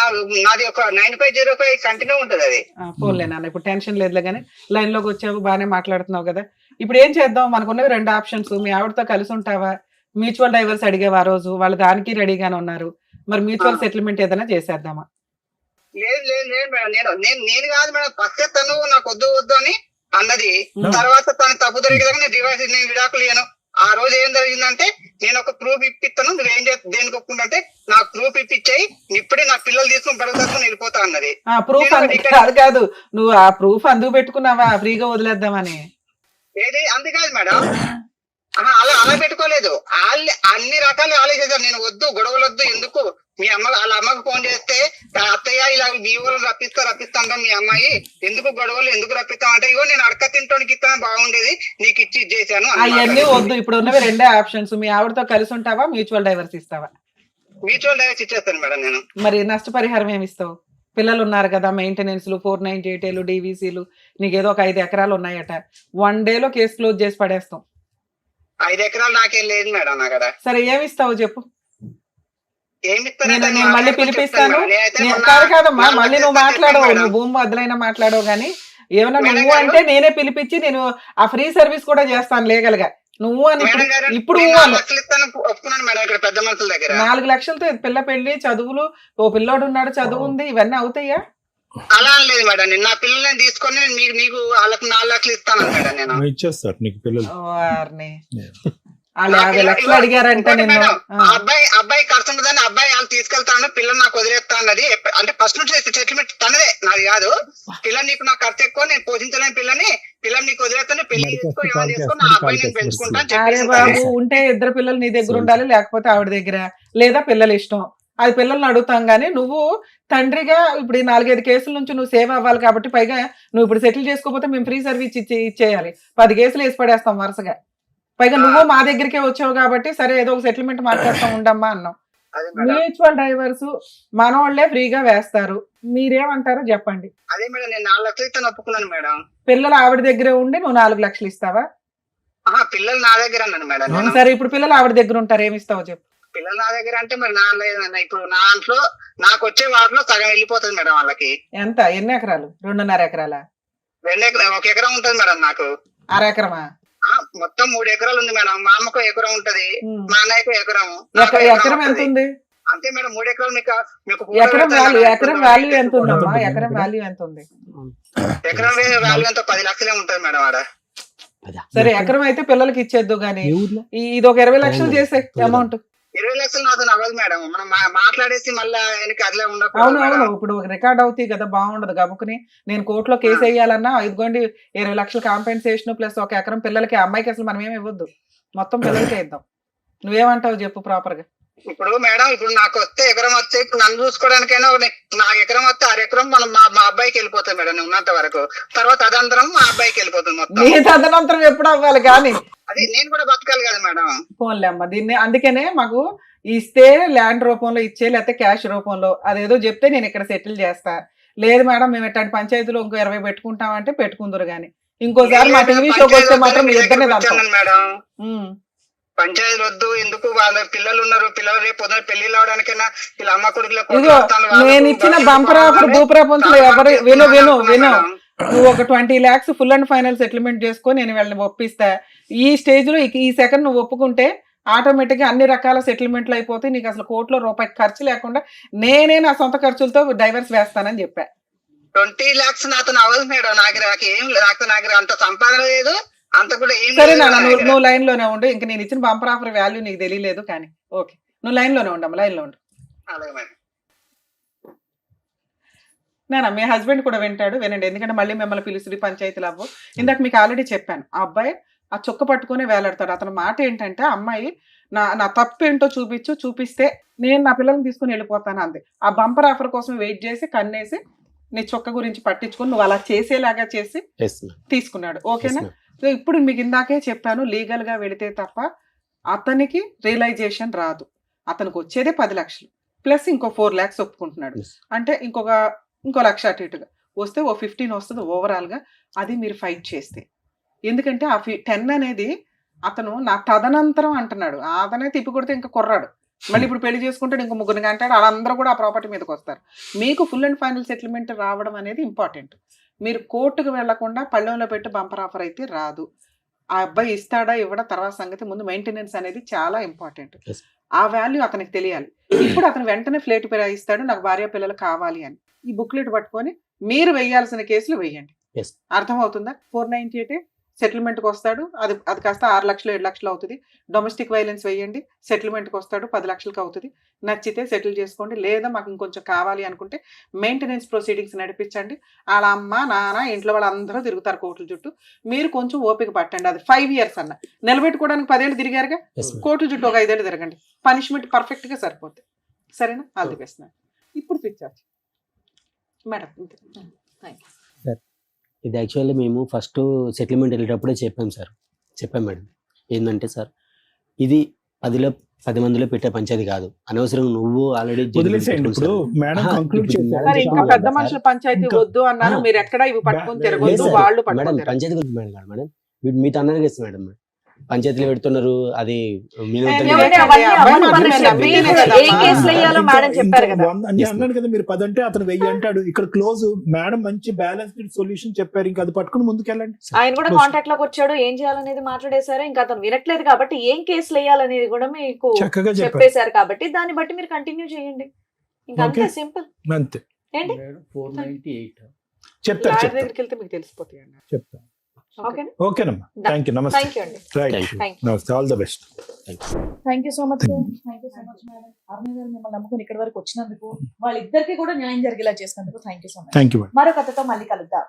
నాది ఒక 9505 కంటిన్యూ ఉంటది అది. ఫోన్లే నాన్న, ఇప్పుడు టెన్షన్ లేదులే కానీ లైన్ లోకి వచ్చావు, బాగానే మాట్లాడుతున్నావు కదా. ఇప్పుడు ఏం చేద్దాం? మనకున్నవి 2 ఆప్షన్స్. మీ ఆవిడతో కలిసి ఉంటావా? మ్యూచువల్ డైవర్స్ అడిగేవా? ఆ రోజు వాళ్ళు దానికి రెడీగానే ఉన్నారు. మరి మ్యూచువల్ సెటిల్మెంట్ ఏదైనా చేసేద్దామా? లేదు లేదు లేదు మేడం, నేను కాదు మేడం, ఫస్ట్ తను నాకు వద్దు అని అన్నది. తర్వాత తను తప్పు జరిగేదాకా నేను డివైస్ విడాకులు ఇయ్యను. ఆ రోజు ఏం జరిగిందంటే నేను ఒక ప్రూఫ్ ఇప్పిస్తాను, నువ్వేం దేనికి ఒప్పుకుంటే నాకు ప్రూఫ్ ఇప్పించాయి, ఇప్పుడే నా పిల్లలు తీసుకుని బరువు వెళ్ళిపోతా అన్నది. ప్రూఫ్ కాదు, నువ్వు ఆ ప్రూఫ్ అందుకు పెట్టుకున్నావా ఫ్రీగా వదిలేద్దామని? ఏది అందుకాదు మేడం, అలా పెట్టుకోలేదు. అన్ని రకాలు ఆలోచించారు. నేను వద్దు, గొడవలు వద్దు, ఎందుకు మీ వాళ్ళ అమ్మకు ఫోన్ చేస్తే అత్తయ్య ఇలా మీ ఊళ్ళో రప్పిస్తాను మీ అమ్మాయి, ఎందుకు గొడవలు ఎందుకు రప్పిస్తాం అంటే, ఇగో నేను అడక తింటానికి ఇస్తాను బాగుండేది, నీకు ఇచ్చి ఇచ్చేసాను. అవన్నీ వద్దు, ఇప్పుడు ఉన్నవి 2 ఆప్షన్స్. మీ ఆవిడతో కలిసి ఉంటావా, మ్యూచువల్ డైవర్స్ ఇస్తావా? మ్యూచువల్ డైవర్స్ ఇచ్చేస్తాను మేడం నేను. మరి నష్టపరిహారం ఏమి ఇస్తావు? పిల్లలు ఉన్నారు కదా, మెయింటెనెన్స్ 498 DVCలు, నీకేదో ఒక 5 ఎకరాలు ఉన్నాయట. 1 డేలో కేసు క్లోజ్ చేసి పడేస్తాం. 5 ఎకరాలు నాకేం లేదు మేడం అక్కడ. సరే ఏమిస్తావు చెప్పు? నేను మళ్ళీ పిలిపిస్తాను. కాదమ్మా, మళ్ళీ నువ్వు మాట్లాడవు, నువ్వు భూమి బదులైనా మాట్లాడవు కానీ ఏమన్నా నువ్వు అంటే నేనే పిలిపించి నేను ఆ ఫ్రీ సర్వీస్ కూడా చేస్తాను లీగల్ గా. నువ్వు అని ఇప్పుడు 4 లక్షలతో పిల్ల పెళ్లి, చదువులు, ఓ పిల్లోడు ఉన్నాడు, చదువు ఉంది, ఇవన్నీ అవుతాయా? అలా లేదు మేడం, నా పిల్లల్ని తీసుకొని మీకు వాళ్ళకి 4 లక్షలు ఇస్తాను మేడం. నేను ఇచ్చేస్తాను నీకు పిల్లలు. 50 లక్షలు అడిగారంటే అబ్బాయి ఖర్చు ఉన్నదని అబ్బాయి వాళ్ళు తీసుకెళ్తాను, పిల్లలు నాకు వదిలేస్తా అన్నది. అంటే ఫస్ట్ నుంచి సెటిల్మెంట్ తనదే, నాది కాదు. పిల్లలు నీకు నాకు ఖర్చు ఎక్కువ, నేను పోషించలేని పిల్లని నీకు వదిలేస్తాను, పెళ్లి చేసుకో, ఏమైనా చేసుకో, నా అబ్బాయి నేను పెంచుకుంటాను. బాబు ఉంటే 2 పిల్లలు నీ దగ్గర ఉండాలి, లేకపోతే ఆవిడ దగ్గర, లేదా పిల్లలు ఇష్టం, అది పిల్లల్ని అడుగుతాం. కానీ నువ్వు తండ్రిగా ఇప్పుడు 4-5 కేసుల నుంచి నువ్వు సేవ్ అవ్వాలి కాబట్టి, పైగా నువ్వు ఇప్పుడు సెటిల్ చేసుకోకపోతే మేము ఫ్రీ సర్వీస్ ఇచ్చేయాలి. 10 కేసులు వేసి పడేస్తాం వరుసగా. పైగా నువ్వు మా దగ్గరికే వచ్చావు కాబట్టి సరే ఏదో ఒక సెటిల్మెంట్ మాట్లాడుతాం ఉండమ్మా అన్నాం. మ్యూచువల్ డైవర్స్ మనోళ్లే ఫ్రీగా వేస్తారు, మీరేమంటారో చెప్పండి. అదే మేడం, నేను 4 లక్షలు ఇస్తాను ఒప్పుకున్నాను మేడం. పిల్లలు ఆవిడ దగ్గరే ఉండి నువ్వు 4 లక్షలు ఇస్తావా? పిల్లలు నా దగ్గర అన్నాను మేడం. సరే ఇప్పుడు పిల్లలు ఆవిడ దగ్గర ఉంటారు, ఏమి ఇస్తావో చెప్పు. పిల్లలు నా దగ్గర అంటే మరి ఇప్పుడు నా దాంట్లో నాకు వచ్చే వాటిలో సగం వెళ్ళిపోతుంది మేడం వాళ్ళకి. ఎంత? ఎన్ని ఎకరాలు? 2.5 ఎకరాలా? 1 ఎకరం ఉంటుంది మేడం నాకు. 1/2 ఎకరమా? మొత్తం 3 ఎకరాలు ఉంది మేడం. మా అమ్మకు ఎకరం ఉంటది, ఉమ్. మా అన్నయ్యకు ఎకరం, ఎకరం ఎంత ఉంది? అంతే మేడం. 3 ఎకరాలు మీకు ఎకరం వాల్యూ ఎంత ఉందమ్మా? ఎకరం వాల్యూ ఎంత ఉంది? ఎకరం వాల్యూ ఎంత 10 లక్షలే ఉంటది మేడం ఆడ. సరే ఎకరం అయితే పిల్లలకి ఇచ్చేద్దు గానీ ఇది ఒక 20 లక్షలు చేసే అమౌంట్. 20 లక్షలు నాతో అవ్వదు మేడం. మనం మాట్లాడేసి మళ్ళా వెనక్కి అట్లే ఉండకూడదు అవును మేడం. ఇప్పుడు రికార్డ్ అవుతాయి కదా, బాగుండదు. గబుకుని నేను కోర్టులో కేసు వేయాలన్నా ఇదిగోండి 20 లక్షలు కాంపెన్సేషన్ ప్లస్ 1 ఎకరం పిల్లలకి. అమ్మాయికి అసలు మనం ఏమి ఇవ్వద్దు, మొత్తం పిల్లలకే ఇద్దాం. నువ్వేమంటావు చెప్పు ప్రాపర్ గా. ఇప్పుడు మేడం, ఇప్పుడు నాకు వస్తే ఎకరం వస్తే ఇప్పుడు నన్ను చూసుకోవడానికైనా నాకు ఎకరం వస్తే 6 ఎకరం మనం మా అబ్బాయికి వెళ్ళిపోతుంది మేడం. నేను ఉన్నంత వరకు. తర్వాత అదంతరం మా అబ్బాయికి వెళ్ళిపోతుంది మొత్తం. నీ తదనంతరం ఎప్పుడు అవ్వాలి కానీ అది నేను కూడా బతకాలి కదా మేడం. పోన్లే అమ్మ, దీన్ని అందుకనే మాకు ఇస్తే ల్యాండ్ రూపంలో ఇచ్చే, లేకపోతే క్యాష్ రూపంలో అదేదో చెప్తే నేను ఇక్కడ సెటిల్ చేస్తా. లేదు మేడం మేము ఎట్లాంటి పంచాయతీలో ఇంకో 20 పెట్టుకుంటామంటే పెట్టుకుందరు గానీ ఇంకోసారి మా టీవీ షోకి వస్తే మాత్రం మీ ఇద్దరినే మేడం. పంచాయతీలు వద్దు, ఎందుకు వాళ్ళ పిల్లలు ఉన్నారు, పిల్లలు రేపు పొద్దున పెళ్లిళ్ళు అవడానికైనా వీళ్ళ అమ్మ కొడుకులు. నేను ఇచ్చిన బంపర్ ఆఫర్ భూప్రపంచంలో ఎవరు విను నువ్వు ఒక 20 lakhs full and final settlement చేసుకొని నేను వీళ్ళని ఒప్పిస్తా. ఈ స్టేజ్ లో ఈ సెకండ్ నువ్వు ఒప్పుకుంటే ఆటోమేటిక్ గా అన్ని రకాల సెటిల్మెంట్లు అయిపోతాయి. నీకు అసలు కోర్టులో రూపాయి ఖర్చు లేకుండా నేనే నా సొంత ఖర్చులతో డైవర్స్ వేస్తానని చెప్పా. 20 lakhs నాతో అవ్వదు మేడం. నాకు అంత సంపాదన లేదు, అంత కూడా ఏం. సరే నాన్న, నువ్వు లైన్ లోనే ఉండు. ఇంకా నేను ఇచ్చిన బంపర్ ఆఫర్ వాల్యూ నీకు తెలియలేదు కానీ ఓకే, నువ్వు లైన్ లోనే ఉండమ్మా, లైన్ లో ఉండు. అలాగే మేడం. నాన్న మీ హస్బెండ్ కూడా వినండి, ఎందుకంటే మళ్ళీ మిమ్మల్ని పిలుస్తుంది పంచాయతీలు అవ్వు. ఇందాక మీకు ఆల్రెడీ చెప్పాను, ఆ అబ్బాయి ఆ చొక్క పట్టుకుని వేలాడతాడు. అతని మాట ఏంటంటే అమ్మాయి నా తప్పు ఏంటో చూపిస్తే నేను నా పిల్లల్ని తీసుకుని వెళ్ళిపోతాను అంది. ఆ బంపర్ ఆఫర్ కోసం వెయిట్ చేసి కన్నేసి నీ చొక్క గురించి పట్టించుకొని నువ్వు అలా చేసేలాగా చేసి తీసుకున్నాడు. ఓకేనా? సో ఇప్పుడు మీకు ఇందాకే చెప్పాను, లీగల్ గా వెళితే తప్ప అతనికి రియలైజేషన్ రాదు. అతనికి వచ్చేదే 10 లక్షలు ప్లస్ ఇంకో 4 lakhs ఒప్పుకుంటున్నాడు. అంటే ఇంకో లక్ష అటు ఇటుగా వస్తే ఓ 15 వస్తుంది ఓవరాల్ గా. అది మీరు ఫైట్ చేస్తే, ఎందుకంటే ఆ 10 అనేది అతను నా తదనంతరం అంటున్నాడు. అతనే తిప్పి కొడితే ఇంకా కుర్రాడు, మళ్ళీ ఇప్పుడు పెళ్లి చేసుకుంటాడు, ఇంకో 3 అంటాడు. వాళ్ళందరూ కూడా ఆ ప్రాపర్టీ మీదకి వస్తారు. మీకు ఫుల్ అండ్ ఫైనల్ సెటిల్మెంట్ రావడం అనేది ఇంపార్టెంట్. మీరు కోర్టుకు వెళ్లకుండా పళ్ళెంలో పెట్టి బంపర్ ఆఫర్ అయితే రాదు. ఆ అబ్బాయి ఇస్తాడా ఇవ్వడా తర్వాత సంగతి, ముందు మెయింటెనెన్స్ అనేది చాలా ఇంపార్టెంట్. ఆ వాల్యూ అతనికి తెలియాలి. ఇప్పుడు అతను వెంటనే ఫ్లేట్ ఇస్తాడు, నాకు భార్య పిల్లలు కావాలి అని. ఈ బుక్లెట్ పట్టుకొని మీరు వేయాల్సిన కేసులు వేయండి. అర్థమవుతుందా? 498 సెటిల్మెంట్కి వస్తాడు, అది కాస్త 6 లక్షలు 7 లక్షలు అవుతుంది. డొమెస్టిక్ వైలెన్స్ వేయండి, సెటిల్మెంట్కి వస్తాడు 10 లక్షలకు అవుతుంది. నచ్చితే సెటిల్ చేసుకోండి, లేదా మాకు ఇంకొంచెం కావాలి అనుకుంటే మెయింటెనెన్స్ ప్రొసీడింగ్స్ నడిపించండి. వాళ్ళ అమ్మ నాన్న ఇంట్లో వాళ్ళందరూ తిరుగుతారు కోర్టుల చుట్టూ. మీరు కొంచెం ఓపిక పట్టండి. అది 5 years అన్న నిలబెట్టుకోవడానికి 10 ఏళ్ళు తిరిగారుగా, కోర్టుల చుట్టూ ఒక 5 ఏళ్ళు తిరగండి, పనిష్మెంట్ పర్ఫెక్ట్ గా సరిపోతుంది. సరేనా? All the best. ఇప్పుడు పిచ్చారు మేడం. ఇది యాక్చువల్లీ మేము ఫస్ట్ సెటిల్మెంట్ వెళ్ళేటప్పుడే చెప్పాం మేడం. ఏంటంటే సార్, ఇది 10 మందిలో పెట్టే పంచాయతీ కాదు. అనవసరంగా నువ్వు ఆల్రెడీ పెద్ద మనుషుల పంచాయతీ వద్దు అన్నారు. మీరు ఎక్కడ ఇవి పట్టుకొని తిరగొద్దు, వాళ్ళు పంచాయతీ గురించి మేడం మీతో అన్నారు మేడం. పంచాయతీలు పెడుతున్నారు, అది అన్నాను కదా మీరు 10 అంటే అతను 1000 అంటాడు. ఇక్కడ క్లోజ్ మేడం మంచి బ్యాలెన్స్డ్ సొల్యూషన్ చెప్పారు. ఇంకా అది పట్టుకుని ముందుకెళ్ళండి. ఆయన కూడా కాంటాక్ట్ లోకి వచ్చాడు, ఏం చేయాలనేది మాట్లాడేశారు. ఇంకా అతను వినట్లేదు కాబట్టి ఏం కేసులు వేయాలనేది కూడా మీకు చక్కగా చెప్పేశారు. కాబట్టి దాన్ని బట్టి మీరు కంటిన్యూ చేయండి. ఇంకా అంతే, సింపుల్. అంతే. ఏంటి 498 చెప్తాను, దగ్గరికి వెళ్తే మీకు తెలిసిపోతాయి. చెప్తాను. ఓకేనమ్మా, థ్యాంక్ యూ. నమస్తే. నమస్తే, all the best. Thank you so much. Thank you so much madam. Aruna గారు మిమ్మల్ని నమ్ముకుని ఇక్కడి వరకు వచ్చినందుకు, వాళ్ళిద్దరికి కూడా న్యాయం జరిగేలా చేసినందుకు thank you so much. Thank you. మరో కథతో మళ్ళీ కలుద్దాం.